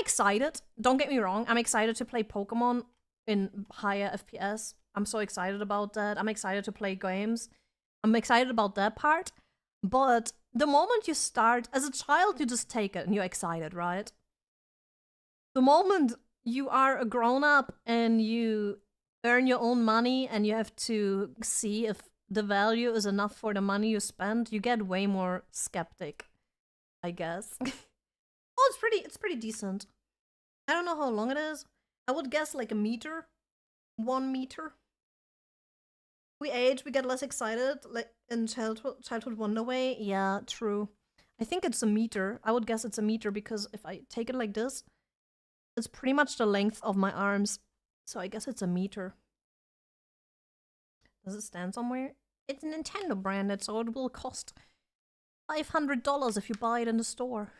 excited. Don't get me wrong. I'm excited to play Pokemon in higher FPS. I'm so excited about that. I'm excited to play games. I'm excited about that part. But the moment you start... As a child, you just take it and you're excited, right? The moment you are a grown-up and you earn your own money and you have to see if the value is enough for the money you spend, you get way more skeptic, I guess. Oh, it's pretty decent. I don't know how long it is. I would guess like a meter. 1 meter. We age, we get less excited, like in childhood wonder way. Yeah, true. I think it's a meter. I would guess it's a meter because if I take it like this, it's pretty much the length of my arms. So I guess it's a meter. Does it stand somewhere? It's Nintendo branded, so it will cost $500 if you buy it in the store.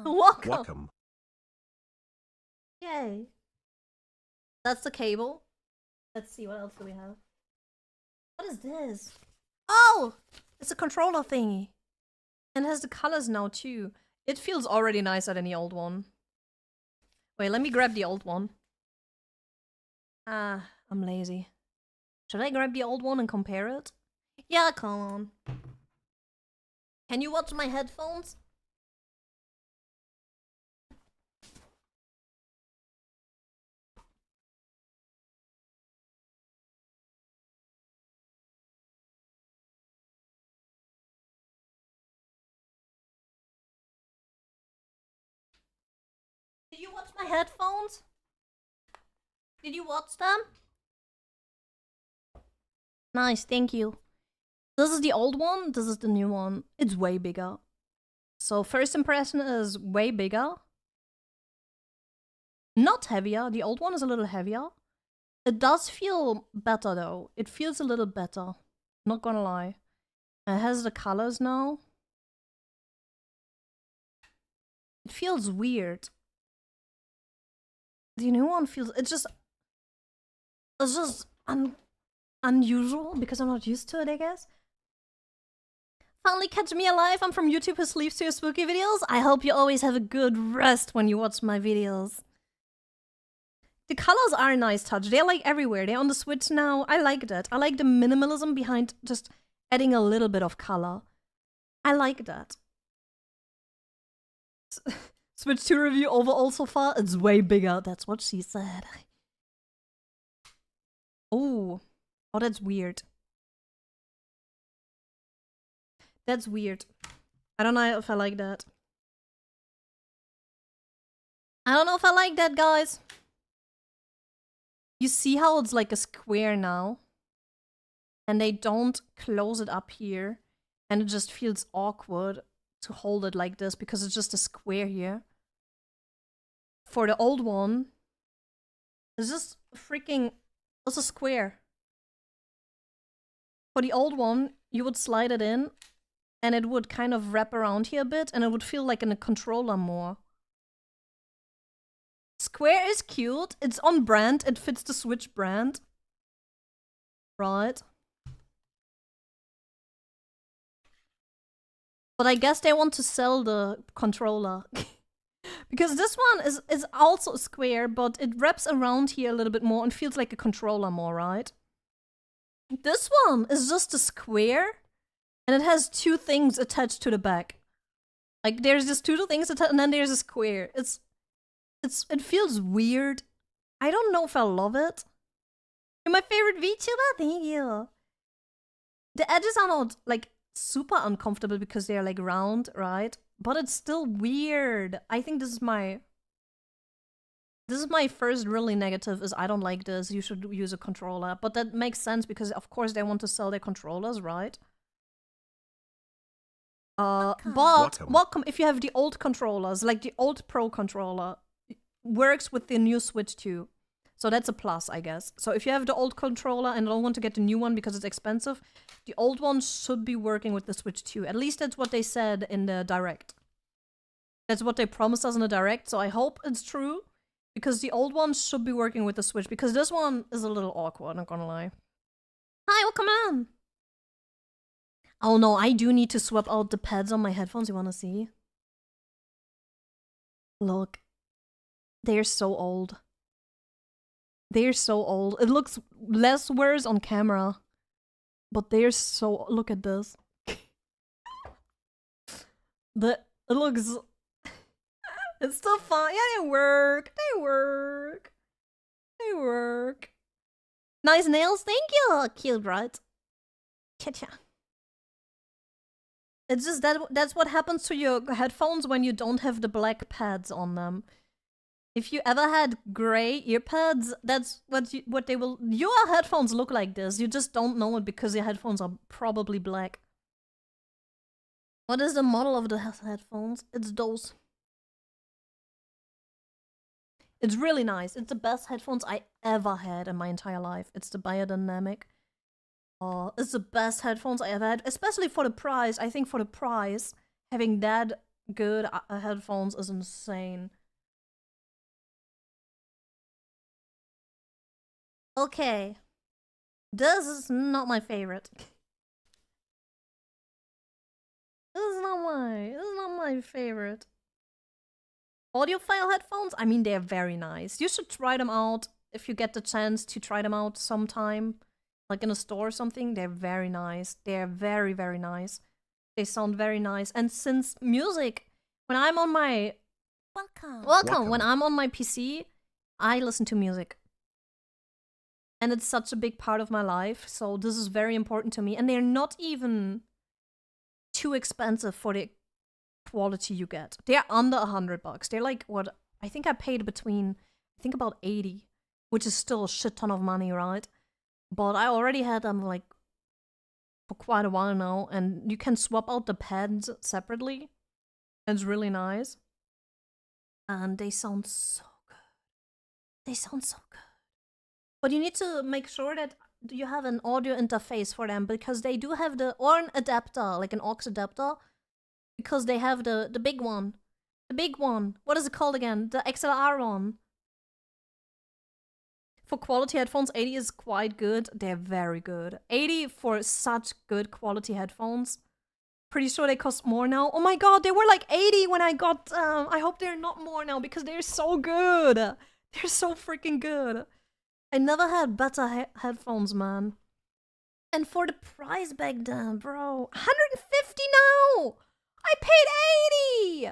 Welcome. Yay. That's the cable. Let's see, what else do we have? What is this? Oh! It's a controller thingy. And it has the colors now too. It feels already nicer than the old one. Wait, let me grab the old one. Ah, I'm lazy. Should I grab the old one and compare it? Yeah, come on. Can you watch my headphones? Did you watch my headphones? Did you watch them? Nice, thank you. This is the old one, this is the new one. It's way bigger. So first impression is way bigger. Not heavier, the old one is a little heavier. It does feel better though. It feels a little better. Not gonna lie. It has the colors now. It feels weird. The new one feels... It's just unusual because I'm not used to it, I guess. Finally catch me alive. I'm from YouTube who sleeps to your spooky videos. I hope you always have a good rest when you watch my videos. The colors are a nice touch. They're like everywhere. They're on the Switch now. I like that. I like the minimalism behind just adding a little bit of color. I like that. Switch 2 review overall so far. It's way bigger. That's what she said. Oh. Oh, that's weird. That's weird. I don't know if I like that. I don't know if I like that, guys. You see how it's like a square now? And they don't close it up here. And it just feels awkward to hold it like this because it's just a square here. For the old one, it's just freaking... It's a square. For the old one, you would slide it in, and it would kind of wrap around here a bit, and it would feel like in a controller more. Square is cute. It's on brand. It fits the Switch brand. Right. But I guess they want to sell the controller. Because this one is also square, but it wraps around here a little bit more and feels like a controller more, right? This one is just a square, and it has two things attached to the back. Like, there's just two things attached, and then there's a square. It feels weird. I don't know if I love it. You're my favorite VTuber? Thank you. The edges are not, like, super uncomfortable because they're, like, round, right? But it's still weird. I think this is my first really negative is I don't like this. You should use a controller. But that makes sense because of course they want to sell their controllers, right? Welcome if you have the old controllers, like the old Pro controller works with the new Switch too. So that's a plus, I guess. So if you have the old controller and don't want to get the new one because it's expensive, the old one should be working with the Switch too. At least that's what they said in the Direct. That's what they promised us in the Direct, so I hope it's true. Because the old one should be working with the Switch. Because this one is a little awkward, not gonna lie. Hi, welcome on! Oh no, I do need to swap out the pads on my headphones, you wanna see? Look. They're so old. They're so old. It looks less worse on camera. But they're so... Look at this. It looks... It's still fine. Yeah, they work. They work. They work. Nice nails. Thank you. Cute, right? Cha-cha. It's just that's what happens to your headphones when you don't have the black pads on them. If you ever had gray earpads, that's what they will... Your headphones look like this. You just don't know it because your headphones are probably black. What is the model of the headphones? It's those. It's really nice. It's the best headphones I ever had in my entire life. It's the biodynamic. It's the best headphones I ever had, especially for the price. I think for the price, having that good headphones is insane. Okay. This is not my favorite. This is not my favorite. Audiophile headphones? I mean, they're very nice. You should try them out if you get the chance to try them out sometime. Like in a store or something. They're very nice. They're very, very nice. They sound very nice. And since music, when I'm on my... Welcome. When I'm on my PC, I listen to music. And it's such a big part of my life. So this is very important to me. And they're not even too expensive for the quality you get. They're under $100. They're like, what? I think I paid between, I think about 80, which is still a shit ton of money, right? But I already had them like for quite a while now, and you can swap out the pads separately. It's really nice. And they sound so good. They sound so good. But you need to make sure that you have an audio interface for them, because they do have or an adapter, like an aux adapter, because they have the big one. The big one. What is it called again? The XLR one. For quality headphones, 80 is quite good. They're very good. 80 for such good quality headphones. Pretty sure they cost more now. Oh my god, they were like 80 when I got them. I hope they're not more now, because they're so good. They're so freaking good. I never had better headphones, man. And for the price back then, bro. 150 now! I paid 80!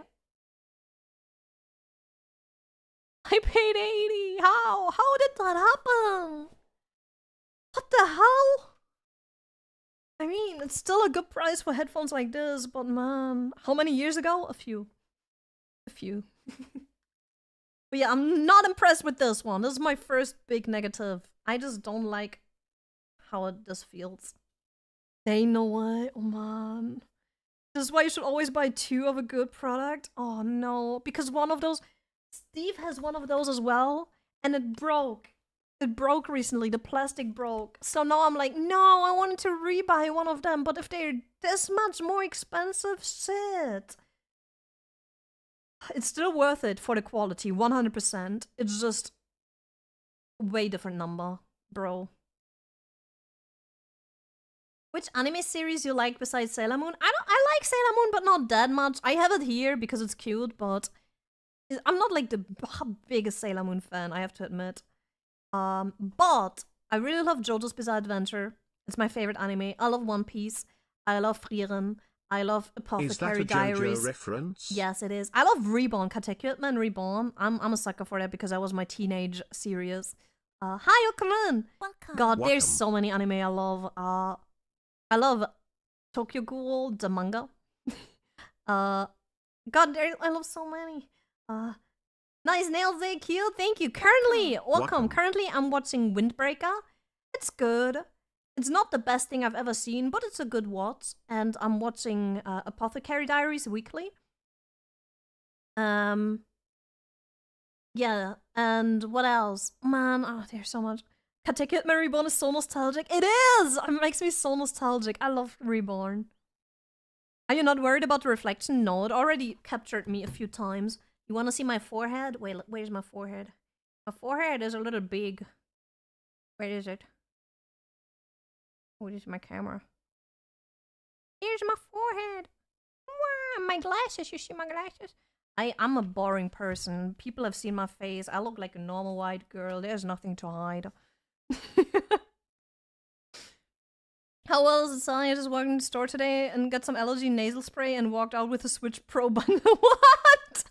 I paid 80! How? How did that happen? What the hell? I mean, it's still a good price for headphones like this, but man... How many years ago? A few. A few. But yeah, I'm not impressed with this one. This is my first big negative. I just don't like how this feels. There ain't no way. Oh man. This is why you should always buy 2 of a good product. Oh no. Because one of those... Steve has one of those as well. And it broke. It broke recently. The plastic broke. So now I'm like, no, I wanted to rebuy one of them. But if they're this much more expensive, shit. It's still worth it for the quality, 100%. It's just way different number, bro. Which anime series you like besides Sailor Moon? I like Sailor Moon, but not that much. I have it here because it's cute, but I'm not like the biggest Sailor Moon fan, I have to admit. But I really love JoJo's Bizarre Adventure. It's my favorite anime. I love One Piece. I love Frieren. I love Apothecary Diaries. Is that a JoJo reference? Yes, it is. I love Reborn, Katekyo Reborn. I'm a sucker for that because that was my teenage series. Hi, Okaman! Welcome. God, there's Welcome. so many anime I love. I love Tokyo Ghoul, the manga. God, I love so many. Nice nails, they cute. Thank you. Currently, welcome. Currently, I'm watching Windbreaker. It's good. It's not the best thing I've ever seen, but it's a good watch. And I'm watching Apothecary Diaries weekly. Yeah, and what else? Man, oh, there's so much. Katekyo Reborn is so nostalgic. It is! It makes me so nostalgic. I love Reborn. Are you not worried about the reflection? No, it already captured me a few times. You want to see my forehead? Wait, where's my forehead? My forehead is a little big. Where is it? Where is my camera? Here's my forehead. Wow, my glasses. You see my glasses? I'm a boring person. People have seen my face. I look like a normal white girl. There's nothing to hide. How well is it? I just walked in the store today and got some allergy nasal spray and walked out with a Switch Pro bundle. What?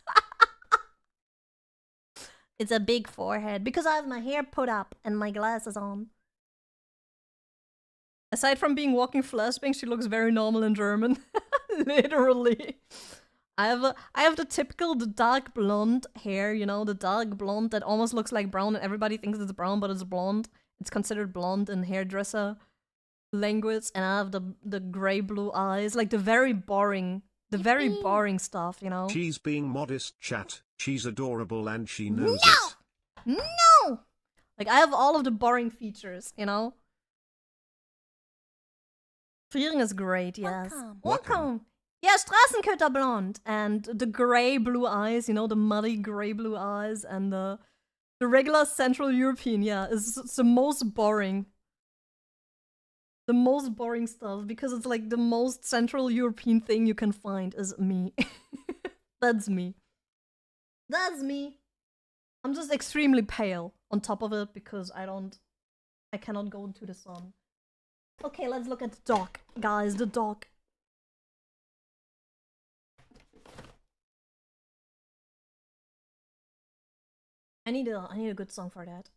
It's a big forehead because I have my hair put up and my glasses on. Aside from being walking flashbang, she looks very normal and German. Literally. I have the typical dark blonde hair, you know, the dark blonde that almost looks like brown and everybody thinks it's brown, but it's blonde. It's considered blonde in hairdresser language, and I have the gray blue eyes, like the very boring stuff, you know. She's being modest, chat. She's adorable and she knows No! No! Like, I have all of the boring features, you know. Frieren is great, yes. Welcome. Yeah, Straßenköter blonde, and the gray blue eyes, you know, the muddy gray blue eyes, and the regular Central European, yeah, is the most boring. The most boring stuff, because it's like the most Central European thing you can find is me. That's me. That's me. I'm just extremely pale on top of it because I cannot go into the sun. Okay, let's look at the dog, guys, the dog. I need a good song for that.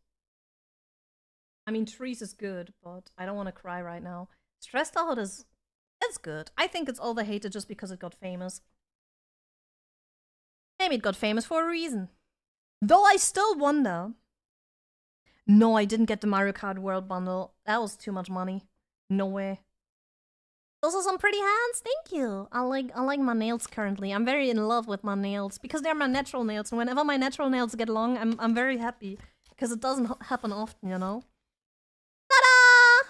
I mean, Trees is good, but I don't want to cry right now. Stressed Out it's good. I think it's overhated just because it got famous. Maybe it got famous for a reason. Though I still wonder. No, I didn't get the Mario Kart World Bundle. That was too much money. No way. Those are some pretty hands. Thank you. I like my nails currently. I'm very in love with my nails because they're my natural nails, and whenever my natural nails get long, I'm very happy because it doesn't happen often, you know. Ta-da!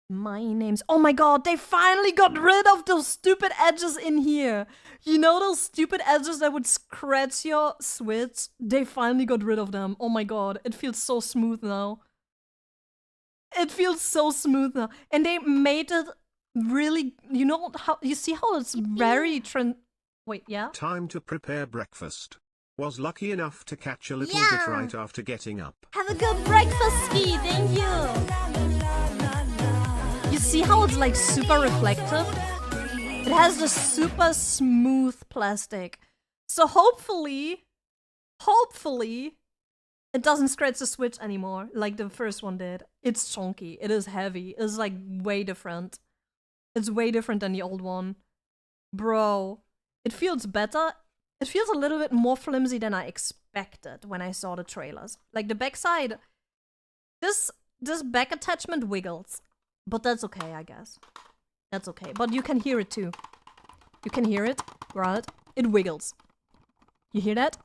My name's... Oh my god, they finally got rid of those stupid edges in here. You know those stupid edges that would scratch your Switch? They finally got rid of them. Oh my god, it feels so smooth now. It feels so smooth now. And they made it really... You know how... You see how it's very... Wait, yeah? Time to prepare breakfast. Was lucky enough to catch a little bit right after getting up. Have a good breakfast, Ski. Thank you. You see how it's like super reflective? It has this super smooth plastic. So hopefully, it doesn't scratch the Switch anymore like the first one did. It's chunky. It is heavy. It's like way different. It's way different than the old one. Bro, it feels better. It feels a little bit more flimsy than I expected when I saw the trailers. Like the backside, this back attachment wiggles. But that's okay, I guess. That's okay. But you can hear it too. You can hear it, right? It wiggles. You hear that?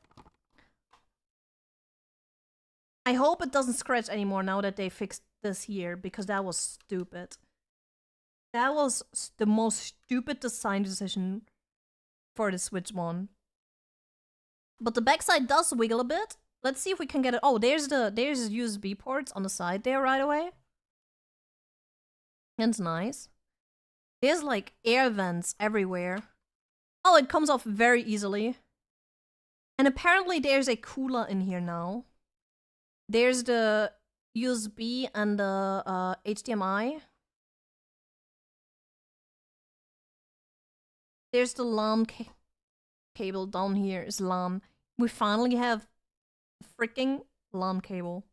I hope it doesn't scratch anymore now that they fixed this here, because that was stupid. That was the most stupid design decision for the Switch one. But the backside does wiggle a bit. Let's see if we can get it. Oh, there's USB ports on the side there right away. It's nice. There's like air vents everywhere. Oh, it comes off very easily. And apparently there's a cooler in here now. There's the USB and the HDMI. There's the LAN cable down here is LAN. We finally have a freaking LAN cable.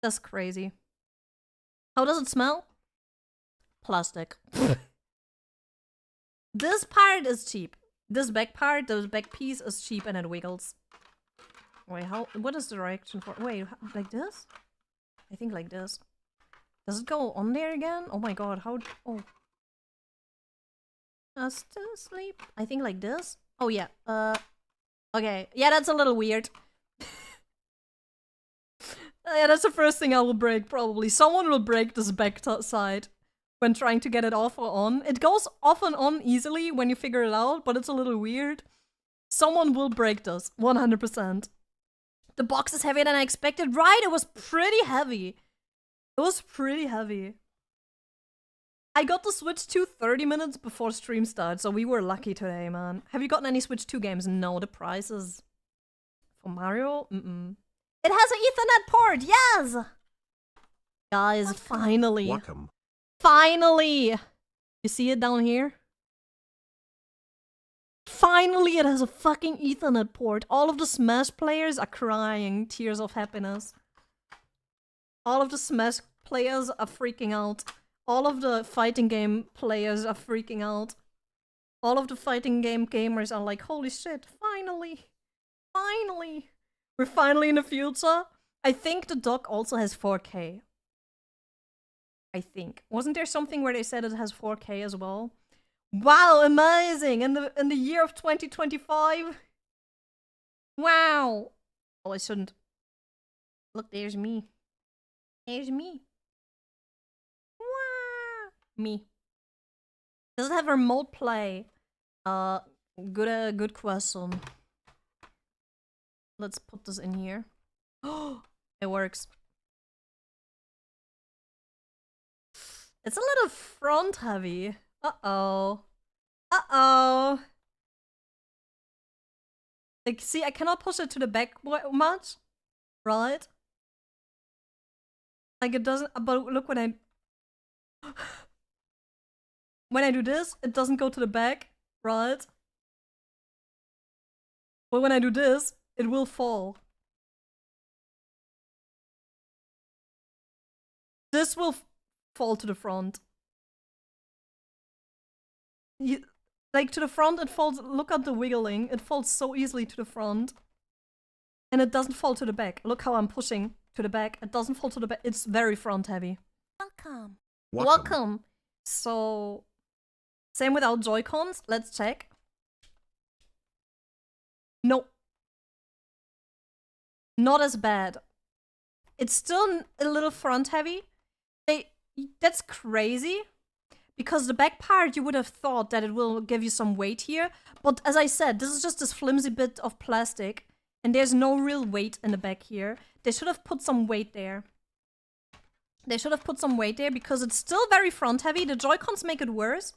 That's crazy. How does it smell? Plastic. This part is cheap. This back part, the back piece is cheap and it wiggles. Wait, what is the direction for? Wait, like this? I think like this. Does it go on there again? Oh my god, how? Oh. Still asleep. I think like this. Oh yeah. Okay. Yeah, that's a little weird. Yeah, that's the first thing I will break probably. Someone will break this back side when trying to get it off or on. It goes off and on easily when you figure it out, but it's a little weird. Someone will break this, 100%. The box is heavier than I expected. Right, it was pretty heavy. It was pretty heavy. I got the Switch 2 30 minutes before stream started, so we were lucky today, man. Have you gotten any Switch 2 games? No, the prices. For Mario? Mm-mm. It has an Ethernet port, yes! Guys, finally. Welcome. Finally! You see it down here? Finally, it has a fucking Ethernet port. All of the Smash players are crying tears of happiness. All of the Smash players are freaking out. All of the fighting game players are freaking out. All of the fighting game gamers are like, holy shit, finally! Finally! We're finally in the future. I think the dock also has 4K. I think. Wasn't there something where they said it has 4K as well? Wow, amazing! In the year of 2025? Wow! Oh, I shouldn't. Look, there's me. There's me. Wow. Me. Does it have remote play? Good question. Let's put this in here. Oh, it works. It's a little front heavy. Uh-oh. Uh-oh. Like, see, I cannot push it to the back much. Right? Like, it doesn't, but look when I... when I do this, it doesn't go to the back. Right? But when I do this, it will fall. This will fall to the front. Like, to the front it falls, look at the wiggling, it falls so easily to the front. And it doesn't fall to the back. Look how I'm pushing to the back, it doesn't fall to the back, it's very front heavy. Welcome. Welcome. So, same without Joy-Cons, let's check. No. Not as bad. It's still a little front heavy. That's crazy. Because the back part, you would have thought that it will give you some weight here. But as I said, this is just this flimsy bit of plastic. And there's no real weight in the back here. They should have put some weight there. They should have put some weight there because it's still very front heavy. The Joy-Cons make it worse.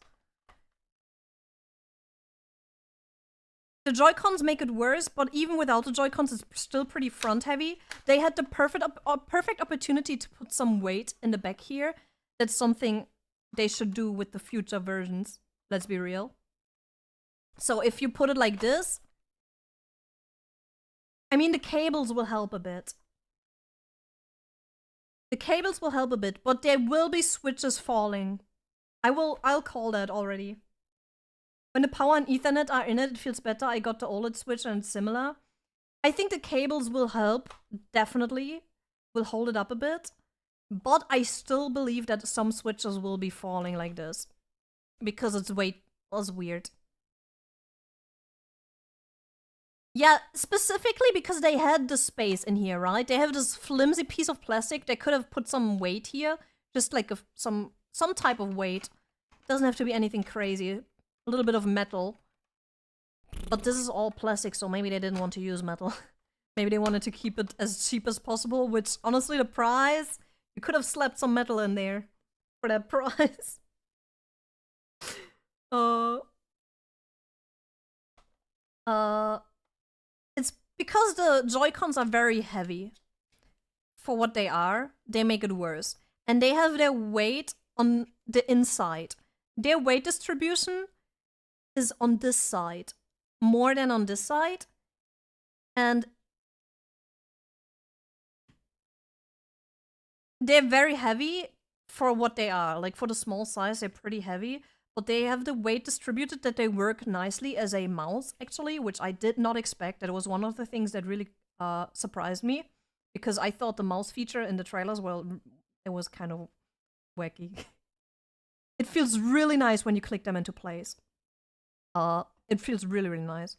The Joy-Cons make it worse, but even without the Joy-Cons, it's still pretty front heavy. They had the perfect opportunity to put some weight in the back here. That's something they should do with the future versions. Let's be real. So if you put it like this, I mean, the cables will help a bit. The cables will help a bit, but there will be switches falling. I'll call that already. When the power and Ethernet are in it, it feels better. I got the OLED switch and it's similar. I think the cables will help, definitely. Will hold it up a bit. But I still believe that some switches will be falling like this. Because its weight was weird. Yeah, specifically because they had the space in here, right? They have this flimsy piece of plastic. They could have put some weight here. Just like some type of weight. Doesn't have to be anything crazy. A little bit of metal. But this is all plastic, so maybe they didn't want to use metal. Maybe they wanted to keep it as cheap as possible, which honestly the price, You could have slapped some metal in there for that price. It's because the Joy-Cons are very heavy for what they are, they make it worse. And they have their weight on the inside. Their weight distribution is on this side, more than on this side. And they're very heavy for what they are. Like, for the small size, they're pretty heavy. But they have the weight distributed that they work nicely as a mouse, actually, which I did not expect. That was one of the things that really surprised me. Because I thought the mouse feature in the trailers, well, it was kind of wacky. It feels really nice when you click them into place. It feels really, really nice.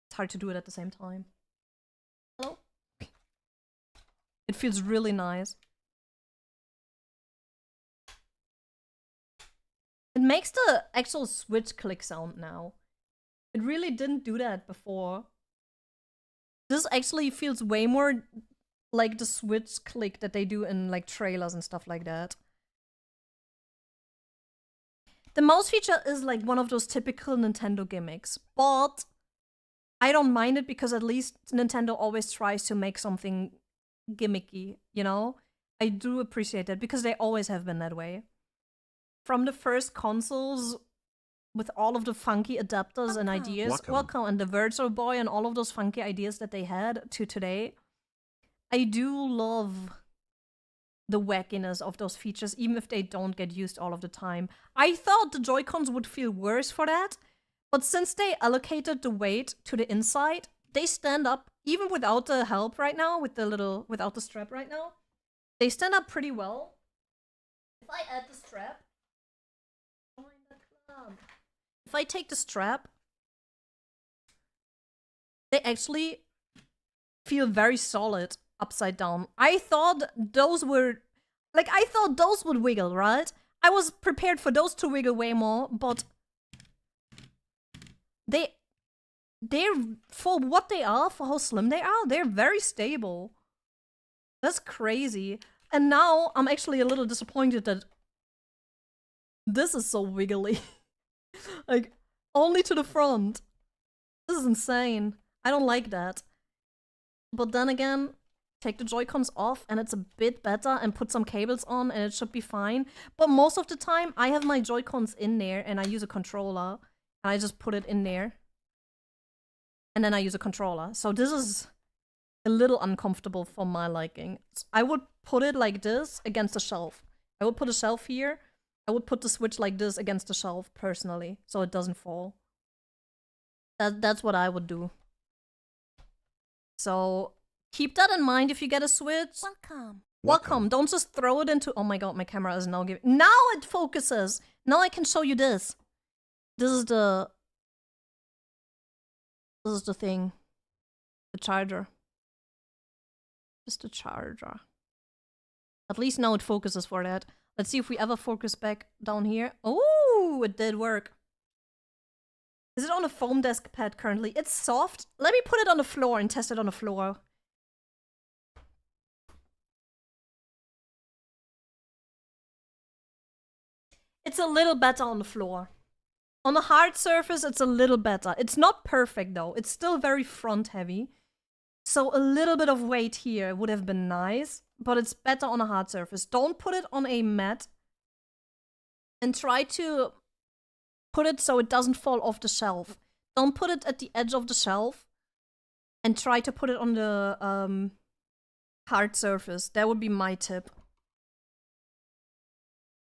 It's hard to do it at the same time. Hello? It feels really nice. It makes the actual Switch click sound now. It really didn't do that before. This actually feels way more like the Switch click that they do in like trailers and stuff like that. The mouse feature is like one of those typical Nintendo gimmicks, but I don't mind it because at least Nintendo always tries to make something gimmicky, you know? I do appreciate that because they always have been that way. From the first consoles, with all of the funky adapters and ideas, welcome, and the Virtual Boy and all of those funky ideas that they had to today, I do love the wackiness of those features, even if they don't get used all of the time. I thought the Joy-Cons would feel worse for that, but since they allocated the weight to the inside, they stand up, even without the help right now, without the strap right now, they stand up pretty well. If I add the strap, if I take the strap, they actually feel very solid upside down. I thought those were... like, I thought those would wiggle, right? I was prepared for those to wiggle way more, but... They're... for what they are, for how slim they are, they're very stable. That's crazy. And now, I'm actually a little disappointed that... this is so wiggly. Like, only to the front. This is insane. I don't like that. But then again, take the Joy-Cons off and it's a bit better, and put some cables on and it should be fine. But most of the time, I have my Joy-Cons in there and I use a controller. And I just put it in there. And then I use a controller. So this is a little uncomfortable for my liking. I would put it like this against the shelf. I would put a shelf here. I would put the Switch like this against the shelf, personally, so it doesn't fall. That's what I would do. So, keep that in mind if you get a Switch. Welcome. Don't just throw it into... oh my god, my camera is now giving... now it focuses! Now I can show you this. This is the thing. The charger. Just the charger. At least now it focuses for that. Let's see if we ever focus back down here. Oh, it did work. Is it on a foam desk pad currently? It's soft. Let me put it on the floor and test it on the floor. It's a little better on the floor. On a hard surface, it's a little better. It's not perfect though. It's still very front heavy. So a little bit of weight here would have been nice. But it's better on a hard surface. Don't put it on a mat. And try to put it so it doesn't fall off the shelf. Don't put it at the edge of the shelf. And try to put it on the hard surface. That would be my tip.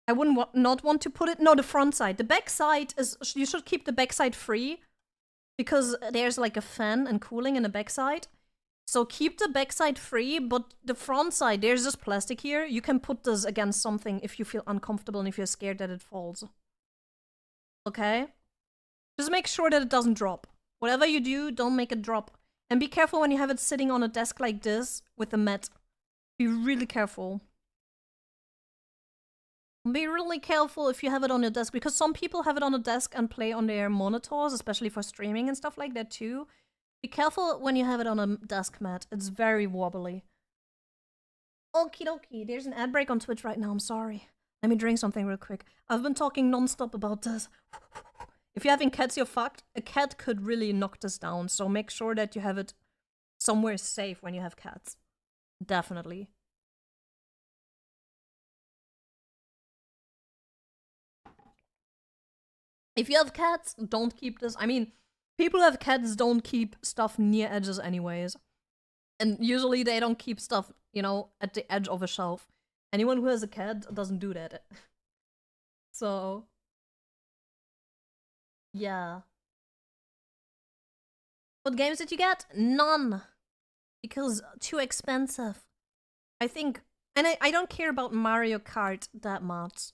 I wouldn't not want to put it... no, the front side. The back side is... you should keep the back side free. Because there's like a fan and cooling in the back side. So keep the backside free, but the front side, there's just plastic here. You can put this against something if you feel uncomfortable and if you're scared that it falls. Okay? Just make sure that it doesn't drop. Whatever you do, don't make it drop. And be careful when you have it sitting on a desk like this with the mat. Be really careful. Be really careful if you have it on your desk, because some people have it on a desk and play on their monitors, especially for streaming and stuff like that too. Be careful when you have it on a desk mat. It's very wobbly. Okie dokie, there's an ad break on Twitch right now, I'm sorry. Let me drink something real quick. I've been talking non-stop about this. If you're having cats, you're fucked. A cat could really knock this down, so make sure that you have it somewhere safe when you have cats. Definitely. If you have cats, don't keep this. I mean, people who have cats don't keep stuff near edges anyways. And usually they don't keep stuff, you know, at the edge of a shelf. Anyone who has a cat doesn't do that. So, yeah. What games did you get? None. Because too expensive. I think, and I don't care about Mario Kart that much.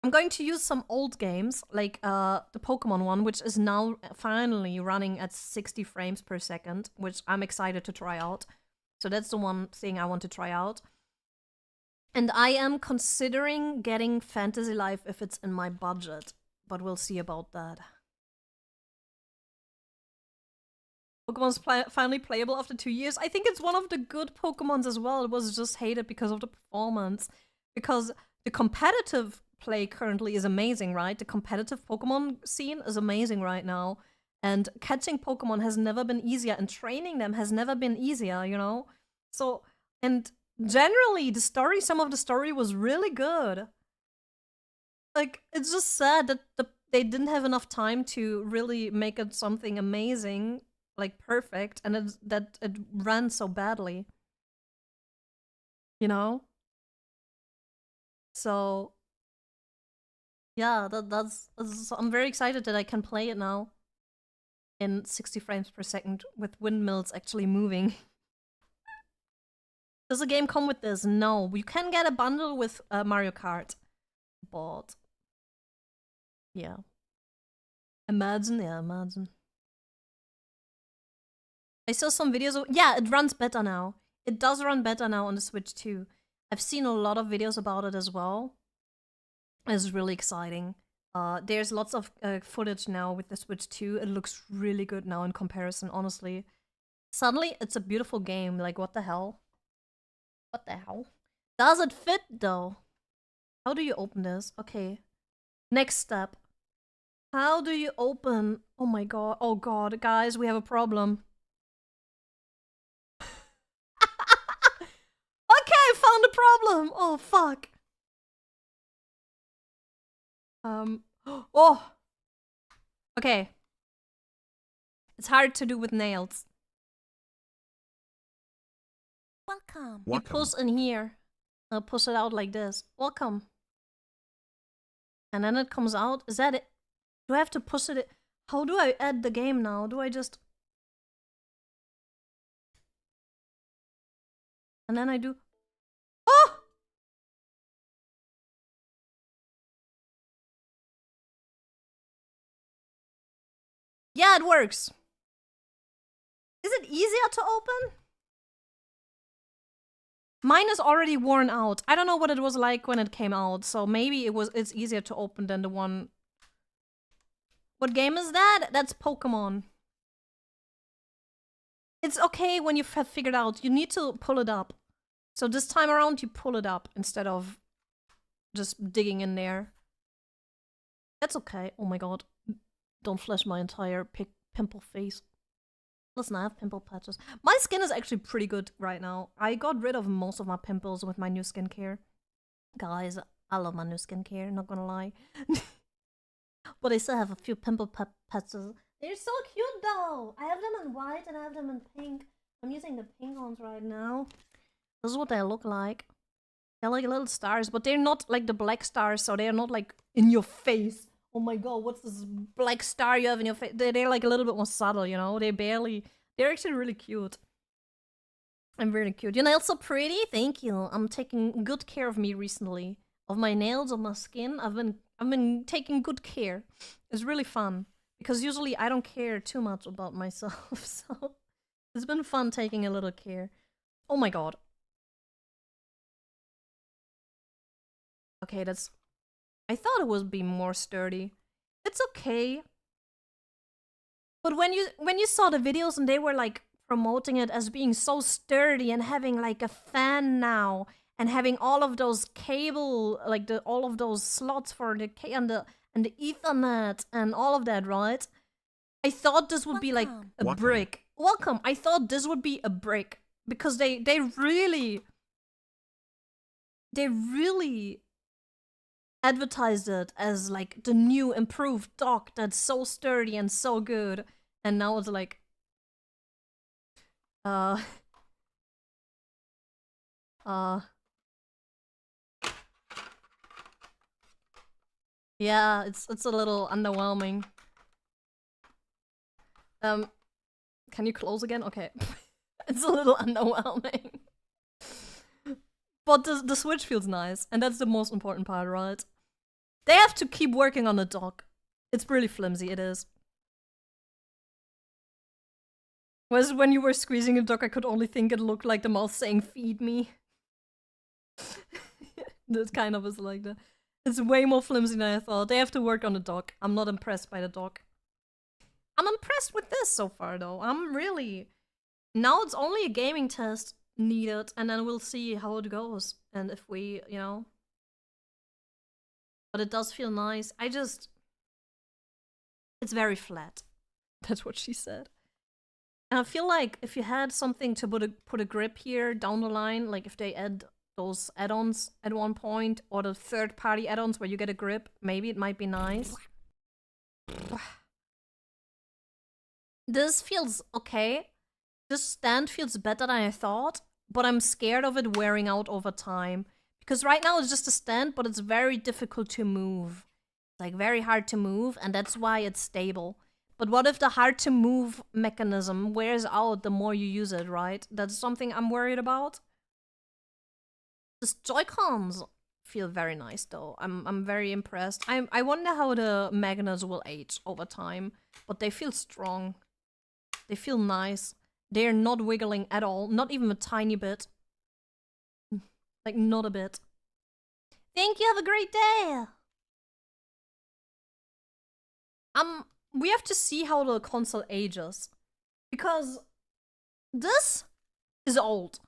I'm going to use some old games, like the Pokemon one, which is now finally running at 60 frames per second, which I'm excited to try out. So that's the one thing I want to try out. And I am considering getting Fantasy Life if it's in my budget, but we'll see about that. Pokemon's finally playable after 2 years. I think it's one of the good Pokemons as well. It was just hated because of the performance. Because the competitive play currently is amazing, right? The competitive Pokemon scene is amazing right now. And catching Pokemon has never been easier, and training them has never been easier, you know? So, and generally, the story, some of the story was really good. Like, it's just sad that they didn't have enough time to really make it something amazing, like perfect, and that it ran so badly. You know? So, yeah, that's I'm very excited that I can play it now in 60 frames per second with windmills actually moving. Does the game come with this? No. You can get a bundle with Mario Kart. But yeah. Imagine, yeah, imagine. I saw some videos of, yeah, it runs better now. It does run better now on the Switch too. I've seen a lot of videos about it as well. It's really exciting. There's lots of footage now with the Switch 2. It looks really good now in comparison, honestly. Suddenly, it's a beautiful game. Like, what the hell? What the hell? Does it fit, though? How do you open this? Okay. Next step. How do you open? Oh my god. Oh god, guys, we have a problem. Okay, I found a problem. Oh, fuck. Oh. Okay. It's hard to do with nails. Welcome. You push in here. I'll push it out like this. Welcome. And then it comes out. Is that it? Do I have to push it? How do I add the game now? Do I just... And then I do... Oh! Yeah, it works. Is it easier to open? Mine is already worn out. I don't know what it was like when it came out, so maybe it's easier to open than the one... What game is that? That's Pokemon. It's okay when you have figured out. You need to pull it up. So this time around, you pull it up instead of just digging in there. That's okay. Oh my god. Don't flash my entire pimple face. Listen, I have pimple patches. My skin is actually pretty good right now. I got rid of most of my pimples with my new skincare. Guys, I love my new skincare, not gonna lie. But I still have a few pimple patches. They're so cute though! I have them in white and I have them in pink. I'm using the pink ones right now. This is what they look like. They're like little stars, but they're not like the black stars, so they're not like in your face. Oh my god, what's this black star you have in your face? They're like a little bit more subtle, you know? They're actually really cute. I'm really cute. Your nails so pretty? Thank you. I'm taking good care of me recently. Of my nails, of my skin. I've been taking good care. It's really fun. Because usually I don't care too much about myself, so it's been fun taking a little care. Oh my god. Okay, that's... I thought it would be more sturdy. It's okay. But when you saw the videos and they were like promoting it as being so sturdy and having like a fan now and having all of those cable, like all of those slots for the and the Ethernet and all of that, right? I thought this would be like a brick. Welcome. I thought this would be a brick because they really advertised it as like the new improved dock that's so sturdy and so good, and now it's like yeah, it's a little underwhelming. Can you close again? Okay. It's a little underwhelming. But the Switch feels nice, and that's the most important part, right? They have to keep working on the dock. It's really flimsy, it is. Whereas when you were squeezing the dock, I could only think it looked like the mouth saying, "Feed me." This kind of is like that. It's way more flimsy than I thought. They have to work on the dock. I'm not impressed by the dock. I'm impressed with this so far, though. I'm really... Now it's only a gaming test needed, and then we'll see how it goes. And if we, you know... But it does feel nice. It's very flat. That's what she said. And I feel like if you had something to put a grip here down the line, like if they add those add-ons at one point, or the third-party add-ons where you get a grip, maybe it might be nice. This feels okay. This stand feels better than I thought, but I'm scared of it wearing out over time. Because right now it's just a stand, but it's very difficult to move. It's like very hard to move, and that's why it's stable. But what if the hard to move mechanism wears out the more you use it, right? That's something I'm worried about. The Joy-Cons feel very nice though. I'm very impressed. I wonder how the magnets will age over time, but they feel strong. They feel nice. They're not wiggling at all, not even a tiny bit. Like not a bit. Thank you, have a great day! We have to see how the console ages. Because this is old.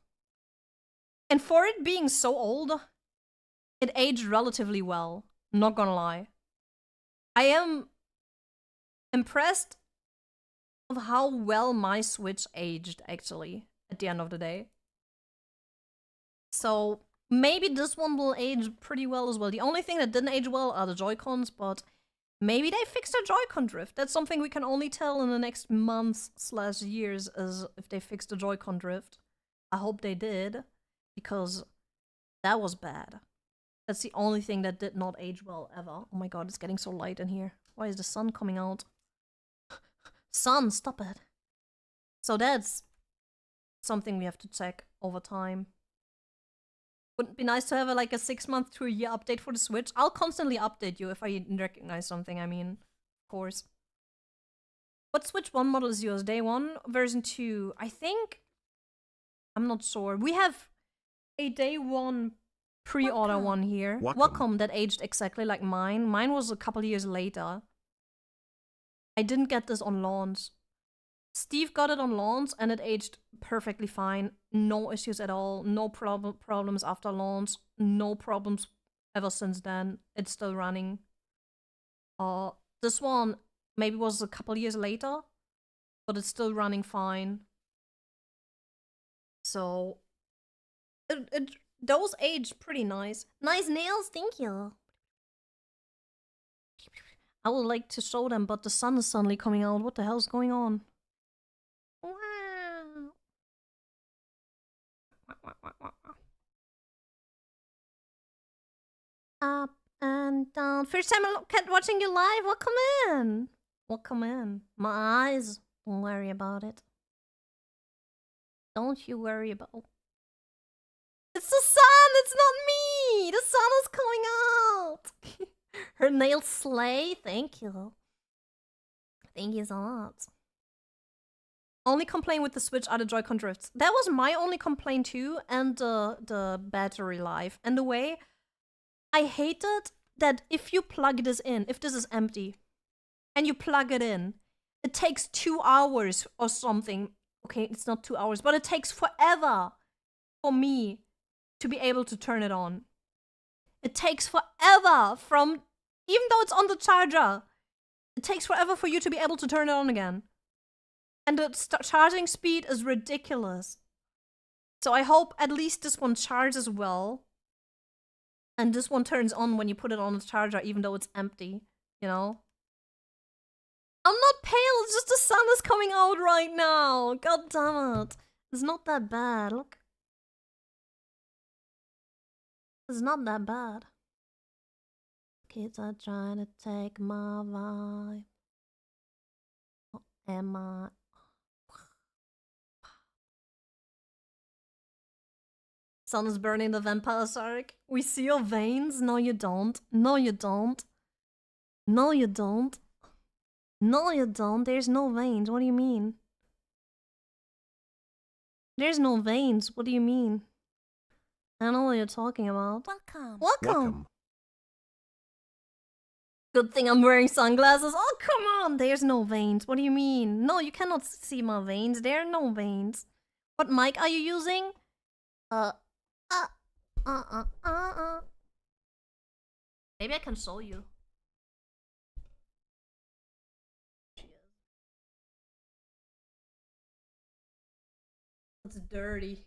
And for it being so old, it aged relatively well. Not gonna lie. I am impressed of how well my Switch aged, actually, at the end of the day. So, maybe this one will age pretty well as well. The only thing that didn't age well are the Joy-Cons, but maybe they fixed their Joy-Con drift. That's something we can only tell in the next months/years, is if they fixed the Joy-Con drift. I hope they did, because that was bad. That's the only thing that did not age well ever. Oh my god, it's getting so light in here. Why is the sun coming out? Sun, stop it. So that's something we have to check over time. Wouldn't it be nice to have like a 6-month to a year update for the Switch? I'll constantly update you if I recognize something, I mean, of course. What Switch 1 model is yours? Day 1? Version 2? I think... I'm not sure. We have a Day 1 pre-order one here. Welcome, that aged exactly like mine. Mine was a couple years later. I didn't get this on launch. Steve got it on launch and it aged perfectly fine. No issues at all. No problems after launch. No problems ever since then. It's still running. This one maybe was a couple years later, but it's still running fine. So those aged pretty nice. Nice nails, thank you. I would like to show them, but the sun is suddenly coming out. What the hell's going on? Wow. Up and down. First time watching you live. Welcome in. Welcome in. My eyes. Don't worry about it. Don't you worry about. It's the sun. It's not me. The sun is coming out. Her nails slay. Thank you. Thank you so much. Only complaint with the Switch are the Joy-Con drifts. That was my only complaint too, and the battery life. And the way I hated that if you plug this in, if this is empty, and you plug it in, it takes 2 hours or something Okay, it's not 2 hours, but it takes forever for me to be able to turn it on. It takes forever from, even though it's on the charger, it takes forever for you to be able to turn it on again. And the charging speed is ridiculous. So I hope at least this one charges well. And this one turns on when you put it on the charger, even though it's empty, you know? I'm not pale, it's just the sun is coming out right now. God damn it. It's not that bad, look. It's not that bad. Kids are trying to take my vibe. What am I? Sun is burning the vampire sark. We see your veins. No, you don't. No, you don't. No, you don't. No, you don't. There's no veins. What do you mean? There's no veins. What do you mean? I don't know what you're talking about. Welcome. Welcome. Good thing I'm wearing sunglasses. Oh, come on. There's no veins. What do you mean? No, you cannot see my veins. There are no veins. What mic are you using? Maybe I can show you. It's dirty.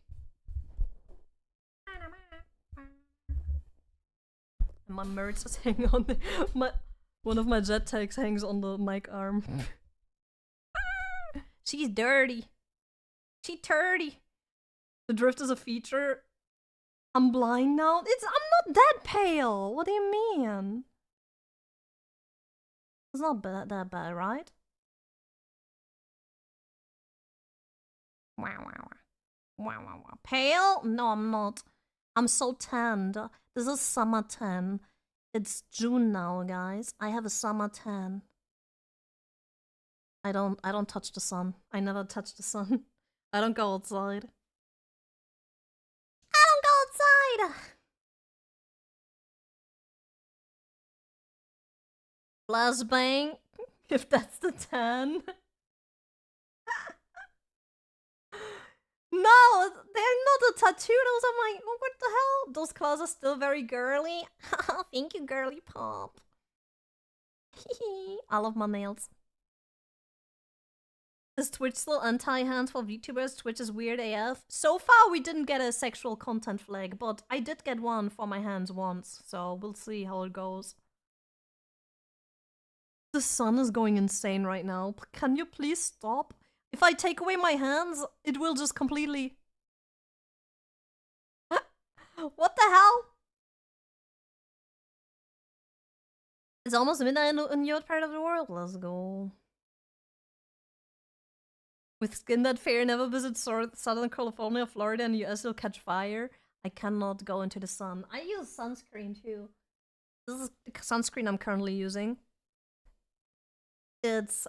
And my merch is hanging on the, one of my jet tags hangs on the mic arm. She's dirty. She dirty. The drift is a feature. I'm blind now. I'm not that pale. What do you mean? It's not that bad, right? Wow. Pale? No, I'm not. I'm so tanned. This is summer tan. It's June now, guys. I have a summer tan. I don't touch the sun. I never touch the sun. I don't go outside. I don't go outside! Flashbang, if that's the tan. No, they're not a tattoo. Those are my. Oh, what the hell? Those claws are still very girly. Thank you, girly pop. I love my nails. Is Twitch still anti-hands for VTubers? Twitch is weird AF. So far, we didn't get a sexual content flag, but I did get one for my hands once, so we'll see how it goes. The sun is going insane right now. Can you please stop? If I take away my hands, it will just completely... What the hell? It's almost midnight in your part of the world. Let's go. With skin that fair, never visit Southern California, Florida, and US will catch fire. I cannot go into the sun. I use sunscreen too. This is the sunscreen I'm currently using. It's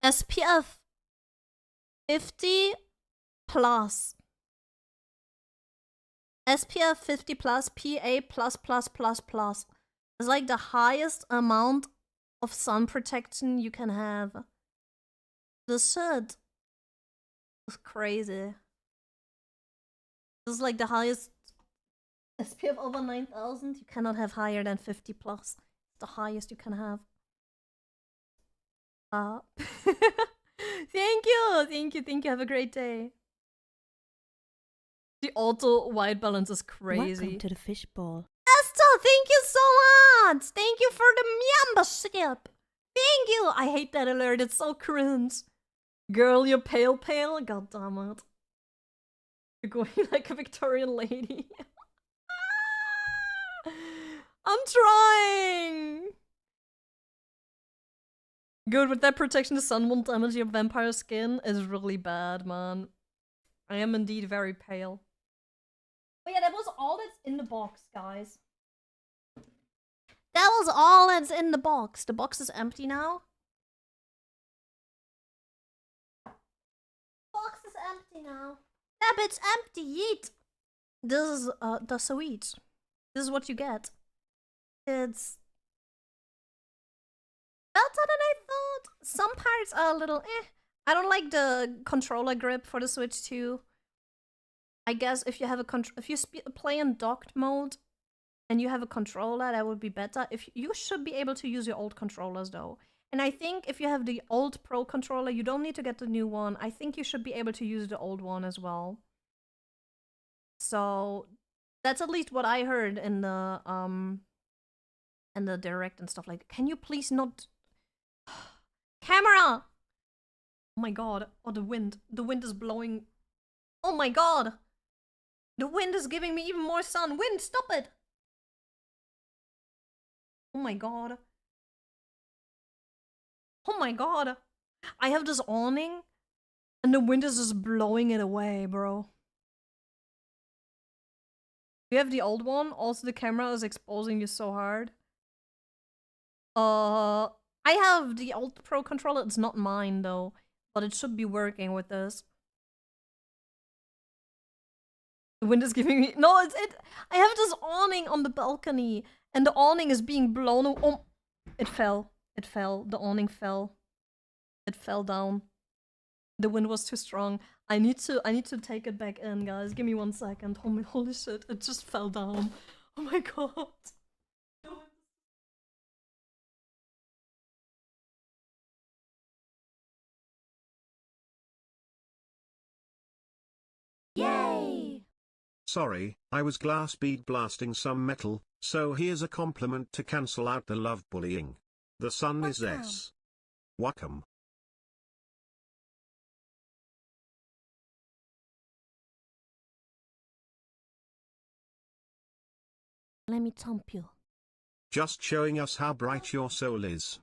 SPF 50 plus. SPF 50 plus, PA plus plus plus plus. It's like the highest amount of sun protection you can have. This shit is crazy. This is like the highest SPF over 9,000. You cannot have higher than 50 plus. It's the highest you can have. Thank you. Have a great day. The auto white balance is crazy. Welcome to the fishbowl. Esther, thank you so much. Thank you for the membership. Thank you. I hate that alert. It's so cringe. Girl, you're pale. God damn it. You're going like a Victorian lady. I'm trying. Good, with that protection, the sun won't damage your vampire skin is really bad, man. I am indeed very pale. But yeah, that was all that's in the box, guys. That was all that's in the box. The box is empty now. Box is empty now. That bit's empty, yeet. This is the sweet. This is what you get. It's better than I thought. some parts are a little I don't like the controller grip for the Switch 2. I guess if you have a play in docked mode and you have a controller, that would be better. If you should be able to use your old controllers though. And I think if you have the old Pro controller, you don't need to get the new one. I think you should be able to use the old one as well. So that's at least what I heard in the direct and stuff like. Can you please not camera? Oh my god. Oh, the wind. The wind is blowing. Oh my god. The wind is giving me even more sun. Wind, stop it. Oh my god. Oh my god. I have this awning and the wind is just blowing it away, bro. You have the old one? Also the camera is exposing you so hard. I have the old Pro controller. It's not mine though, but it should be working with this. The wind is giving me no. I have this awning on the balcony, and the awning is being blown. Oh, it fell. It fell. The awning fell. It fell down. The wind was too strong. I need to take it back in, guys. Give me 1 second. Holy shit! It just fell down. Oh my god. Yay! Sorry, I was glass bead blasting some metal, so here's a compliment to cancel out the love bullying. The sun is S. Welcome. Let me thump you. Just showing us how bright your soul is.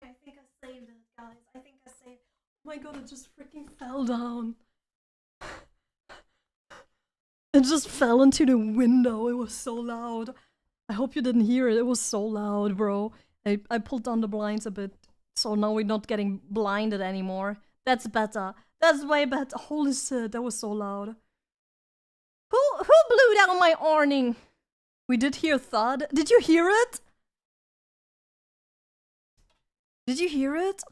I think I saved it, guys. I think I saved. Oh my god, it just freaking fell down. It just fell into the window. It was so loud. I hope you didn't hear it. It was so loud, bro. I pulled down the blinds a bit, so now we're not getting blinded anymore. That's better. That's way better. Holy shit, that was so loud. Who blew down my awning? We did hear thud. Did you hear it? Did you hear it?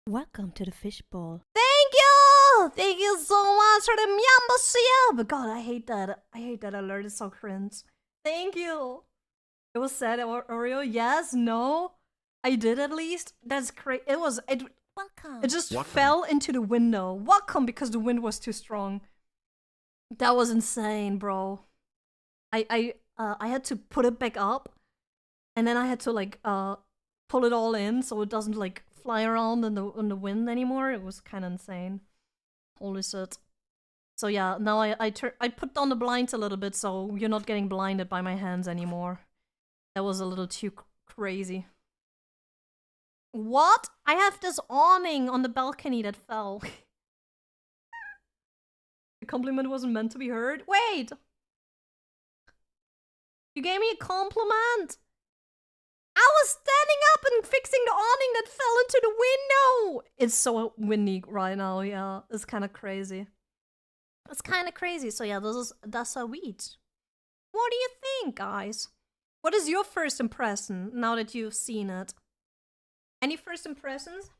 Welcome to the fishbowl. Thank you! Thank you so much for the membership! But god, I hate that. I hate that alert. It's so cringe. Thank you! It was said, Oreo. Yes? No? I did at least? That's crazy. Welcome. It just fell into the window. Welcome, because the wind was too strong. That was insane, bro. I had to put it back up. And then I had to like pull it all in so it doesn't like fly around in the wind anymore. It was kind of insane. Holy shit. So yeah, now I put down the blinds a little bit so you're not getting blinded by my hands anymore. That was a little too crazy. What? I have this awning on the balcony that fell. The compliment wasn't meant to be heard. Wait! You gave me a compliment! I was standing up and fixing the awning that fell into the window! It's so windy right now, yeah. It's kind of crazy. It's kind of crazy. So yeah, that's a weed. What do you think, guys? What is your first impression now that you've seen it? Any first impressions?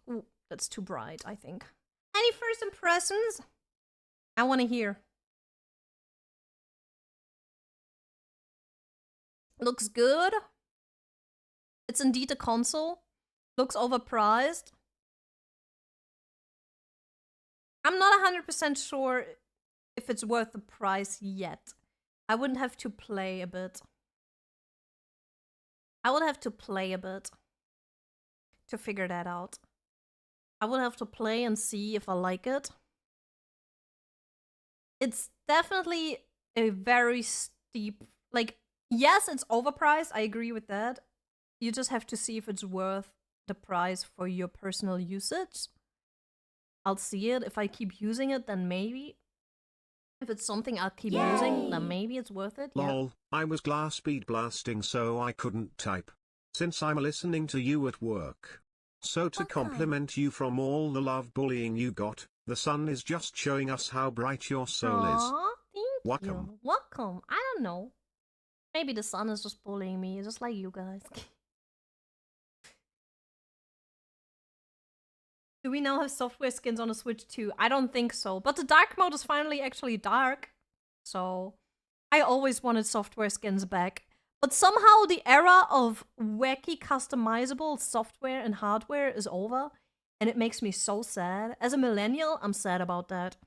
Ooh, that's too bright, I think. Any first impressions? I want to hear. Looks good. It's indeed a console. Looks overpriced. I'm not 100% sure if it's worth the price yet. I wouldn't have to play a bit. I would have to play a bit to figure that out. I would have to play and see if I like it. It's definitely a very steep, like, yes, it's overpriced. I agree with that. You just have to see if it's worth the price for your personal usage. I'll see it. If I keep using it, then maybe. If it's something I'll keep using, then maybe it's worth it. Lol, yeah. I was glass speed blasting so I couldn't type. Since I'm listening to you at work. So to compliment you from all the love bullying you got, the sun is just showing us how bright your soul is. Aw, thank Welcome. you. Welcome. I don't know. Maybe the sun is just bullying me, just like you guys. Do we now have software skins on the Switch too? I don't think so. But the dark mode is finally actually dark. So I always wanted software skins back. But somehow the era of wacky customizable software and hardware is over. And it makes me so sad. As a millennial, I'm sad about that.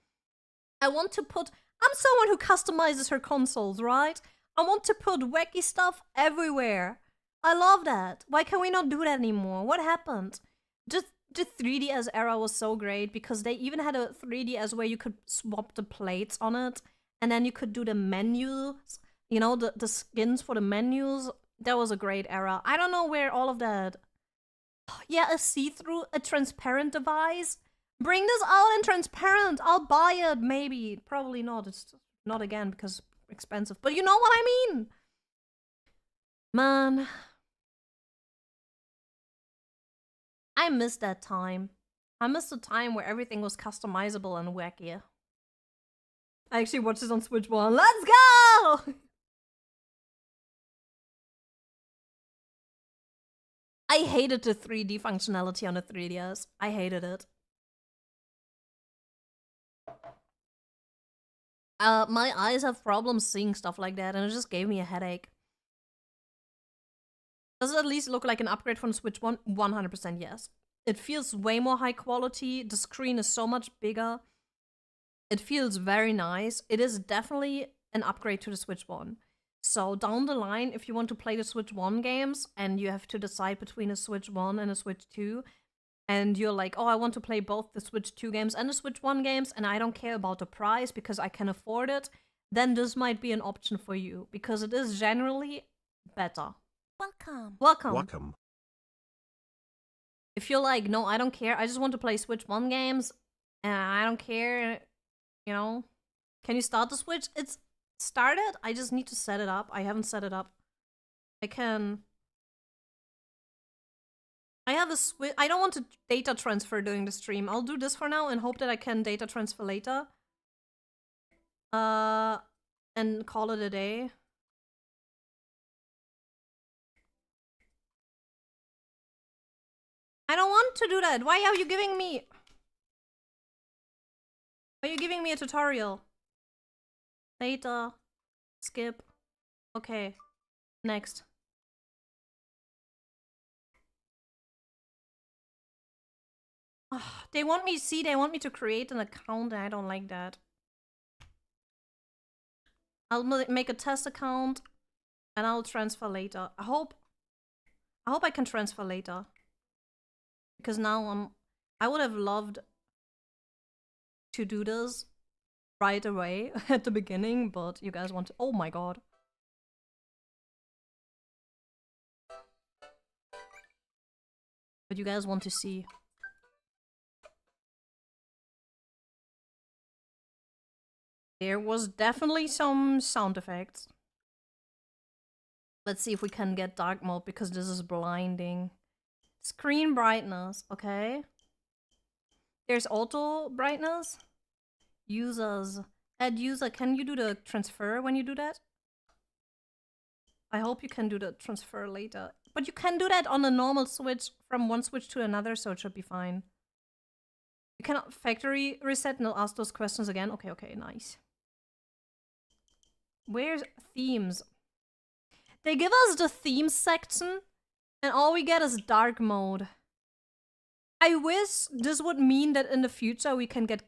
I'm someone who customizes her consoles, right? I want to put wacky stuff everywhere. I love that. Why can we not do that anymore? What happened? Just the 3DS era was so great because they even had a 3DS where you could swap the plates on it. And then you could do the menus. You know, the skins for the menus. That was a great era. I don't know where all of that... Yeah, a see-through, a transparent device. Bring this out in transparent. I'll buy it, maybe. Probably not. It's not again because it's expensive. But you know what I mean? Man. I miss that time. I miss the time where everything was customizable and wacky. I actually watched this on Switch 1. Let's go! I hated the 3D functionality on the 3DS. I hated it. My eyes have problems seeing stuff like that, and it just gave me a headache. Does it at least look like an upgrade from Switch 1? 100% yes. It feels way more high quality. The screen is so much bigger. It feels very nice. It is definitely an upgrade to the Switch 1. So down the line, if you want to play the Switch 1 games and you have to decide between a Switch 1 and a Switch 2, and you're like, oh, I want to play both the Switch 2 games and the Switch 1 games, and I don't care about the price because I can afford it, then this might be an option for you, because it is generally better. Welcome. Welcome. Welcome. If you're like, no, I don't care, I just want to play Switch 1 games, and I don't care, you know, can you start the Switch? It's started. I just need to set it up. I haven't set it up. I have a Switch. I don't want to data transfer during the stream. I'll do this for now and hope that I can data transfer later. And call it a day. I don't want to do that. Why are you giving me... Are you giving me a tutorial? Data. Skip. Okay. Next. They want me to create an account and I don't like that. I'll make a test account and I'll transfer later. I hope I can transfer later. Because now I would have loved to do this right away at the beginning, but you guys want to... Oh my god. But you guys want to see. There was definitely some sound effects. Let's see if we can get dark mode because this is blinding. Screen brightness, okay. There's auto brightness. Users. Add user, can you do the transfer when you do that? I hope you can do the transfer later. But you can do that on a normal Switch from one Switch to another, so it should be fine. You cannot factory reset and I'll ask those questions again. Okay, okay, nice. Where's themes? They give us the themes section and all we get is dark mode. I wish this would mean that in the future we can get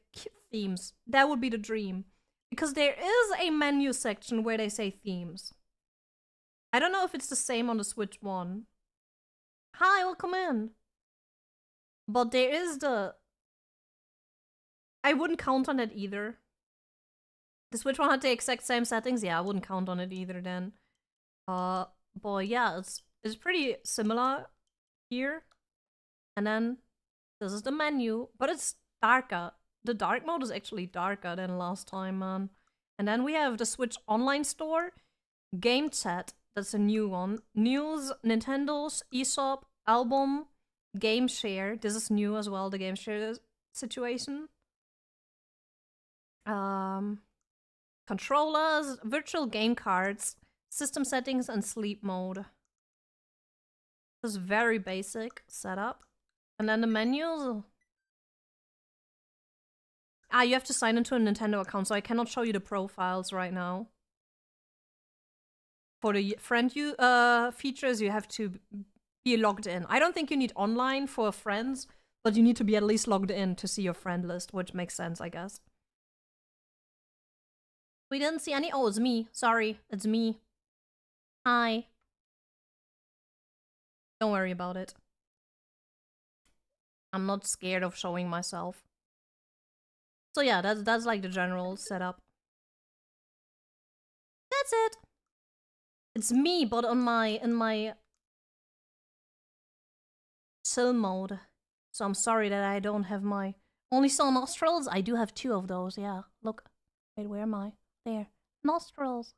themes. That would be the dream. Because there is a menu section where they say themes. I don't know if it's the same on the Switch 1. Hi, welcome in. But there is the... I wouldn't count on it either. The Switch 1 had the exact same settings. Yeah, I wouldn't count on it either then. But yeah, it's pretty similar here. And then this is the menu, but it's darker. The dark mode is actually darker than last time, man. And then we have the Switch Online Store, Game Chat, that's a new one. News, Nintendo's, eShop, Album, game share. This is new as well, the game share situation. Controllers, virtual game cards, system settings, and sleep mode. This is very basic setup. And then the menus. Ah, you have to sign into a Nintendo account, so I cannot show you the profiles right now. For the friend features, you have to be logged in. I don't think you need online for friends, but you need to be at least logged in to see your friend list, which makes sense, I guess. We didn't see any. Oh, it's me. Sorry, it's me. Hi. Don't worry about it. I'm not scared of showing myself. So yeah, that's like the general setup. That's it. It's me, but in my chill mode. So I'm sorry that I don't have my only saw nostrils. I do have 2 of those. Yeah, look. Wait, where am I? There. Nostrils.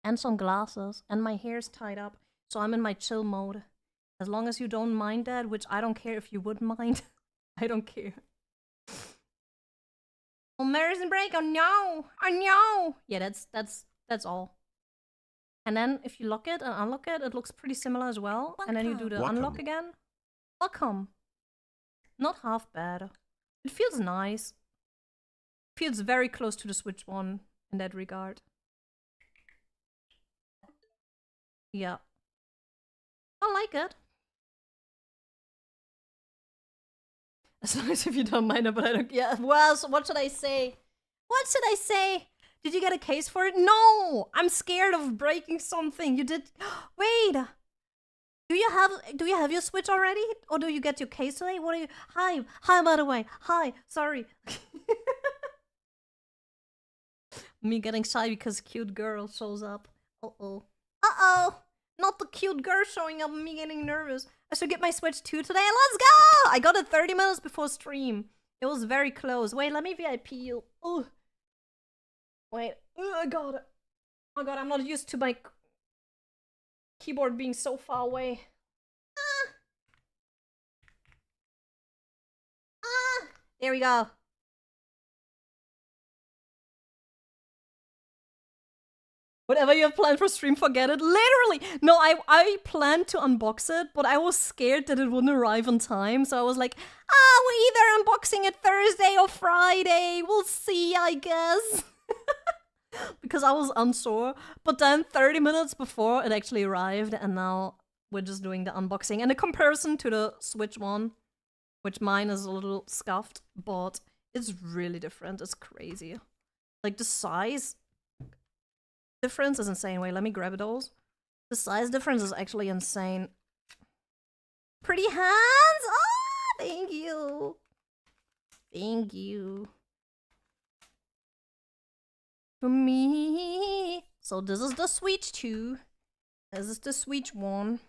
And some glasses. And my hair's tied up. So I'm in my chill mode. As long as you don't mind that, which I don't care if you would mind. I don't care. Oh, medicine break. Oh no. Oh no. Yeah, that's all. And then if you lock it and unlock it, it looks pretty similar as well. Welcome. And then you do the unlock again. Welcome. Not half bad. It feels nice. Feels very close to the Switch one in that regard. Yeah. I like it. As long as if you don't mind it, but I don't. Yeah, well, so what should I say? What should I say? Did you get a case for it? No! I'm scared of breaking something. You did. Wait! Do you have your Switch already? Or do you get your case today? What are you? Hi, by the way. Hi, sorry. Me getting shy because cute girl shows up. Uh-oh. Uh-oh! Not the cute girl showing up, me getting nervous. I should get my Switch 2 today. Let's go! I got it 30 minutes before stream. It was very close. Wait, let me VIP you. Oh. Wait. Oh, I got it. Oh god, I'm not used to my keyboard being so far away. There we go. Whatever you have planned for stream, forget it. Literally! No, I planned to unbox it, but I was scared that it wouldn't arrive on time. So I was like, we're either unboxing it Thursday or Friday. We'll see, I guess. Because I was unsure. But then 30 minutes before it actually arrived, and now we're just doing the unboxing. And a comparison to the Switch one, which mine is a little scuffed, but it's really different. It's crazy. Like the size difference is insane. Wait, let me grab those. The size difference is actually insane. Pretty hands! Oh, thank you. Thank you. For me. So this is the Switch 2. This is the Switch 1.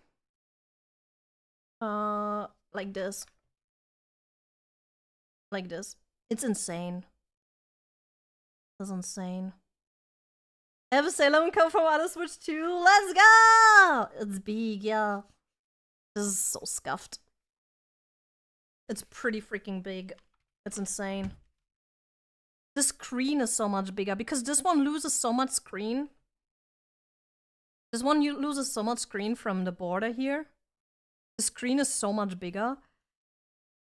Like this. Like this. It's insane. That's insane. I have a Sailor Moon cover from Other Switch 2. Let's go! It's big, yeah. This is so scuffed. It's pretty freaking big. It's insane. The screen is so much bigger because this one loses so much screen. This one loses so much screen from the border here. The screen is so much bigger.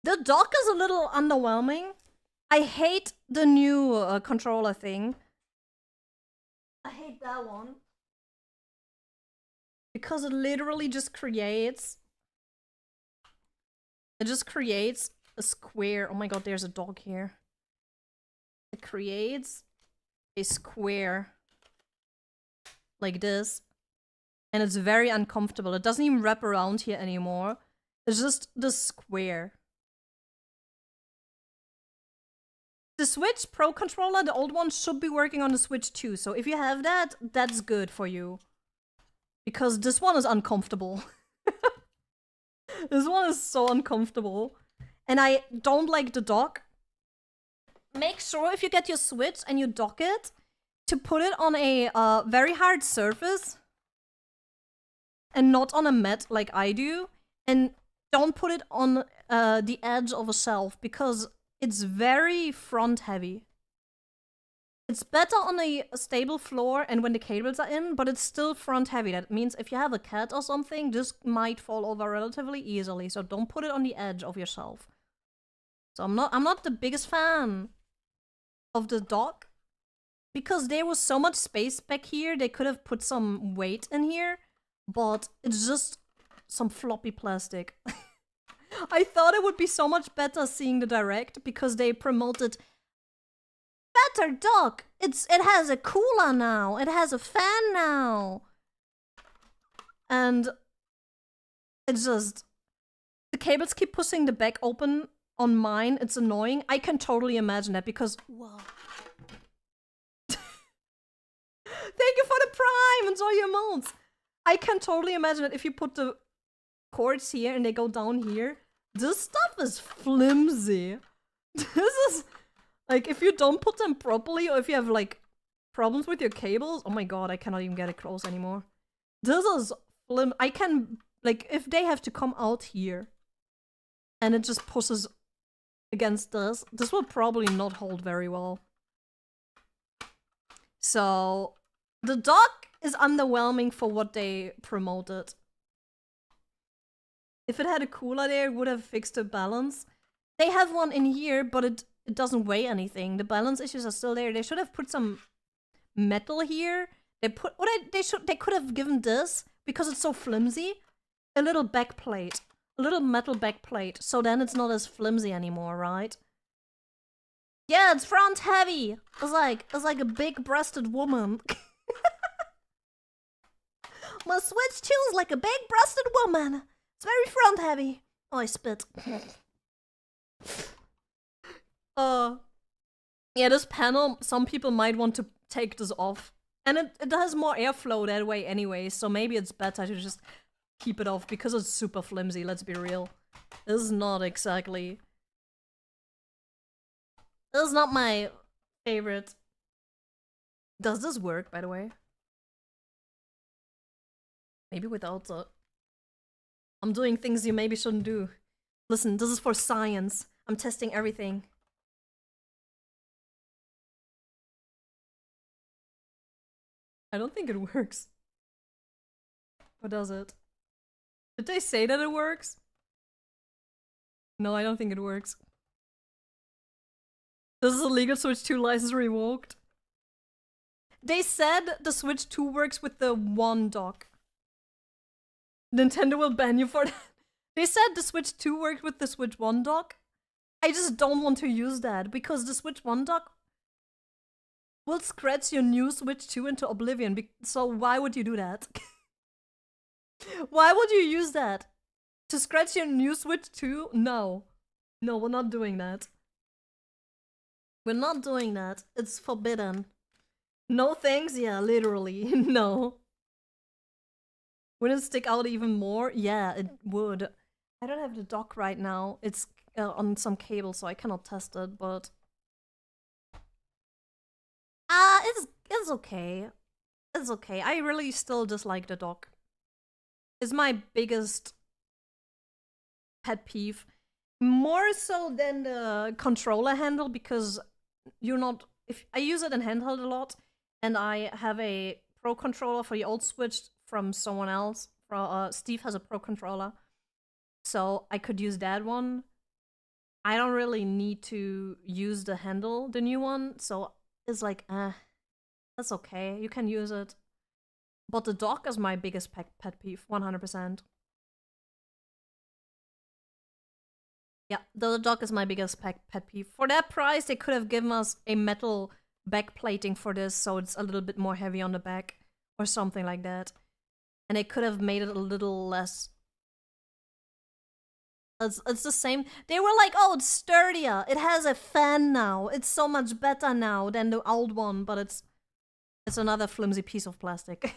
The dock is a little underwhelming. I hate the new controller thing. I hate that one. Because it literally just creates... It just creates a square. Oh my god, there's a dog here. It creates a square like this. And it's very uncomfortable. It doesn't even wrap around here anymore. It's just the square. The Switch Pro controller, the old one, should be working on the Switch 2. So if you have that, that's good for you. Because this one is uncomfortable. This one is so uncomfortable. And I don't like the dock. Make sure if you get your Switch and you dock it, to put it on a very hard surface. And not on a mat like I do. And don't put it on the edge of a shelf because it's very front heavy. It's better on a stable floor and when the cables are in, but it's still front heavy. That means if you have a cat or something, this might fall over relatively easily. So don't put it on the edge of your shelf. So I'm not the biggest fan of the dock because there was so much space back here. They could have put some weight in here, but it's just some floppy plastic. I thought it would be so much better seeing the direct because they promoted better dock. It has a cooler now. It has a fan now. And it's just the cables keep pushing the back open on mine. It's annoying. I can totally imagine that because whoa. Thank you for the prime. Enjoy your emotes. I can totally imagine that if you put the cords here and they go down here, this stuff is flimsy. This is like if you don't put them properly or if you have like problems with your cables. Oh my god, I cannot even get it close anymore. This is I can like if they have to come out here and it just pushes against this will probably not hold very well. So the dock is underwhelming for what they promoted. If it had a cooler there, it would have fixed the balance. They have one in here, but it doesn't weigh anything. The balance issues are still there. They should have put some metal here. They could have given this, because it's so flimsy, a little back plate. A little metal back plate. So then it's not as flimsy anymore, right? Yeah, it's front heavy. It's like a big breasted woman. My Switch 2 is like a big breasted woman. It's very front heavy. Oh, I spit. Yeah, this panel, some people might want to take this off. And it has more airflow that way anyway, so maybe it's better to just keep it off because it's super flimsy, let's be real. This is not exactly... This is not my favorite. Does this work, by the way? Maybe without the... I'm doing things you maybe shouldn't do. Listen, this is for science. I'm testing everything. I don't think it works. Or does it? Did they say that it works? No, I don't think it works. This is a legal Switch 2 license revoked. They said the Switch 2 works with the one dock. Nintendo will ban you for that. They said the Switch 2 worked with the Switch 1 dock. I just don't want to use that because the Switch 1 dock will scratch your new Switch 2 into oblivion. So why would you do that? Why would you use that? To scratch your new Switch 2? No. No, we're not doing that. We're not doing that. It's forbidden. No thanks? Yeah, literally. No. Would it stick out even more? Yeah, it would. I don't have the dock right now. It's on some cable, so I cannot test it, but... it's okay. It's okay. I really still dislike the dock. It's my biggest pet peeve. More so than the controller handle, because you're not... If I use it in handheld a lot, and I have a Pro controller for the old Switch from someone else. Steve has a Pro controller, so I could use that one. I don't really need to use the handle, the new one, so it's like, that's okay, you can use it. But the dock is my biggest pet peeve, 100%. Yeah, the dock is my biggest pet peeve. For that price, they could have given us a metal back plating for this, so it's a little bit more heavy on the back, or something like that. And they could have made it a little less... It's the same. They were like, oh, it's sturdier. It has a fan now. It's so much better now than the old one, but it's another flimsy piece of plastic.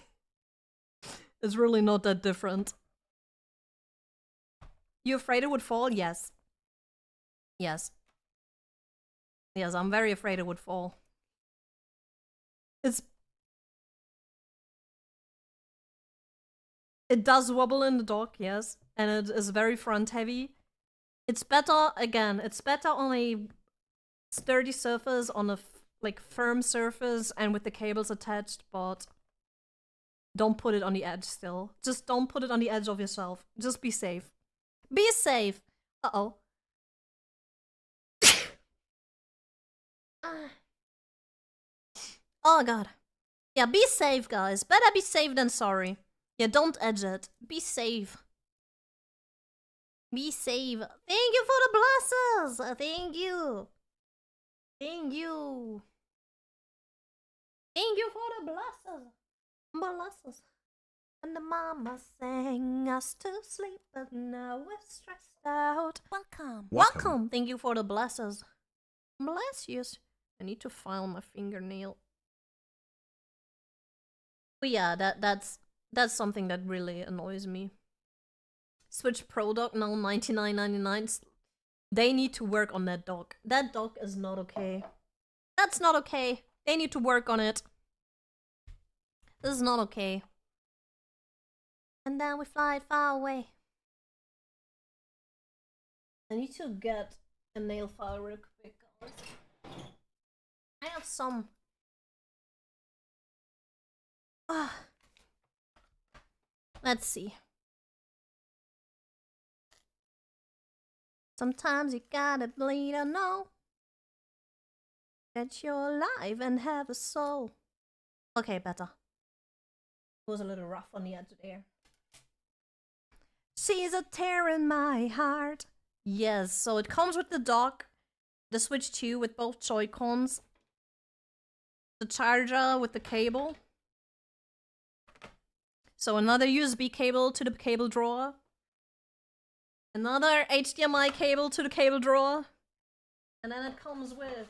It's really not that different. You afraid it would fall? Yes. Yes. Yes, I'm very afraid it would fall. It does wobble in the dock, yes, and it is very front heavy. It's better, again, it's better on a sturdy surface, on a like firm surface and with the cables attached, but don't put it on the edge still. Just don't put it on the edge of yourself. Just be safe. Be safe! Uh-oh. Oh god. Yeah, be safe, guys. Better be safe than sorry. Yeah, don't edge it. Be safe. Be safe. Thank you for the blessings! Thank you. Thank you. Thank you for the blessings. Blessings. And the mama sang us to sleep, but now we're stressed out. Welcome. Thank you for the blessings. Bless you. I need to file my fingernail. But yeah, that's something that really annoys me. Switch Pro dock now $99.99. They need to work on that dock. That dock is not okay. That's not okay. They need to work on it. This is not okay. And then we fly far away. I need to get a nail file real quick, guys. I have some. Let's see. Sometimes you gotta bleed or know that you're alive and have a soul. Okay, better. It was a little rough on the edge there. She's a tear in my heart. Yes, so it comes with the dock, the Switch 2 with both Joy-Cons, the charger with the cable. So another USB cable to the cable drawer. Another HDMI cable to the cable drawer. And then it comes with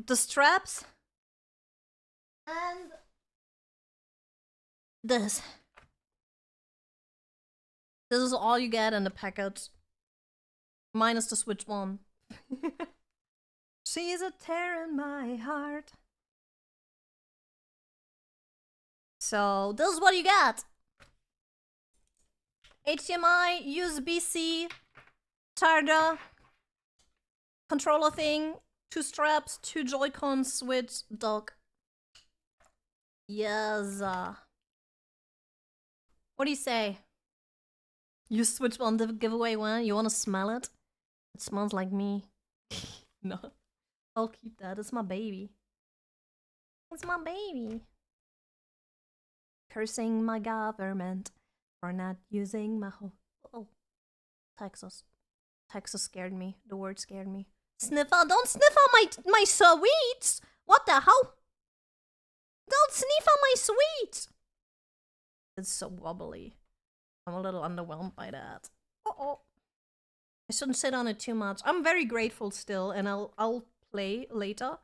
the straps. And this. This is all you get in the package. Minus the Switch 1. She's a tear in my heart. So, this is what you get. HDMI, USB-C, charger, controller thing, 2 straps, 2 Joy-Con, Switch, dock. Yes. What do you say? You Switch on the giveaway one? You wanna smell it? It smells like me. No. I'll keep that. It's my baby. It's my baby. Cursing my government for not using my whole... Oh. Texas. Texas scared me. The word scared me. Sniffer, don't sniff on my sweets! What the hell? Don't sniff on my sweets! It's so wobbly. I'm a little underwhelmed by that. Uh-oh. I shouldn't sit on it too much. I'm very grateful still, and I'll play later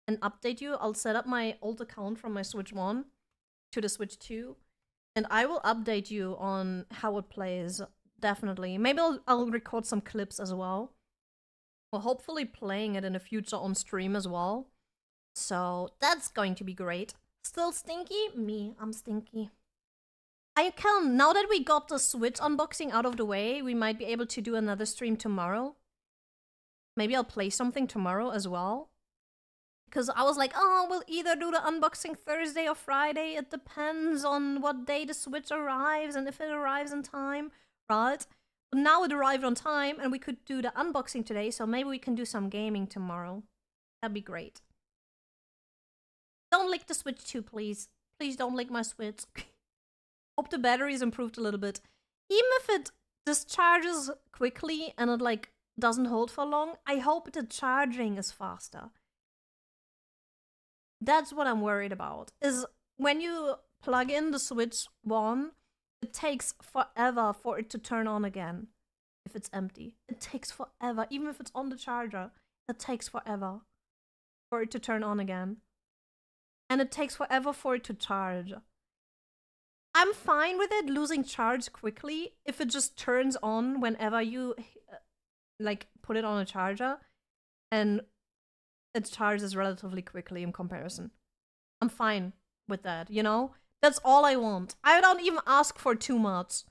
and update you. I'll set up my old account from my Switch 1 to the Switch 2, and I will update you on how it plays, definitely. Maybe I'll record some clips as well. Well, hopefully playing it in the future on stream as well. So that's going to be great. Still stinky? Me, I'm stinky. I can, now that we got the Switch unboxing out of the way, we might be able to do another stream tomorrow. Maybe I'll play something tomorrow as well. Because I was like, oh, we'll either do the unboxing Thursday or Friday. It depends on what day the Switch arrives and if it arrives in time, right? But now it arrived on time and we could do the unboxing today, so maybe we can do some gaming tomorrow. That'd be great. Don't lick the Switch 2, please. Please don't lick my Switch. Hope the battery's improved a little bit. Even if it discharges quickly and it like doesn't hold for long, I hope the charging is faster. That's what I'm worried about, is when you plug in the Switch 1, it takes forever for it to turn on again if it's empty. It takes forever, even if it's on the charger, it takes forever for it to turn on again. And it takes forever for it to charge. I'm fine with it losing charge quickly if it just turns on whenever you like put it on a charger and it charges relatively quickly in comparison. I'm fine with that, you know? That's all I want. I don't even ask for too much.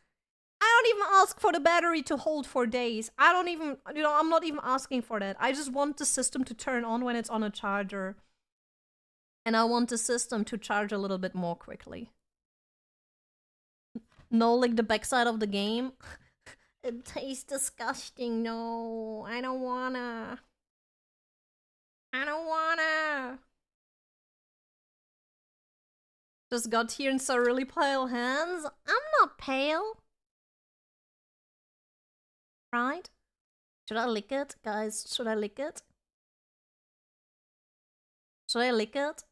I don't even ask for the battery to hold for days. I don't even, I'm not even asking for that. I just want the system to turn on when it's on a charger. And I want the system to charge a little bit more quickly. No, like the backside of the game. It tastes disgusting. No, I don't wanna. I don't wanna. Just got here and saw really pale hands. I'm not pale. Right? Should I lick it? Guys, should I lick it? Should I lick it?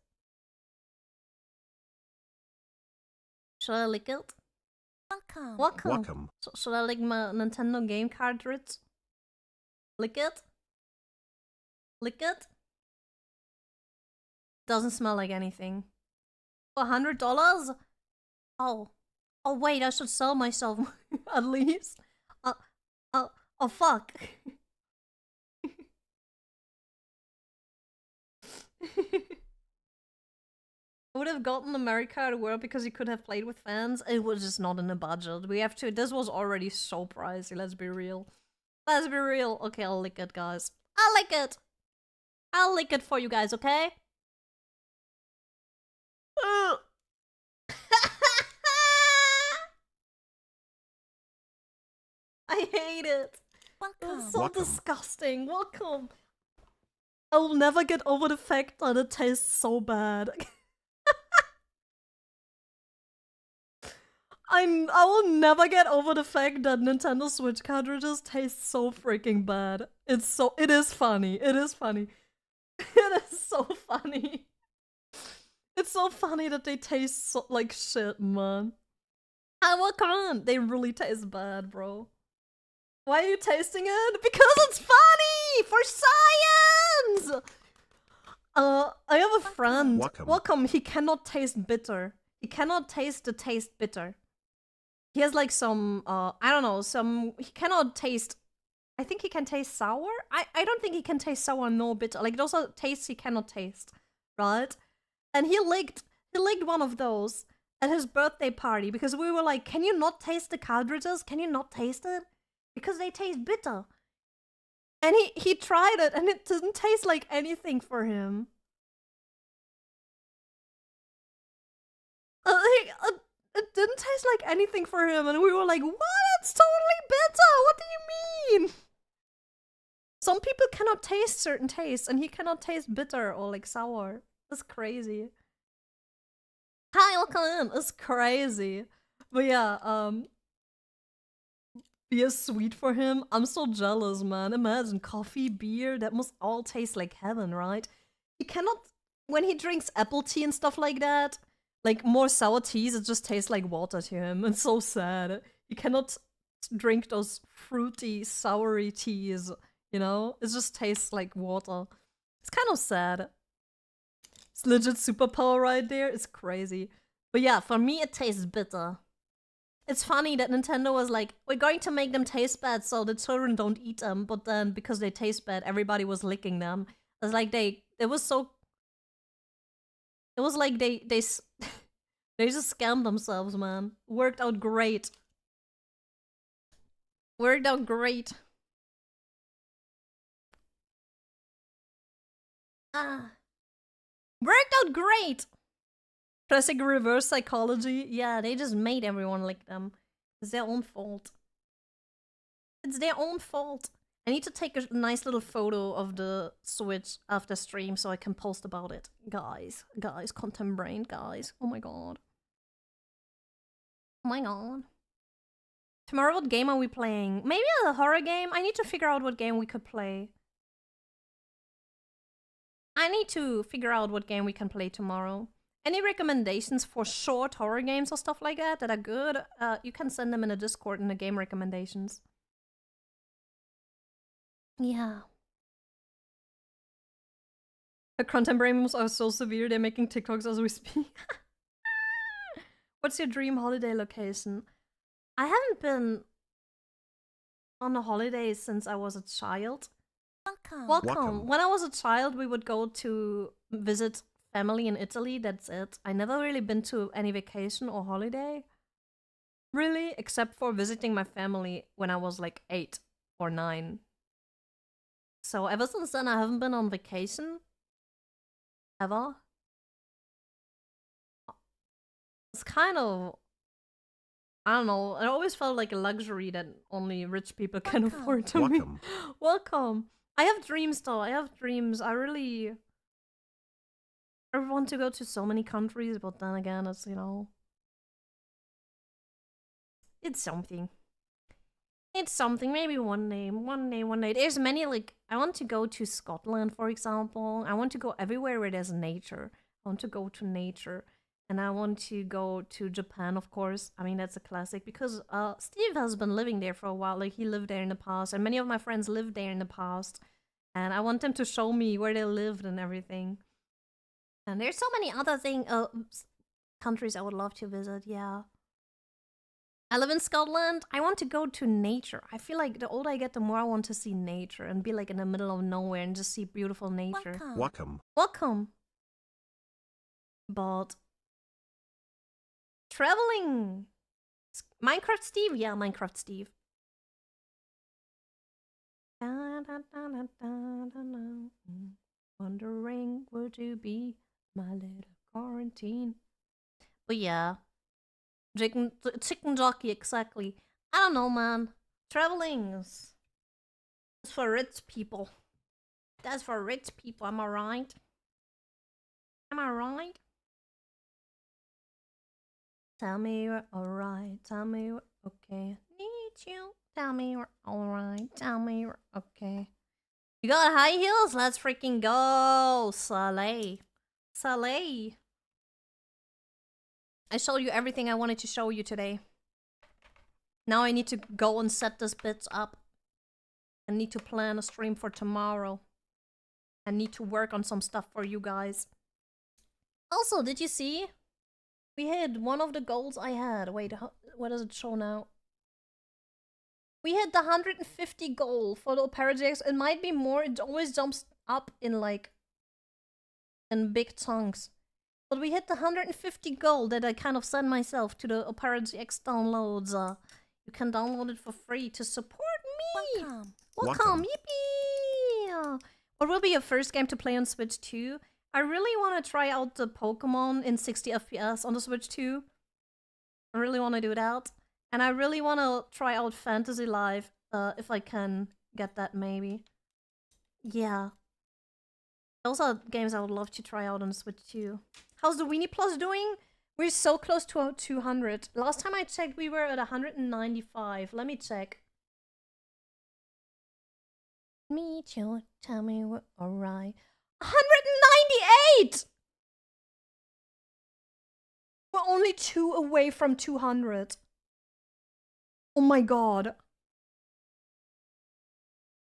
Should I lick it? Welcome. Welcome. So, should I lick my Nintendo game cartridge? Lick it? Lick it? Doesn't smell like anything. $100? Oh. Oh wait, I should sell myself at least. Oh fuck. I would have gotten America to work because you could have played with fans. It was just not in the budget. We have to. This was already so pricey. Let's be real. Let's be real. Okay, I'll lick it, guys. I'll lick it. I'll lick it for you guys, okay? I hate it. Welcome. It's so disgusting. Welcome. I will never get over the fact that it tastes so bad. I will never get over the fact that Nintendo Switch cartridges taste so freaking bad. It is funny. It is funny. It is so funny. It's so funny that they taste so, like shit, man. What can't? They really taste bad, bro. Why are you tasting it? Because it's funny! For science! I have a friend. Welcome. He cannot taste bitter. He cannot taste the taste bitter. He has like some, I don't know, he cannot taste, I think he can taste sour? I don't think he can taste sour, no bitter. Like those are tastes he cannot taste, right? And he licked one of those at his birthday party because we were like, can you not taste the cartridges? Can you not taste it? Because they taste bitter. And he tried it and it didn't taste like anything for him. It didn't taste like anything for him, and we were like, what? It's totally bitter! What do you mean? Some people cannot taste certain tastes, and he cannot taste bitter or like sour. That's crazy. Hi, welcome in. It's crazy. But yeah, beer sweet for him. I'm so jealous, man. Imagine coffee, beer, that must all taste like heaven, right? He cannot, when he drinks apple tea and stuff like that, like more sour teas, it just tastes like water to him. It's so sad. He cannot drink those fruity, soury teas, you know? It just tastes like water. It's kind of sad. It's legit superpower right there. It's crazy. But yeah, for me it tastes bitter. It's funny that Nintendo was like, we're going to make them taste bad so the children don't eat them, but then because they taste bad, everybody was licking them. It's like it was like they just scammed themselves, man. Worked out great. Worked out great. Worked out great! Classic reverse psychology. Yeah, they just made everyone lick them. It's their own fault. It's their own fault. I need to take a nice little photo of the Switch after stream so I can post about it. Guys, content brain, guys. Oh my god. Oh my god. Tomorrow, what game are we playing? Maybe a horror game? I need to figure out what game we could play. I need to figure out what game we can play tomorrow. Any recommendations for short horror games or stuff like that are good? You can send them in a Discord in the game recommendations. Yeah. The content brains are so severe, they're making TikToks as we speak. What's your dream holiday location? I haven't been on a holiday since I was a child. Welcome. When I was a child, we would go to visit family in Italy, that's it. I never really been to any vacation or holiday. Really, except for visiting my family when I was like 8 or 9. So ever since then, I haven't been on vacation. Ever. It's kind of, I don't know, it always felt like a luxury that only rich people can afford to me. Welcome. Welcome. I have dreams though, I have dreams. I want to go to so many countries, but then again, it's, you know, it's something. It's something, maybe one day. There's many, like, I want to go to Scotland, for example. I want to go everywhere where there's nature. I want to go to nature. And I want to go to Japan, of course. I mean, that's a classic because Steve has been living there for a while. Like, he lived there in the past, and many of my friends lived there in the past. And I want them to show me where they lived and everything. And there's so many other countries I would love to visit, yeah. I live in Scotland. I want to go to nature. I feel like the older I get, the more I want to see nature and be like in the middle of nowhere and just see beautiful nature. Welcome. Welcome. But traveling. Minecraft Steve? Yeah, Minecraft Steve. Wondering, would you be my little quarantine? But yeah. Chicken jockey, exactly. I don't know, man. Traveling is for rich people. That's for rich people, am I right? Am I right? Tell me you're alright. Tell me you're okay. Need you. Tell me you're alright. Tell me you're okay. You got high heels? Let's freaking go. Saleh. Saleh. I showed you everything I wanted to show you today. Now I need to go and set this bit up. I need to plan a stream for tomorrow. I need to work on some stuff for you guys. Also, did you see? We hit one of the goals I had. Wait, what does it show now? We hit the 150 goal for the AdvancedGG. It might be more. It always jumps up in like in big chunks. But we hit the 150 goal that I kind of sent myself to the AdvancedGG downloads. You can download it for free to support me. Welcome. Yippee! What will be your first game to play on Switch 2? I really want to try out the Pokemon in 60 FPS on the Switch 2. I really want to do that. And I really want to try out Fantasy Life, if I can get that maybe. Yeah. Those are games I would love to try out on the Switch 2. How's the Weenie Plus doing? We're so close to 200. Last time I checked, we were at 195. Let me check. Me too. Tell me we're alright. 198! We're only 2 away from 200. Oh my god.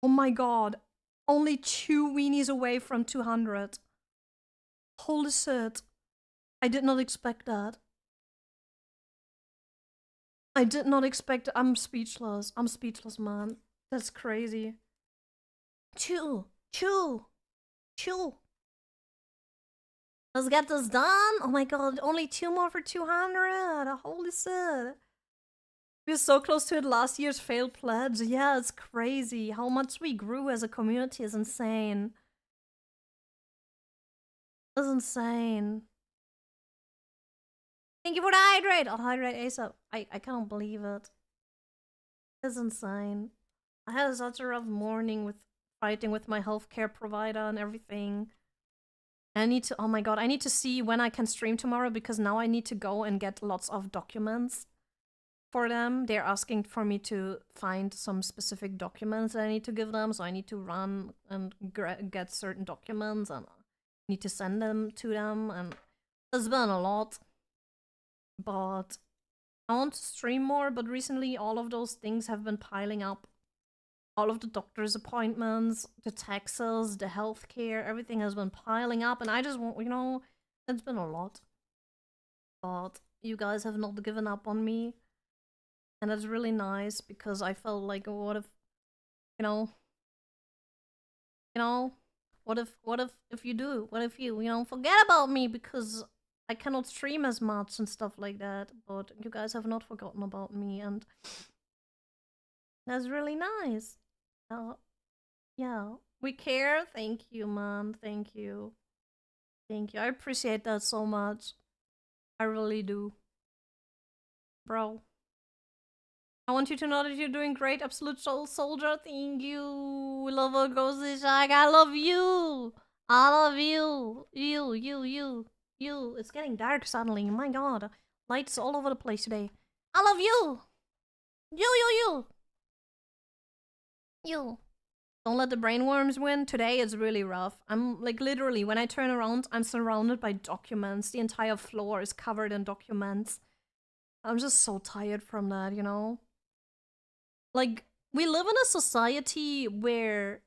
Oh my god. Only 2 weenies away from 200. Holy shit. I did not expect that. I did not expect it. I'm speechless. I'm speechless, man. That's crazy. 2. Let's get this done. Oh my god, only 2 more for 200. Holy shit. We were so close to it last year's failed pledge. Yeah, it's crazy. How much we grew as a community is insane. It's insane. Thank you for the hydrate. I'll hydrate ASAP. I can't believe it. It's insane. I had such a rough morning with fighting with my healthcare provider and everything. I need to, oh my god, I need to see when I can stream tomorrow because now I need to go and get lots of documents for them. They're asking for me to find some specific documents that I need to give them, so I need to run and get certain documents and I need to send them to them, and it's been a lot. But I want to stream more, but recently all of those things have been piling up. All of the doctor's appointments, the taxes, the healthcare, everything has been piling up, and I just want, you know, it's been a lot. But you guys have not given up on me, and that's really nice because I felt like, what if, you know, what if you do? What if you know, forget about me because I cannot stream as much and stuff like that, but you guys have not forgotten about me, and that's really nice. Yeah, we care. Thank you, man. Thank you. Thank you. I appreciate that so much. I really do. Bro. I want you to know that you're doing great, Absolute Soul Soldier. Thank you. Love what goes this Shag. I love you. I love you. You. It's getting dark suddenly. My god. Lights all over the place today. I love you. You. Don't let the brainworms win. Today is really rough. I'm like literally, when I turn around, I'm surrounded by documents. The entire floor is covered in documents. I'm just so tired from that, you know? Like, we live in a society where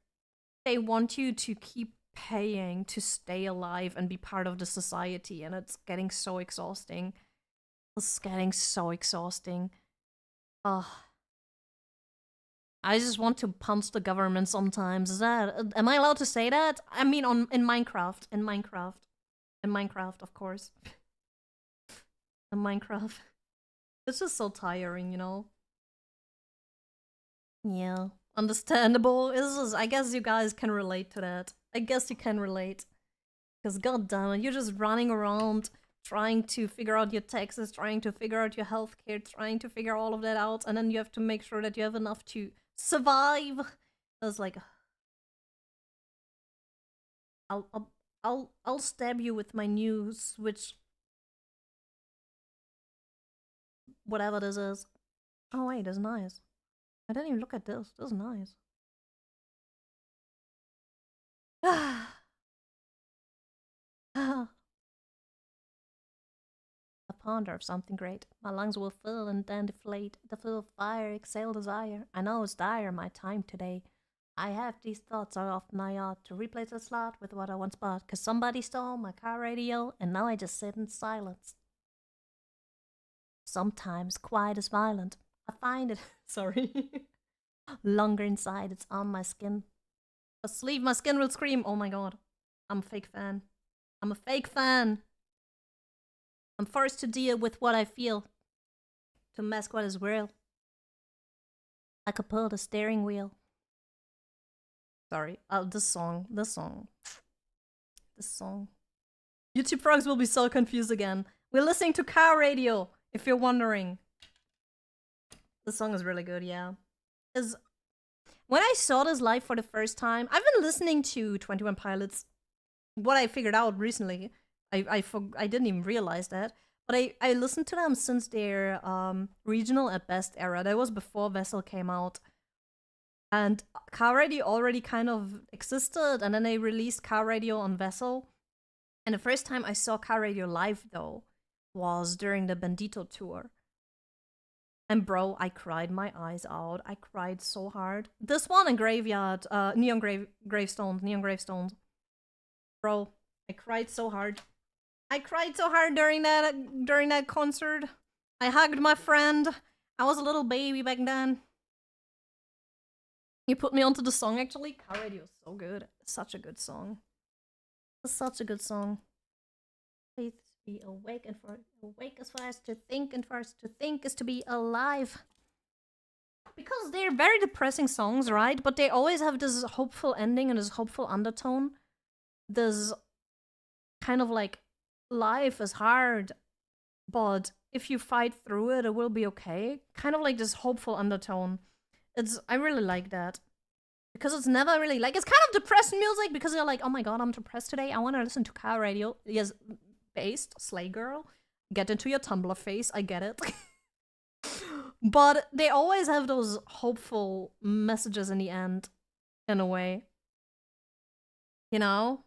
they want you to keep paying to stay alive and be part of the society, and it's getting so exhausting. It's getting so exhausting. Ugh. I just want to punch the government sometimes. Is that... am I allowed to say that? I mean, in Minecraft. In Minecraft, of course. In Minecraft. It's just so tiring, you know? Yeah. Understandable. I guess you guys can relate to that. I guess you can relate. Because goddammit, you're just running around trying to figure out your taxes, trying to figure out your healthcare, trying to figure all of that out, and then you have to make sure that you have enough to survive. I was like, I'll stab you with my new Switch. Whatever this is. Oh wait, that's nice. I didn't even look at this. This is nice. A ponder of something great. My lungs will fill and then deflate. The full of fire, exhale desire. I know it's dire, my time today. I have these thoughts so often I ought to replace the slot with what I once bought. Cause somebody stole my car radio and now I just sit in silence. Sometimes quiet is violent. I find it, sorry, longer inside, it's on my skin. Asleep, my skin will scream. Oh my god. I'm a fake fan. I'm a fake fan. I'm forced to deal with what I feel. To mask what is real. I could pull the steering wheel. Sorry. Oh, this song. YouTube frogs will be so confused again. We're listening to car radio, if you're wondering. This song is really good, yeah. When I saw this live for the first time, I've been listening to 21 Pilots. What I figured out recently, I didn't even realize that, but I listened to them since their regional at best era. That was before Vessel came out, and Car Radio already kind of existed, and then they released Car Radio on Vessel. And the first time I saw Car Radio live though was during the Bandito tour. And bro, I cried my eyes out. I cried so hard. This one in Graveyard, Neon Gravestones. Bro, I cried so hard. I cried so hard during that concert. I hugged my friend. I was a little baby back then. You put me onto the song actually. Car Radio is so good. It's such a good song. It's such a good song. Please be awake, and for awake is for us to think, and for us to think is to be alive. Because they're very depressing songs, right? But they always have this hopeful ending and this hopeful undertone. This kind of like, life is hard, but if you fight through it, it will be okay. Kind of like this hopeful undertone. I really like that. Because it's never really like, it's kind of depressed music because you're like, oh my god, I'm depressed today. I want to listen to car radio. Yes, based, Slay Girl. Get into your Tumblr face, I get it. But they always have those hopeful messages in the end, in a way. You know?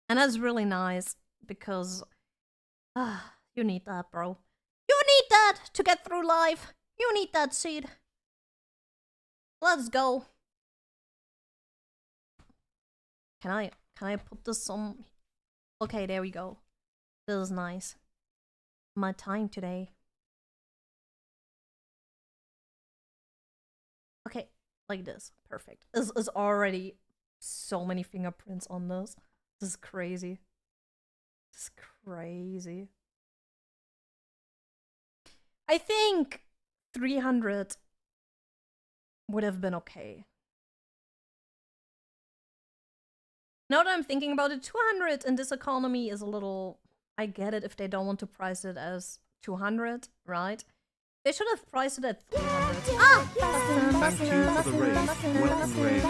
And that's really nice, because you need that, bro. You need that to get through life. You need that seed. Let's go. Can I put this on? Okay, there we go. This is nice. My time today. Okay, like this. Perfect. This is already so many fingerprints on this. This is crazy. This is crazy. I think 300 would have been okay. Now that I'm thinking about it, 200 in this economy is a little... I get it if they don't want to price it as 200, right? They should have priced it at 300. Ah! Thank you for the raid. Welcome, raiders.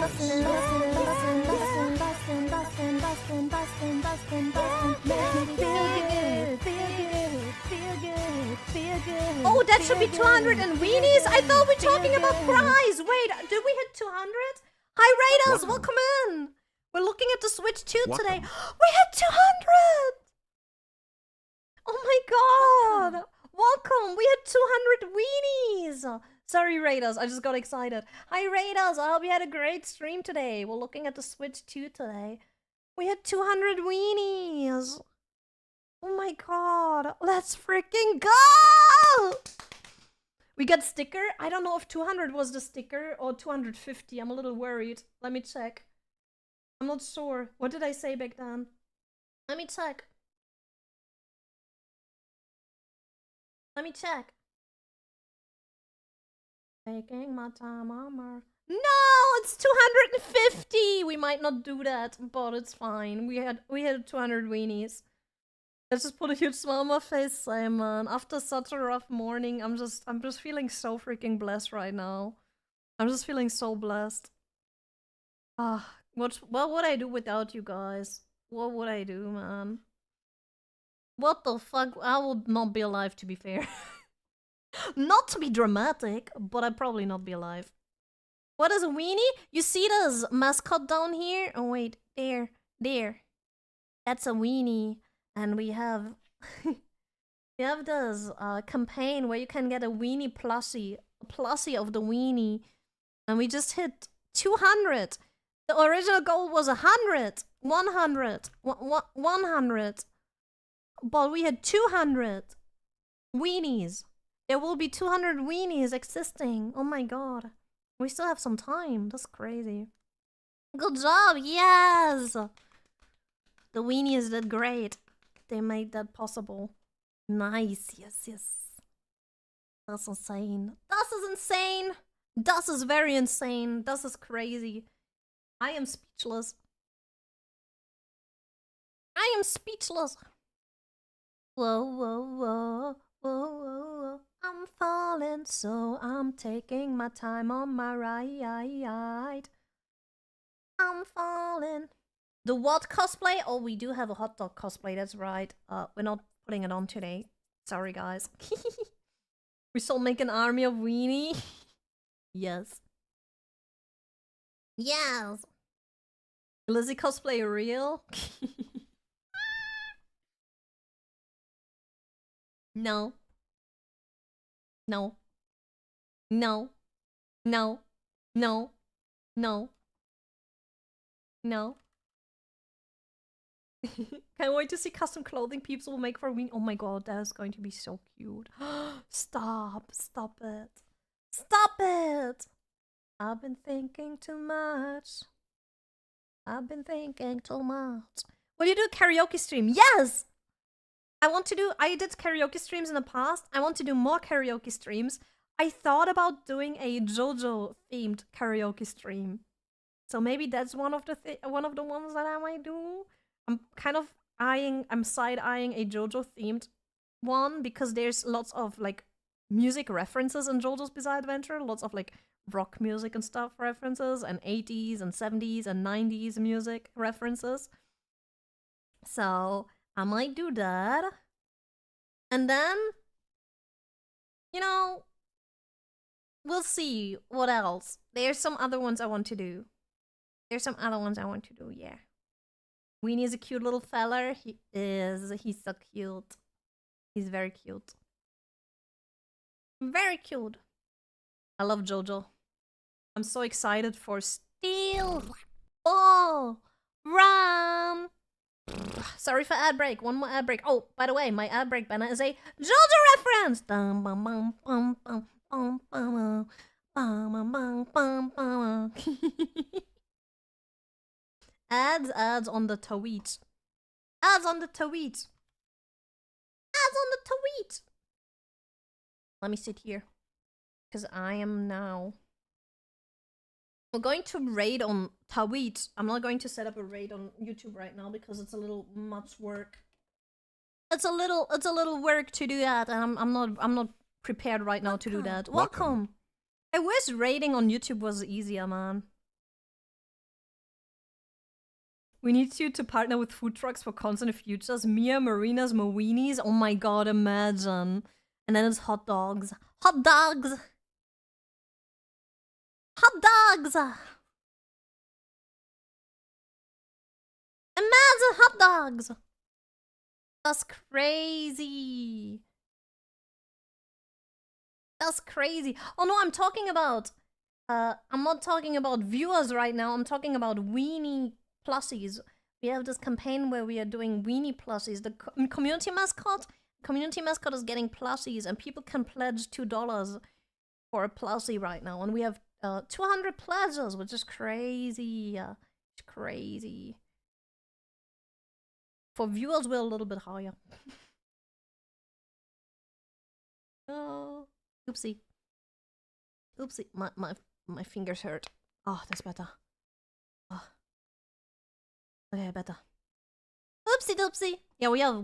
Oh, that should be 200 and weenies? I thought we were talking about prize! Wait, did we hit 200? Hi, raiders! Welcome in! We're looking at the Switch 2 today. We hit 200! Oh my god! Welcome! We had 200 weenies! Sorry, Raiders, I just got excited. Hi, Raiders! I hope you had a great stream today. We're looking at the Switch 2 today. We had 200 weenies! Oh my god! Let's freaking go! We got sticker? I don't know if 200 was the sticker or 250. I'm a little worried. Let me check. I'm not sure. What did I say back then? Let me check. Let me check. Taking my time on my... No, it's 250. We might not do that, but it's fine. We had 200 weenies. Let's just put a huge smile on my face, Simon. After such a rough morning, I'm just feeling so freaking blessed right now. I'm just feeling so blessed. Ah, what would I do without you guys? What would I do, man? What the fuck? I would not be alive, to be fair. Not to be dramatic, but I'd probably not be alive. What is a weenie? You see this mascot down here? Oh wait, there. That's a weenie. And we have... we have this campaign where you can get a weenie plushie. A plushie of the weenie. And we just hit 200. The original goal was 100. 100. 100. But we had 200 weenies. There will be 200 weenies existing. Oh my god. We still have some time. That's crazy. Good job. Yes. The weenies did great. They made that possible. Nice. Yes. That's insane. This is insane. This is very insane. This is crazy. I am speechless. I am speechless. Whoa. I'm falling, so I'm taking my time on my ride. I'm falling. The what cosplay? Oh, we do have a hot dog cosplay, that's right. We're not putting it on today. Sorry, guys. We still make an army of weenie. Yes. Yes. Lizzie cosplay real? No. Can't wait to see custom clothing people will make for weenie. Oh my god, that is going to be so cute. Stop it. Stop it! I've been thinking too much. Will you do a karaoke stream? Yes! I did karaoke streams in the past. I want to do more karaoke streams. I thought about doing a JoJo themed karaoke stream. So maybe that's one of the ones that I might do. I'm side-eyeing a JoJo themed one because there's lots of like music references in JoJo's Bizarre Adventure, lots of like rock music and stuff references, and 80s and 70s and 90s music references. So I might do that. And then, you know, we'll see what else. There's some other ones I want to do. Yeah. Weenie is a cute little feller. He's so cute. He's very cute. Very cute. I love JoJo. I'm so excited for Steel Ball Run. Sorry for ad break. One more ad break. Oh, by the way, my ad break banner is a JoJo reference. Ads on the tweet. Ads on the tweet. Let me sit here. Because I am now... We're going to raid on Tawit. I'm not going to set up a raid on YouTube right now because it's a little much work. It's a little work to do that, and I'm not prepared right now to do that. Welcome. I wish raiding on YouTube was easier, man. We need you to partner with food trucks for constant futures. Miya, Marinas, Mowinis. Oh my god, imagine. And then it's hot dogs. Hot dogs! Hot dogs! Imagine hot dogs! That's crazy. That's crazy. Oh no, I'm talking about... I'm not talking about viewers right now. I'm talking about weenie plussies. We have this campaign where we are doing weenie plussies. The community mascot is getting plussies, and people can pledge $2 for a plushie right now. And we have 200 pledges, which is crazy. It's crazy. For viewers, we're a little bit higher. Oh, oopsie. Oopsie, my fingers hurt. Oh, that's better. Oh. Okay, better. Oopsie doopsie. Yeah, we have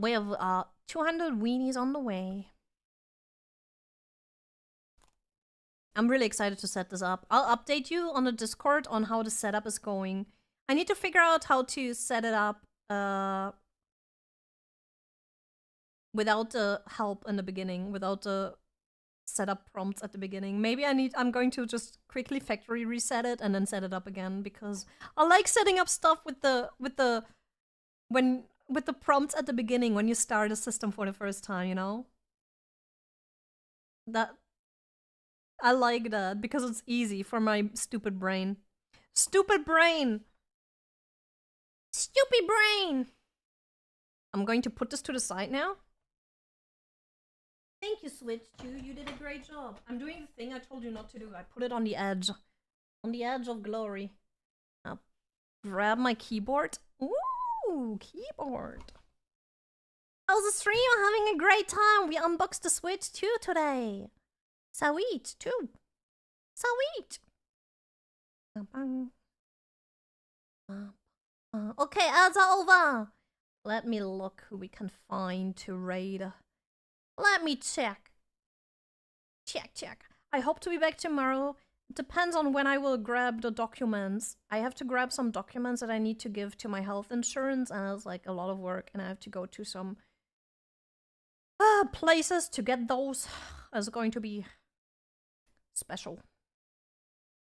200 weenies on the way. I'm really excited to set this up. I'll update you on the Discord on how the setup is going. I need to figure out how to set it up without the help in the beginning, without the setup prompts at the beginning. Maybe I'm going to just quickly factory reset it and then set it up again, because I like setting up stuff with the prompts at the beginning when you start a system for the first time, you know? That I like that because it's easy for my stupid brain. Stupid brain! Stupid brain! I'm going to put this to the side now. Thank you, Switch 2. You did a great job. I'm doing the thing I told you not to do. I put it on the edge. On the edge of glory. Now, grab my keyboard. Ooh, keyboard. How's the stream? I'm having a great time. We unboxed the Switch 2 today. Sweet, too. Sweet. Okay, ads are over. Let me look who we can find to raid. Let me check. Check. I hope to be back tomorrow. It depends on when I will grab the documents. I have to grab some documents that I need to give to my health insurance, and it's like a lot of work, and I have to go to some places to get those. It's going to be special.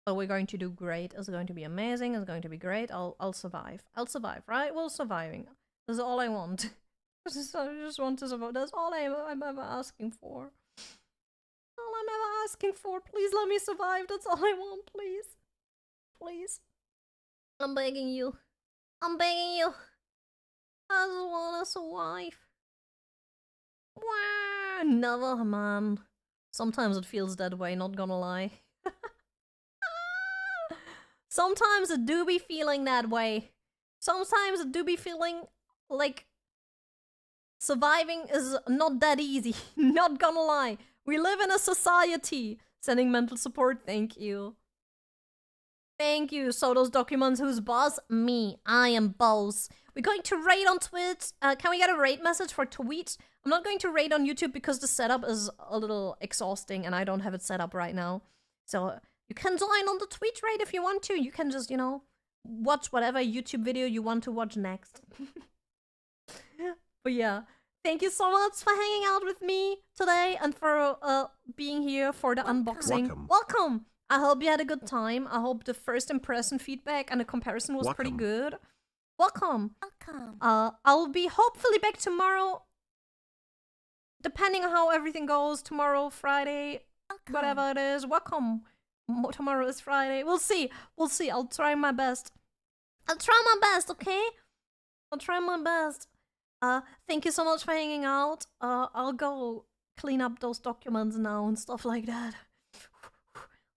But we're going to do great. It's going to be amazing. It's going to be great. I'll survive. I'll survive, right? We're surviving. That's all I want. I just want to survive. That's all I'm ever asking for. All I'm ever asking for. Please let me survive. That's all I want, please. Please. I'm begging you. I'm begging you. I just want to survive. Wow. Never, man. Sometimes it feels that way, not gonna lie. Sometimes it do be feeling that way. Sometimes it do be feeling like surviving is not that easy. Not gonna lie. We live in a society. Sending mental support, thank you. Thank you. So those documents, who's boss? Me. I am boss. We're going to raid on Twitch. Can we get a raid message for tweets? I'm not going to raid on YouTube because the setup is a little exhausting and I don't have it set up right now. So you can join on the Twitch raid if you want to. You can just, you know, watch whatever YouTube video you want to watch next. But yeah, thank you so much for hanging out with me today and for being here for the unboxing. Welcome! I hope you had a good time. I hope the first impression feedback and the comparison was pretty good. Welcome! I'll be hopefully back tomorrow. Depending on how everything goes, tomorrow, Friday, whatever it is. Welcome! Tomorrow is Friday. We'll see. We'll see. I'll try my best. I'll try my best, okay? I'll try my best. Thank you so much for hanging out. I'll go clean up those documents now and stuff like that.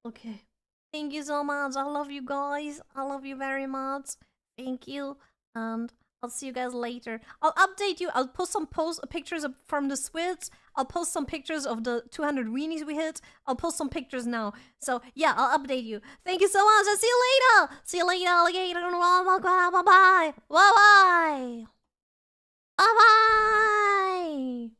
Okay. Thank you so much. I love you guys. I love you very much. Thank you. And I'll see you guys later. I'll update you. I'll post some pictures from the squids. I'll post some pictures of the 200 weenies we hit. I'll post some pictures now. So yeah, I'll update you. Thank you so much. I'll see you later. See you later, alligator. Bye bye. Bye bye. Bye bye.